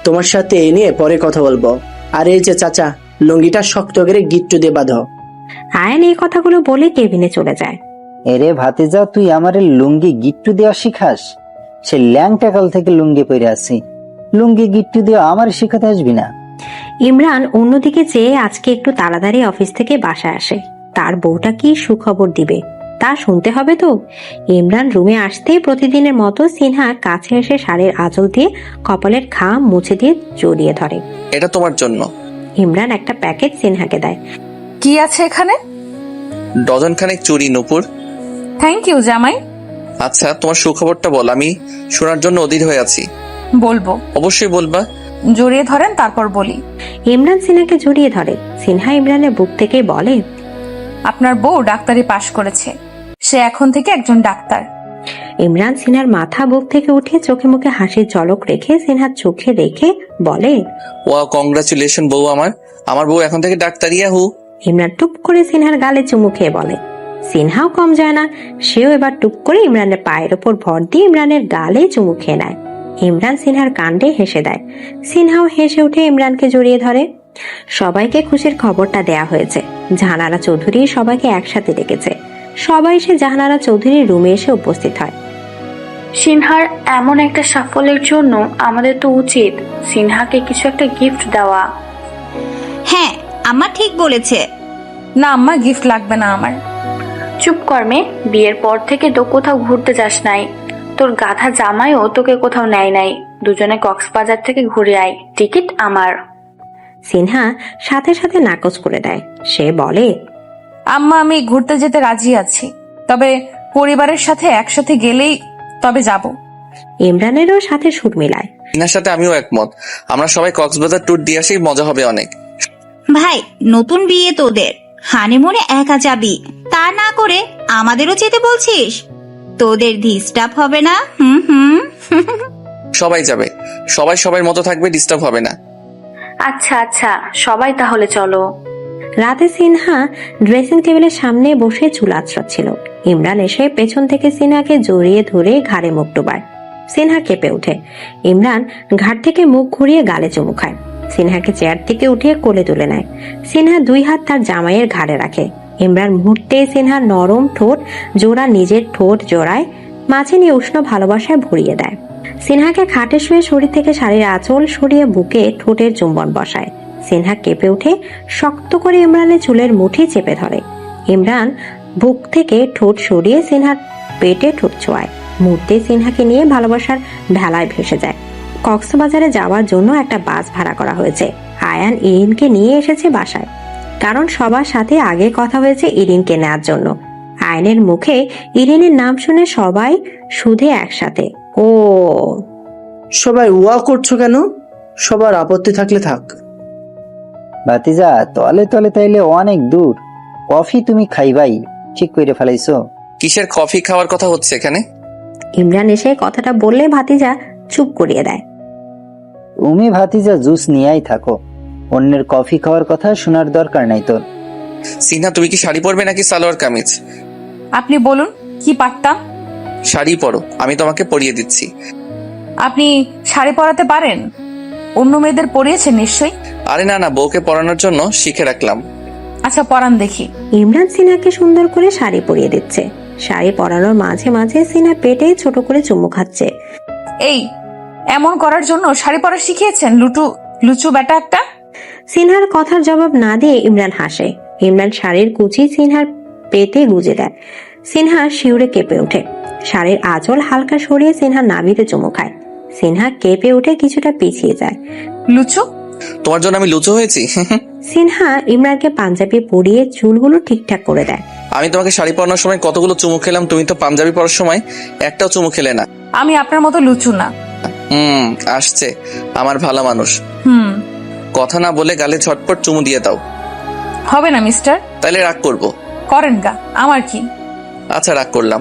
তোমার সাথে এ নিয়ে পরে কথা বলবো। আর এই যে চাচা, লুঙ্গিটা শক্ত করে গিট্টু দিয়ে বাঁধো। আয়ান এই কথাগুলো বলে কেবিনে চলে যায়। এরে ভাতিজা, তুই আমারে লুঙ্গি গিট্টু দেওয়া শিখাস? সে ল্যাংটা কাল থেকে লুঙ্গি পরে আছি, লুঙ্গি গিট্টু দেওয়া আমার শিখাতে আসবি না। ইমরান অন্যদিকে চেয়ে আজকে একটু তাড়াতাড়ি অফিস থেকে বাসায় আসে। তার বউটা কি সুখবর দিবে তা শুনতে হবে তো। ইমরান রুমে আসতেই প্রতিদিনের মতো সিনহা কাছে এসে শাড়ির আঁচল দিয়ে কপালের ঘাম মুছে দিয়ে জড়িয়ে ধরে। এটা তোমার জন্য। ইমরান একটা প্যাকেট সিনহাকে দেয়। কি আছে এখানে? ডজন খানেক চুড়ি নূপুর। থ্যাংক ইউ জামাই। আচ্ছা, তোমার সুখবরটা বল, আমি শোনার জন্য অধীর হয়ে আছি। বলবো। অবশ্যই বলবা। জড়িয়ে ধরেন, তারপর বলি। ইমরান সিনহাকে জড়িয়ে ধরে। সিনহা ইমরানের বুক থেকে বলে, আপনার বউ ডাক্তারি পাশ করেছে, সে এখন থেকে একজন ডাক্তার। ইমরান সিনহার মাথা বুক থেকে উঠে চোখে মুখে হাসির ঝলক রেখে সিনহার চোখে রেখে বলে, ওয়া, কংগ্রাচুলেশন বউ আমার। আমার বউ এখন থেকে ডাক্তার। ইয়াহু। ইমরান টুপ করে সিনহার গালে চুমু খেয়ে বলে। সিনহাও কম যায় না, সেও এবার টুপ করে ইমরানের পায়ের ওপর ভর দিয়ে ইমরানের গালে চুমু খেয়ে নেয়। ইমরান সিনহার কাণ্ডে হেসে দেয়। সিনহাও হেসে উঠে ইমরানকে জড়িয়ে ধরে। সবাইকে খুশির খবরটা দেয়া হয়েছে। জাহানারা চৌধুরী সবাইকে একসাথে ডেকেছে। সবাই এসে জাহানারা চৌধুরীর রুমে এসে উপস্থিত হয়। সিনহার এমন একটা সাফল্যের জন্য আমাদের তো উচিত সিনহাকে কিছু একটা গিফট দেওয়া। হ্যাঁ, আম্মা ঠিক বলেছে। না আম্মা, গিফট লাগবে না আমার। চুপ কর মে, বিয়ের পর থেকে তো কোথাও ঘুরতে যাস নাই, তোর গাধা জামাইও তোকে কোথাও নেয় নাই। দুজনে কক্সবাজার থেকে ঘুরে আয়, টিকিট আমার। সিনহা সাথে সাথে নাকচ করে দেয়। সে বলে, আম্মা, আমি ঘুরতে যেতে রাজি আছি, তবে পরিবারের সাথে একসাথে গেলেই তবে যাব। ইমরানেরও সাথে সুর মিলায়। ইনার সাথে আমিও একমত। আমরা সবাই কক্সবাজার ট্যুর দিয়ে আসি, মজা হবে অনেক। ভাই, নতুন বিয়ে তোদের, হানিমুনে একা যাবি, তা না করে আমাদেরও যেতে বলছিস? তোদের ডিস্টার্ব হবে না? হুম। সবাই যাবে, সবাই সবার মতো থাকবে, ডিস্টার্ব হবে না। আচ্ছা আচ্ছা, সবাই তাহলে চলো। রাতে সিনহা ড্রেসিং টেবিলের সামনে বসে চুল আঁচড়াচ্ছিল। ইমরান এসে পেছন থেকে সিনহাকে জড়িয়ে ধরে ঘাড়ে মুখ ডোবায়। সিনহা কেঁপে ওঠে। ইমরান ঘাট থেকে মুখ ঘুরিয়ে গালে চুমু খায়। সিনহাকে চেয়ার থেকে উঠিয়ে কোলে তুলে নেয়। সিনহা দুই হাত তার জামাইয়ের ঘাড়ে রাখে। ইমরান মুহূর্তে সিনহার নরম ঠোঁট জোড়া নিজের ঠোঁট জোড়ায় মাঝে নিয়ে উষ্ণ ভালোবাসায় ভরিয়ে দেয়। সিনহাকে খাটে শুয়ে শরীর থেকে শাড়ির আঁচল সরিয়ে বুকে ঠোঁটের চুম্বন বসায়। সিনহা কেঁপে উঠে শক্ত করে ইমরানের চুলের মুঠি চেপে ধরে। ইমরান বুক থেকে ঠোঁট সরিয়ে সিনহার পেটে ঠোঁট ছোঁয়ায়। মুহূর্তে সিনহাকে নিয়ে ভালোবাসার ভেলায় ভেসে যায়। কক্সবাজারে যাওয়ার জন্য একটা বাস ভাড়া করা হয়েছে। আয়ান ইরিনকে নিয়ে এসেছে বাসায়, কারণ সবার সাথে আগে কথা হয়েছে ইরিনকে নেওয়ার জন্য। আয়নের মুখে ইরিনের নাম শুনে সবাই শুধে একসাথে ও। সবাই ওয়া করছো কেন? সবার আপত্তি থাকলে থাক। ভাতিজা, তলে তলে তাইলে অনেক দূর। কফি তুমি খাইবাই, ঠিক করে ফেলাইছো। কিসের কফি খাওয়ার কথা হচ্ছে এখানে? ইমরান এসে কথাটা বললে ভাতিজা চুপ করিয়ে দেয়। তুমি ভাতিজা জুস নিয়েই থাকো, অন্যের কফি খাওয়ার কথা শোনার দরকার নাই তোর। সিনহা, তুমি কি শাড়ি পরবে নাকি সালোয়ার কামিজ? আপনি বলুন, কি পারতাম? শাড়ি পরো, আমি তোমাকে পরিয়ে দিচ্ছি। আপনি শাড়ি পরাতে পারেন? অন্য মেয়েদের পরিয়েছেন নিশ্চয়ই। আরে না না, বউকে পরানোর জন্য শিখে রাখলাম। আচ্ছা, পরান দেখি। ইমরান সিনহাকে সুন্দর করে শাড়ি পরিয়ে দিচ্ছে। শাড়ি পরানোর মাঝে মাঝে সিনহা পেটে ছোট করে চুমু খাচ্ছে। এই, এমন করার জন্য শাড়ি পরা শিখিয়েছেন লুচু বেটা একটা? সিনহার কথার জবাব না দিয়ে ইমরান হাসে। ইমরান শাড়ির কুচি সিনহার পেটে গুজে দেয়। সিনহা শিউরে কেঁপে ওঠে। শাড়ির আঁচল হালকা সরিয়ে সিনহার নাভিতে চুমু খায়। সিনহা কেঁপে উঠে কিছুটা পিছিয়ে যায়। লুচু, তোমার জন্য আমি লুচো হয়েছি? সিনহা ইমরানকে পাঞ্জাবি পরিয়ে চুলগুলো ঠিকঠাক করে দেয়। আমি তোমাকে শাড়ি পরানোর সময় কতগুলো চুমু খেলাম, তুমি তো পাঞ্জাবি পরার সময় একটাও চুমু খেলে না। আমি আপনার মতো লুচু না। আসছে আমার ভালো মানুষ। কথা না বলে গালে ঝটপট চুমু দিয়ে দাও। হবে না মিস্টার। তাইলে রাগ করবো? করেন গা, আমার কি। আচ্ছা, রাগ করলাম।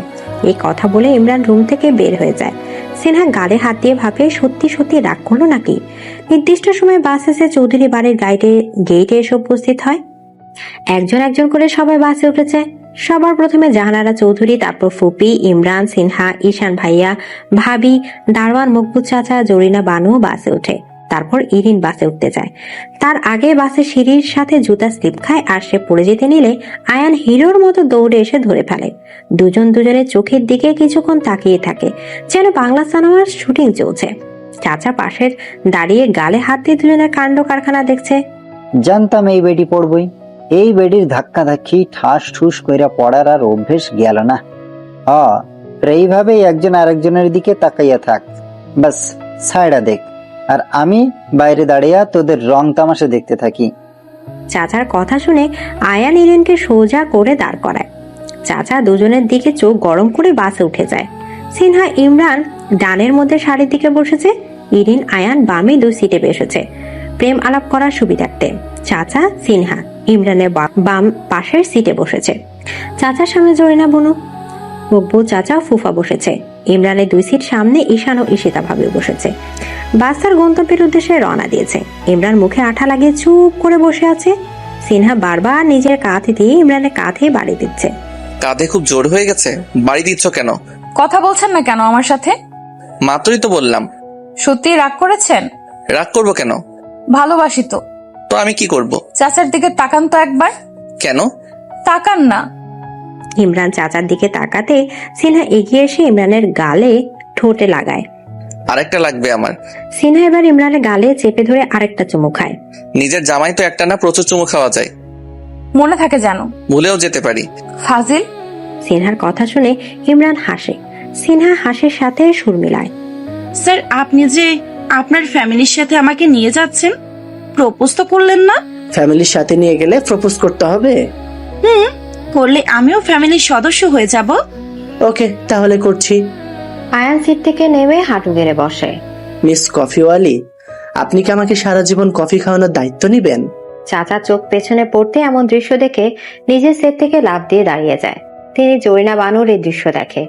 এই কথা বলে ইমরান রুম থেকে বের হয়ে যায়। সিনহা গালে হাত দিয়ে ভাবে সত্যি সত্যি রাগ করলো নাকি। নির্দিষ্ট সময় বাস এসে চৌধুরী বাড়ির গেটে এসে উপস্থিত হয়। একজন একজন করে সবাই বাসে উঠেছে। সবার প্রথমে জাহানারা চৌধুরী, তারপর ফুপি, ইমরান, সিনহা, ঈশান ভাইয়া, ভাবি, দারওয়ান, মকবুল চাচা, জরিনা বানু বাসে ওঠে। তারপর ইরিন বাসে উঠতে যায়। তার আগে বাসে সিঁড়ির সাথে জুতা স্লিপ খায়, আর সে পড়ে যেতে নিলে আয়ান হিরোর মতো দৌড়ে এসে ধরে ফেলে। দুজনের চোখের দিকে কিছুক্ষণ তাকিয়ে থাকে, যেন বাংলা সিনেমার শুটিং চলছে। চাচা পাশের দাঁড়িয়ে গালে হাত দিয়ে দুজনের কাণ্ড কারখানা দেখছে। জানতাম এই বেডি পড়বই। এই বেডির ধাক্কা ধাক্কি ঠাস ঠুস কইরা পড়ার আর অভ্যেস গেল না। এইভাবেই একজন আরেকজনের দিকে তাকাইয়া থাক, বাস ছাইড়া দেখ, আর আমি বাইরে দাঁড়িয়ে তোদের রং তামাশা দেখতে থাকি। চাচার কথা শুনে আয়ান ইরিনকে সোজা করে দাঁড় করায়। চাচা দুজনের দিকে চোখ গরম করে বাসে উঠে যায়। সিনহা ইমরান ডানের মধ্যে শাড়ির দিকে বসেছে, ইরিন আয়ান বামে 2 সিটে বসেছে প্রেম আলাপ করার সুবিধার্থে। চাচা সিনহা ইমরানের বাম পাশের সিটে বসেছে। চাচার সামনে জরিনা বনু, মকবুল চাচা, ফুফা বসেছে। ইমরানের 2 সিট সামনে ঈশান ও ঈশিতা ভাবি বসেছে। বাস তার গন্তব্যের উদ্দেশ্যে রওনা দিয়েছে। ইমরান মুখে আঠা লাগিয়ে চুপ করে বসে আছে। সিনহা বারবার নিজের কাঁধে দিয়ে ইমরানের কাঁধে বাড়ি দিচ্ছে। কাঁধে খুব জোর হয়ে গেছে, বাড়ি দিচ্ছ কেন? কথা বলছেন না কেন আমার সাথে? মাত্রই তো বললাম। সত্যি রাগ করেছেন? রাগ করবো কেন? ভালোবাসি তো। তো আমি কি করব? চাচার দিকে তাকান তো একবার। কেন? তাকান না। ইমরান চাচার দিকে তাকাতে সিনহা এগিয়ে এসে ইমরানের গালে ঠোঁটে লাগায়। আরেকটা লাগবে আমার। সিনহা এবার ইমরানের গালে চেপে ধরে আরেকটা চুমু খায়। নিজের জামাই তো একটা না, প্রচুর চুমু খাওয়া যায়। মনে থাকে জানো? ভুলেও যেতে পারি। ফাজিল। সিনহার কথা শুনে ইমরান হাসে। সিনহা হাসির সাথে সুর মিলায়। স্যার, আপনি যে আপনার ফ্যামিলির সাথে আমাকে নিয়ে যাচ্ছেন, প্রপোজ তো করলেন না? ফ্যামিলির সাথে নিয়ে গেলে প্রপোজ করতে হবে? করলে আমিও ফ্যামিলির সদস্য হয়ে যাব। ওকে, তাহলে করছি। আয়ান সিট থেকে নেমে হাঁটু গেড়ে বসে। মিস কফিওয়ালি, আপনি কি আমাকে সারা জীবন কফি খাওয়ানোর দায়িত্ব নিবেন? চাচা চোখ পেছনে পড়তে এমন দৃশ্য দেখে নিজের সেট থেকে লাফ দিয়ে দাঁড়িয়ে যায়। তিনি জরিনা বানুর এই দৃশ্য দেখে।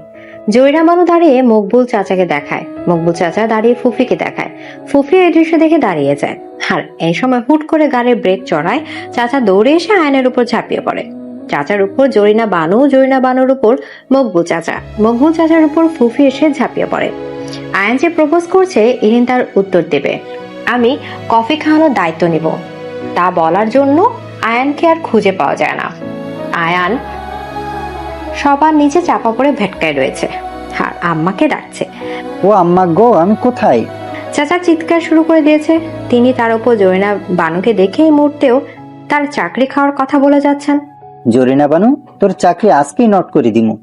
জরিনা বানু দাঁড়িয়ে মকবুল চাচাকে দেখায়, মকবুল চাচা দাঁড়িয়ে ফুফিকে দেখায়। ফুফি এই দৃশ্য দেখে দাঁড়িয়ে যায়। আর এই সময় হুট করে গাড়ির ব্রেক চড়ায়। চাচা দৌড়ে এসে আয়নের উপর ঝাঁপিয়ে পড়ে। চাচার উপর জরিনা বানু, জরিনা বানুর উপর মকবুল চাচা, মকবুল চাচার উপর ফুফি এসে ঝাঁপিয়ে পড়ে। আয়ান যে প্রপোজ করছে, ইরিন তার উত্তর দেবে, আমি কফি খাওয়ানোর দায়িত্ব নিব। তা বলার জন্য আয়ানকে আর খুঁজে পাওয়া যায় না। আয়ান সবার নিচে চাপা পড়ে ভেটকায় রয়েছে, আর আম্মাকে ডাকছে। ও আম্মা গো, আমি কোথায়? চাচা চিৎকার শুরু করে দিয়েছে। তিনি তার উপর জরিনা বানুকে দেখে এই মুহূর্তেও তার চাকরি খাওয়ার কথা বলে যাচ্ছেন। জরিনা বানু, তোর চাকরি আজকেই নোট করে দিমু,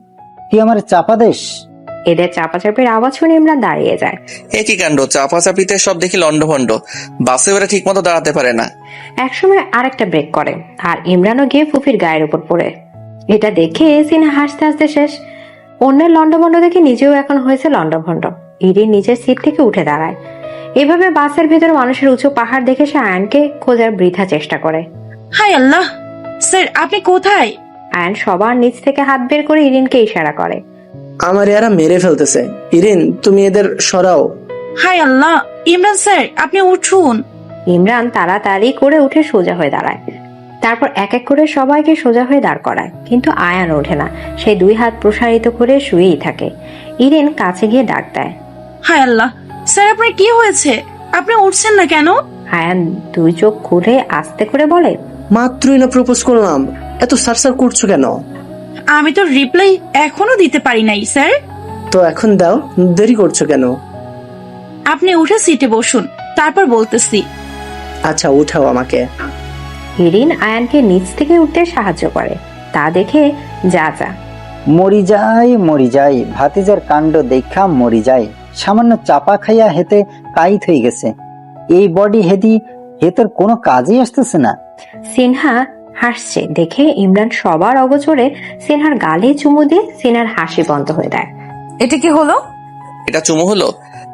তুই আমার চাপা দেশ। এদের চাপাচাপির আওয়াজ শুনে ইমরান দাঁড়িয়ে যায়। একই কাণ্ড, চাপাচাপিতে সব দেখি লন্ডভন্ড। বাসে ওরা ঠিক মতো দাঁড়াতে পারে না। একসময় আরেকটা ব্রেক করে, আর ইমরানও গিয়ে ফুফির গায়ের উপর পড়ে। এটা দেখে সিনহা হাসতে হাসতে শেষ। অন্যের লন্ডভন্ড দেখে নিজেও এখন হয়েছে লন্ডভন্ড। ইরিন নিজের সিট থেকে উঠে দাঁড়ায়। এভাবে বাসের ভেতর মানুষের উঁচু পাহাড় দেখে সে আয়নকে খোঁজার বৃথা চেষ্টা করে। হায় আল্লাহ, স্যার আপনি কোথায়? আয়ন সবার নিচ থেকে হাত বের করে ইরিনকে ইশারা করে। আমার এরা মেরে ফেলতেছে, ইরিন তুমি এদের সরাও। হায় আল্লাহ, ইমরান স্যার আপনি উঠুন। ইমরান তাড়াতাড়ি করে উঠে সোজা হয়ে দাঁড়ায়। তারপর এক এক করে সবাইকে সোজা হয়ে দাঁড় করায়, কিন্তু আয়ান ওঠে না। সে 2 হাত প্রসারিত করে শুয়েই থাকে। ইরিন কাছে গিয়ে ডাক দেয়, হায় আল্লাহ, স্যার আপনার কি হয়েছে? আপনি উঠছেন না কেন? আয়ান 2 চোখ খুলে আস্তে করে বলে, মাত্রই না প্রপোজ করলাম, এত সারসার করছো কেন? আমি তো রিপ্লাই এখনো দিতে পারি নাই স্যার। তো এখন দাও, দেরি করছো কেন? আপনি উঠে সিটে বসুন, তারপর বলতেছি। আচ্ছা, উঠাও আমাকে। ইরিন আয়ানকে নিচ থেকে উঠতে সাহায্য করে। তা দেখে যা মরি যাই ভাতিজার কাণ্ড দেখা মরি যায়। সামান্য চাপা খাইয়া হেতে কাইত হয়ে গেছে। এই বডি হেতের কোনো কাজেই আসতেছে না। সিনহা হাসছে দেখে ইমরান সবার অগোচরে সিনহার গালে চুমু দিয়ে সিনহার হাসি বন্ধ হয়ে দেয়। এটা কি হলো? এটা চুমু হলো?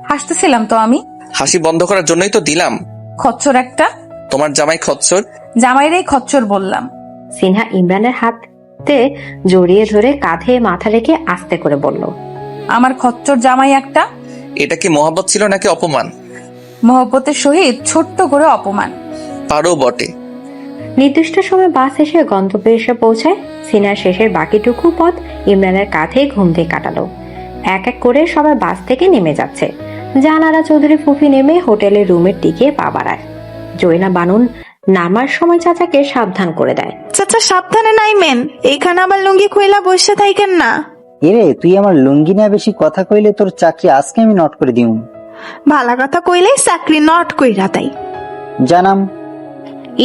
হাসতেছিলাম তো আমি। হাসি বন্ধ করার জন্যই তো দিলাম। খচ্চর একটা। তোমার জামাই খচ্চর? জামাইরেই খচ্চর বললাম। সিনহা ইমরানের হাতে জড়িয়ে ধরে কাঁধে মাথা রেখে আস্তে করে বলল, আমার খচ্চর জামাই একটা। এটা কি মহব্বত ছিল নাকি অপমান? মহব্বতের সহিত ছোট্ট করে অপমান। পারো বটে। নির্দিষ্ট সময় বাস এসে গন্তব্যে এসে পৌঁছায়। সিনহার শেষের বাকিটুকু পথ ইমরানের কাঁধে ঘুম দিয়ে কাটালো। এক এক করে সবাই বাস থেকে নেমে যাচ্ছে। জানারা চৌধুরী ফুফি নেমে হোটেলের রুমের দিকে পা বাড়ায়। জরিনা বানুন নামার সময় চাচাকে সাবধান করে দেয়। চাচা সাবধানে নাইমেন, এইখানে আবার লুঙ্গি খুইলা বসে থাকেন না। এরে তুই আমার লুঙ্গি নিয়ে বেশি কথা কইলে তোর চাকরি আজকে আমি নট করে দিউম। ভালা কথা কইলে চাকরি নট কইরা তাই জানাম।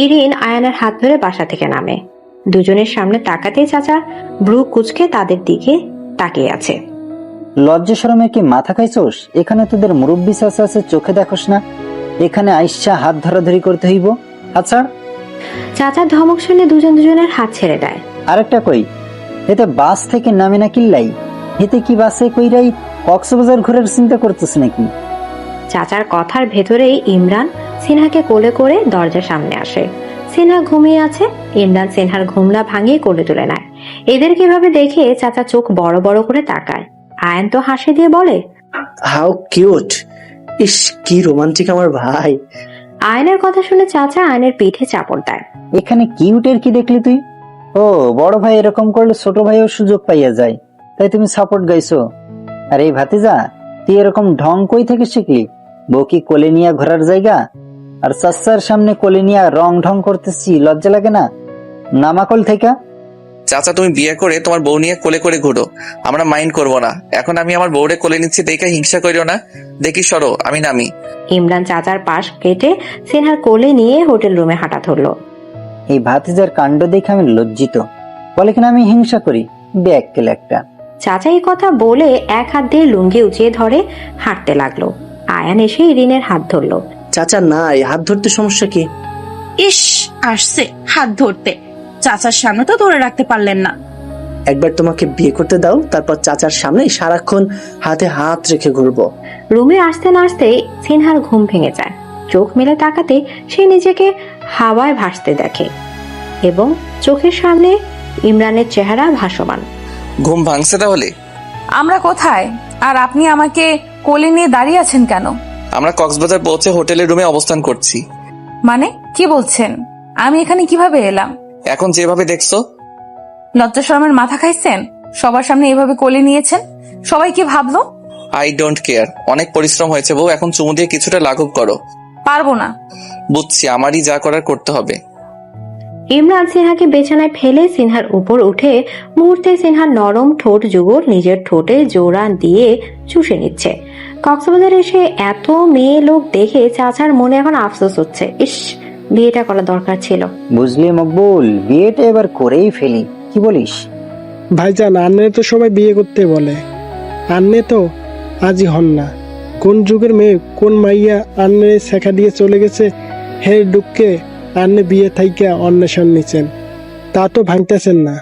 ইরিন আয়ানের হাত ধরে বাসা থেকে নামে। দুজনের সামনে তাকাতেই চাচা ভ্রু কুচকে তাদের দিকে তাকিয়ে আছে। লজ্জা শরমে কি মাথা খাইছোস? এখানে তোদের মুরব্বী চাচা আছে, চোখে দেখোস না? এখানে আইসা হাত ধরাধরি করতে হইব? আচ্ছা চাচা ধমক শুনে দুজনের হাত ছেড়ে দেয়। আরেকটা কই, এতে বাস থেকে নামে না কিল্লাই, এতে কি বাসে কইরাই কক্সবাজার ঘোরার চিন্তা করতেছে নাকি? চাচার কথার ভেতরেই ইমরান সিনহাকে কোলে করে দরজার সামনে আসে। সিনহা ঘুমিয়ে আছে। ইমরান সিনহার ঘুমলা ভাঙিয়ে কোলে তুলে নেয়। এদের কিভাবে দেখে চাচা চোখ বড় বড় করে তাকায়। আয়ন তো হাসি দিয়ে বলে, হাউ কিউট, ইস কি রোমান্টিক আমার ভাই। আয়নের কথা শুনে চাচা আয়নের পিঠে চাপড় দেয়। এখানে কিউটের কি দেখলি তুই? ও বড় ভাই এরকম করলে ছোট ভাইও সুযোগ পাইয়া যায়, তাই তুমি সাপোর্ট গাইছো? আর এই ভাতিজা, তুই এরকম ঢং কই থেকে শিখলি? বউ কি কোলে নিয়ে ঘোরার জায়গা? আর চাচার সামনে কোলে নিয়ে রং ঢং করতেছি, লজ্জা লাগে না? নামাকল থেকে। চাচা তুমি বিয়ে করে তোমার বউ নিয়ে কোলে করে ঘুরো, আমরা মাইন্ড করবো না। এখন আমি আমার বউরে কোলে নিচ্ছি দেখে হিংসা করিও না। দেখি সরো, আমি নামি। ইমরান চাচার পাশ কেটে সিনহার কোলে নিয়ে হোটেল রুমে হাঁটা ধরলো। এই ভাতিজার কাণ্ড দেখে আমি লজ্জিত। বলে কিনা আমি হিংসা করি, ব্যাককেল একটা। চাচা এই কথা বলে এক হাত দিয়ে লুঙ্গি উঁচিয়ে ধরে হাঁটতে লাগলো। আয়ান এসে ইরিনের হাত ধরলো। চাচা নাই, হাত ধরতে সমস্যা কি? ইস আসছে হাত ধরতে, চাচার সামনে তো ধরে রাখতে পারলেন না। একবার তোমাকে বিয়ে করতে দাও, তারপর চাচার সামনে সারাক্ষণ হাতে হাত রেখে ঘুরবো। রুমে আসতে না আসতে সিনহার ঘুম ভেঙে যায়। চোখ মেলে তাকাতে সে নিজেকে হাওয়ায় ভাসতে দেখে এবং চোখের সামনে ইমরানের চেহারা ভাসমান। ঘুম ভাঙছে তাহলে? আমরা কোথায়? আর আপনি আমাকে কোলে নিয়ে দাঁড়িয়ে আছেন কেন? আমরা কক্সবাজার পৌঁছে হোটেলের রুমে অবস্থান করছি। মানে কি বলছেন? আমি এখানে কিভাবে এলাম? এখন যেভাবে দেখছো। লজ্জা শরমের মাথা খাইছেন? সবার সামনে এভাবে কোলে নিয়েছেন, সবাই কি ভাবলো? আই ডোন্ট কেয়ার, অনেক পরিশ্রম হয়েছে বউ, এখন চুমু দিয়ে কিছুটা লাঘব করো। পারবো না। বুঝছি, আমারই যা করার করতে হবে। ইমরান সিনহাকে বিছানায় ফেলে সিনহার উপর উঠে মুহূর্তে সিনহার নরম ঠোঁট যুগল নিজের ঠোঁটে জোড়া দিয়ে চুষে নিচ্ছে। কক্সবাজার এসে এত মেয়ে লোক দেখে চাচার মনে এখন আফসোস হচ্ছে। ইস, বিয়েটা করা দরকার ছিল। বুঝলি মকবুল, বিয়েটা এবার করেই ফেলি, কি বলিস? ভাইজান, আন্নে তো সবাই বিয়ে করতে বলে, আন্নে তো আজই হন না। কোন যুগের মেয়ে, কোন মাইয়া আন্নে শেখা দিয়ে চলে গেছে, হে ডুককে আন্নে বিয়ে থাইকা অন্বেষণ নিচ্ছেন, তা তো ভাঙতেছেন না।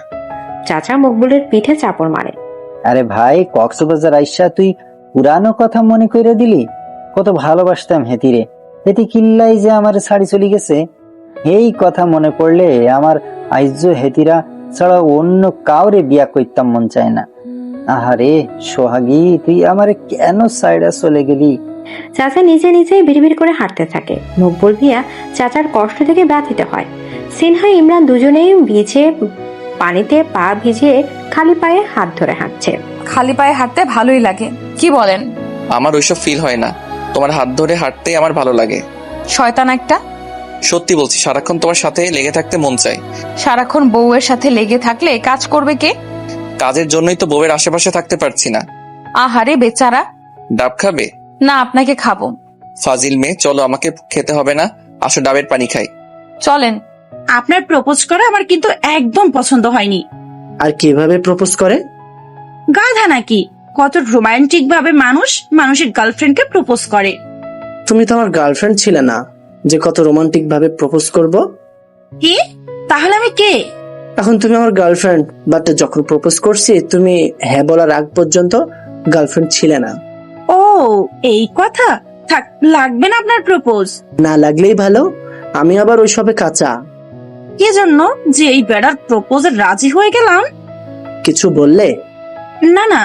চাচা মকবুলের পিঠে চাপড় মারে। আরে ভাই, কক্সবাজার আইসা তুই পুরানো কথা মনে করে দিলি। কত ভালোবাসতাম হেতিরে, হেতি কিল্লাই যে আমার ছাড়ি চলে গেছে, এই কথা মনে পড়লে আমার আইজ হেতিরা ছাড়া অন্য কাউরে বিয়া করতাম মন চায় না। আহারে সোহাগী, তুই আমারে কেন সাইডা চলে গেলি? চাচা নিজে নিজেই বিড়বিড় করে হাঁটতে থাকে। মকবুল ভিয়া চাচার কষ্ট থেকে ব্যথিত হয়। সিনহা ইমরান দুজনেই ভিজে পানিতে পা ভিজিয়ে খালি পায়ে হাত ধরে হাঁটছে। খালি পায়ে হাঁটতে ভালোই লাগে, কি বলেন? আমার ওইসব ফিল হয় না, তোমার হাত ধরে হাঁটতেই আমার ভালো লাগে। শয়তান একটা। সত্যি বলছি, সারাক্ষণ তোমার সাথে লেগে থাকতে মন চায়। সারাক্ষণ বউয়ের সাথে লেগে থাকলে কাজ করবে কে? কাজের জন্যই তো বউয়ের আশেপাশে থাকতে পারছি না। আহারে বেচারা। ডাব খাবে? না, আপনাকে খাবো। ফাজিল মেয়ে, চলো, আমাকে খেতে হবে না, আসো ডাবের পানি খাই। চলেন। আপনার প্রপোজ করা আমার কিন্তু একদম পছন্দ হয়নি। আর কিভাবে প্রপোজ করে? গাধা নাকি? কত রোমান্টিক ভাবে মানুষের গার্লফ্রেন্ডকে প্রপোজ করে। তুমি তো আমার গার্লফ্রেন্ড ছিলে না যে কত রোমান্টিক ভাবে প্রপোজ করব। কি? তাহলে আমি কে? এখন তুমি আমার গার্লফ্রেন্ড, বাট যখন প্রপোজ করছি তুমি হ্যাঁ বলার আগ পর্যন্ত গার্লফ্রেন্ড ছিলে না। ও এই কথা। থাক, লাগবে না আপনার প্রপোজ। না লাগলেই ভালো, আমি আবার ওইসবে কাঁচা। কি জন্য যে এই বেড়ার প্রপোজে রাজি হয়ে গেলাম? কিছু বললে? না না।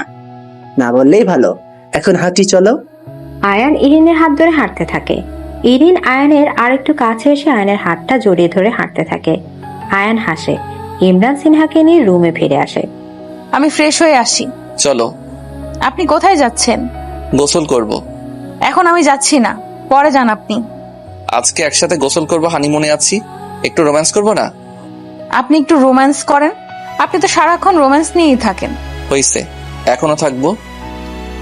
না বললেই ভালো, এখন হাঁটি চলো। আয়ান ইরিনের হাত ধরে হাঁটতে থাকে। ইরিন আয়ানের আরেকটু কাছে এসে আয়ানের হাতটা জড়িয়ে ধরে হাঁটতে থাকে। আয়ান হাসে। ইমরান সিনহাকে নিয়ে রুমে ফিরে আসে। আমি ফ্রেশ হয়ে আসি। চলো। আপনি কোথায় যাচ্ছেন? গোসল করব। এখন আমি যাচ্ছি না, পরে যান আপনি। আজকে একসাথে গোসল করব, হানিমুনে আছি, একটু রোম্যান্স করব না? আপনি একটু রোম্যান্স করেন, আপনি তো সারাক্ষণ রোম্যান্স নিয়েই থাকেন। হইছে, এখনো থাকবো।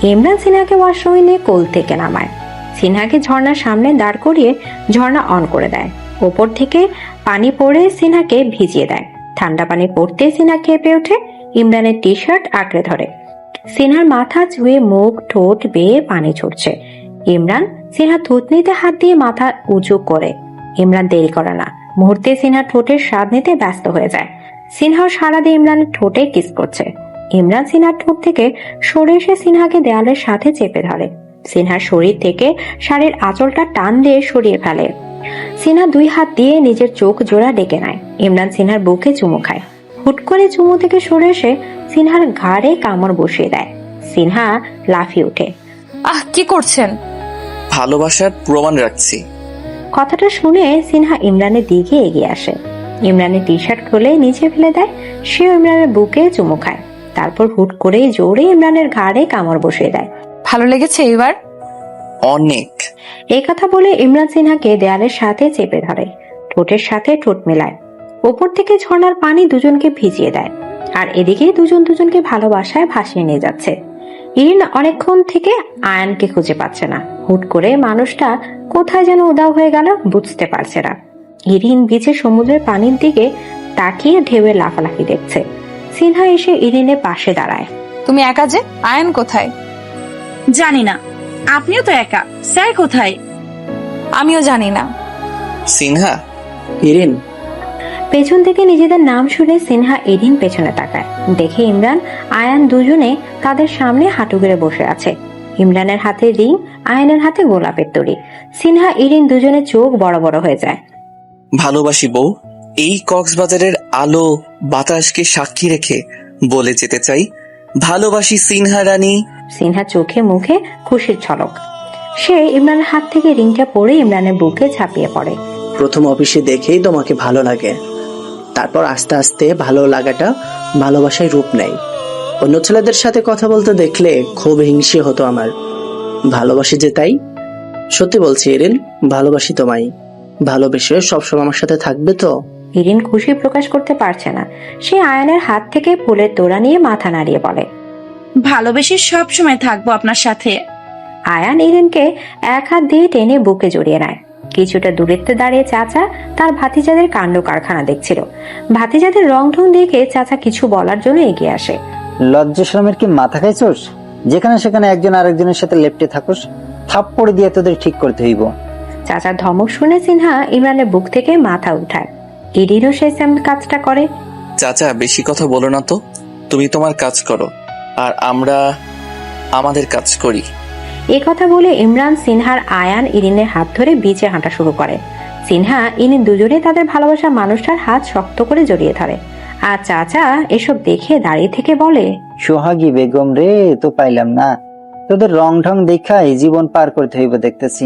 ইমরান সিনহাকে ওয়াশরুমে নিয়ে কোল থেকে নামায়। সিনহাকে ঝর্ণার সামনে দাঁড় করিয়ে ঝর্ণা অন করে দেয়। ওপর থেকে পানি পড়ে সিনহাকে ভিজিয়ে দেয়। ঠান্ডা পানি পড়তে সিনহা কেঁপে ওঠে। ইমরানের টি শার্ট আঁকড়ে ধরে। সিনহার মাথা ছুঁয়ে মুখ ঠোঁট বেয়ে পানি ছুটছে। ইমরান সিনহা থুতনিতে হাত দিয়ে মাথা উঁচু করে। ইমরান দেরি করে না, মুহূর্তে সিনহা ঠোঁটের স্বাদ নিতে ব্যস্ত হয়ে যায়। সিনহাও সারা দিয়ে ইমরানের ঠোঁটে কিস করছে। ইমরান সিনহার ঠোঁট থেকে সরে এসে সিনহাকে দেয়ালের সাথে চেপে ধরে। সিনহার শরীর থেকে শাড়ির আঁচলটা টান দিয়ে সরিয়ে ফেলে। সিনহা দুই হাত দিয়ে নিজের চোখ জোড়া ডেকে নেয়। ইমরান সিনহার বুকে চুমু খায়। হুট করে চুমু থেকে সরে এসে সিনহার ঘাড়ে কামড় বসিয়ে দেয়। সিনহা লাফিয়ে ওঠে। আহ, কি করছেন? ভালোবাসার প্রমাণ রাখছি। কথাটা শুনে সিনহা ইমরানের দিকে এগিয়ে আসে। ইমরানের টি শার্ট খুলে নিচে ফেলে দেয়। সেও ইমরানের বুকে চুমু খায়। তারপর হুট করে জোরে ইমরানের ঘাড়ে কামড় বসিয়ে দেয়। ভালো লেগেছে এবার? অনেক। এই কথা বলে ইমরান সিনহাকে দেয়ালের সাথে চেপে ধরে। ঠোঁটের সাথে ঠোঁট মেলায়। ওপর থেকে ঝর্ণার পানি দুজনকে ভিজিয়ে দেয়। আর এদিকে দুজন দুজনকে ভালোবাসায় ভাসিয়ে নিয়ে যাচ্ছে। ইরিন অনেকক্ষণ থেকে আয়ানকে খুঁজে পাচ্ছে না। হুট করে মানুষটা কোথায় যেন উধাও হয়ে গেল, বুঝতে পারছে না। ইরিন বিচে সমুদ্রের পানির দিকে তাকিয়ে ঢেউয়ে লাফালাফি দেখছে। সিনহা এসে ইরিনের পাশে দাঁড়ায়। তুমি একা যে? আয়ান কোথায়? জানি না। আপনিও তো একা। স্যার কোথায়? আমিও জানি না। সিনহা, ইরিন। পেছন থেকে নিজেদের নাম শুনে সিনহা ইরিন পেছনে তাকায়। দেখে ইমরান আয়ান দুজনে তাদের সামনে হাঁটু গেড়ে বসে আছে। ইমরানের হাতে রিং, আয়ানের হাতে গোলাপের তরি। সিনহা ইরিন দুজনের চোখ বড় বড় হয়ে যায়। ভালোবাসি বউ। এই কক্সবাজারের আলো বাতাসকে সাক্ষী রেখে বলে যেতে চাই, ভালোবাসি সিনহা রানী। সিনহা চোখে মুখে খুশির ঝলক। সে ইমরানের হাত থেকে রিংটা পরে ইমরানের বুকে ঝাঁপিয়ে পড়ে। প্রথম অফিসে দেখেই তোমাকে ভালো লাগে, তারপর আস্তে আস্তে ভালো লাগাটা ভালোবাসায় রূপ নেয়। অন্য ছেলেদের সাথে কথা বলতে দেখলে খুব হিংসে হতো আমার। ভালোবাসি যে তাই। সত্যি বলছি ইরিন, ভালোবাসি তোমায়। ভালোবেসে সবসময় আমার সাথে থাকবে তো? ইরিন খুশি প্রকাশ করতে পারছে না। সে আয়ানের হাত থেকে ফুলের তোড়া নিয়ে মাথা নাড়িয়ে বলে, ভালোবেসে সব সময় থাকবো আপনার সাথে। আয়ান ইরিনকে এক হাত দিয়ে টেনে বুকে জড়িয়ে নেয়। কিছুটা দূরত্বে দাঁড়িয়ে চাচা তার ভাতিজাদের কাণ্ড কারখানা দেখছিল। ভাতিজাদের রং ঢং দেখে চাচা কিছু বলার জন্য এগিয়ে আসে। লজ্জা শরমের কি মাথা খাইছোস? যেখানে সেখানে একজন আরেকজনের সাথে লেপটে থাকোস, থাপ্পড় দিয়ে তোদের ঠিক করতে হইব। চাচার ধমক শুনে সিনহা ইমরানের বুক থেকে মাথা উঠায়। ইরিনও সে সেম কাজটা করে। চাচা, বেশি কথা বলো না তো। তুমি তোমার কাজ করো আর আমরা আমাদের কাজ করি। এই কথা বলে ইমরান সিনহার আয়ান ইরিনের হাত ধরে বিচে হাঁটা শুরু করে। সিনহা ইরিন দুজনে তাদের ভালোবাসা মানুষটার হাত শক্ত করে জড়িয়ে ধরে। আর চাচা এসব দেখে দাঁড়িয়ে থেকে বলে, সোহাগী বেগম রে, তো পাইলাম না। তোদের রং ঢং দেখাই জীবন পার করতে হইব দেখতেছি।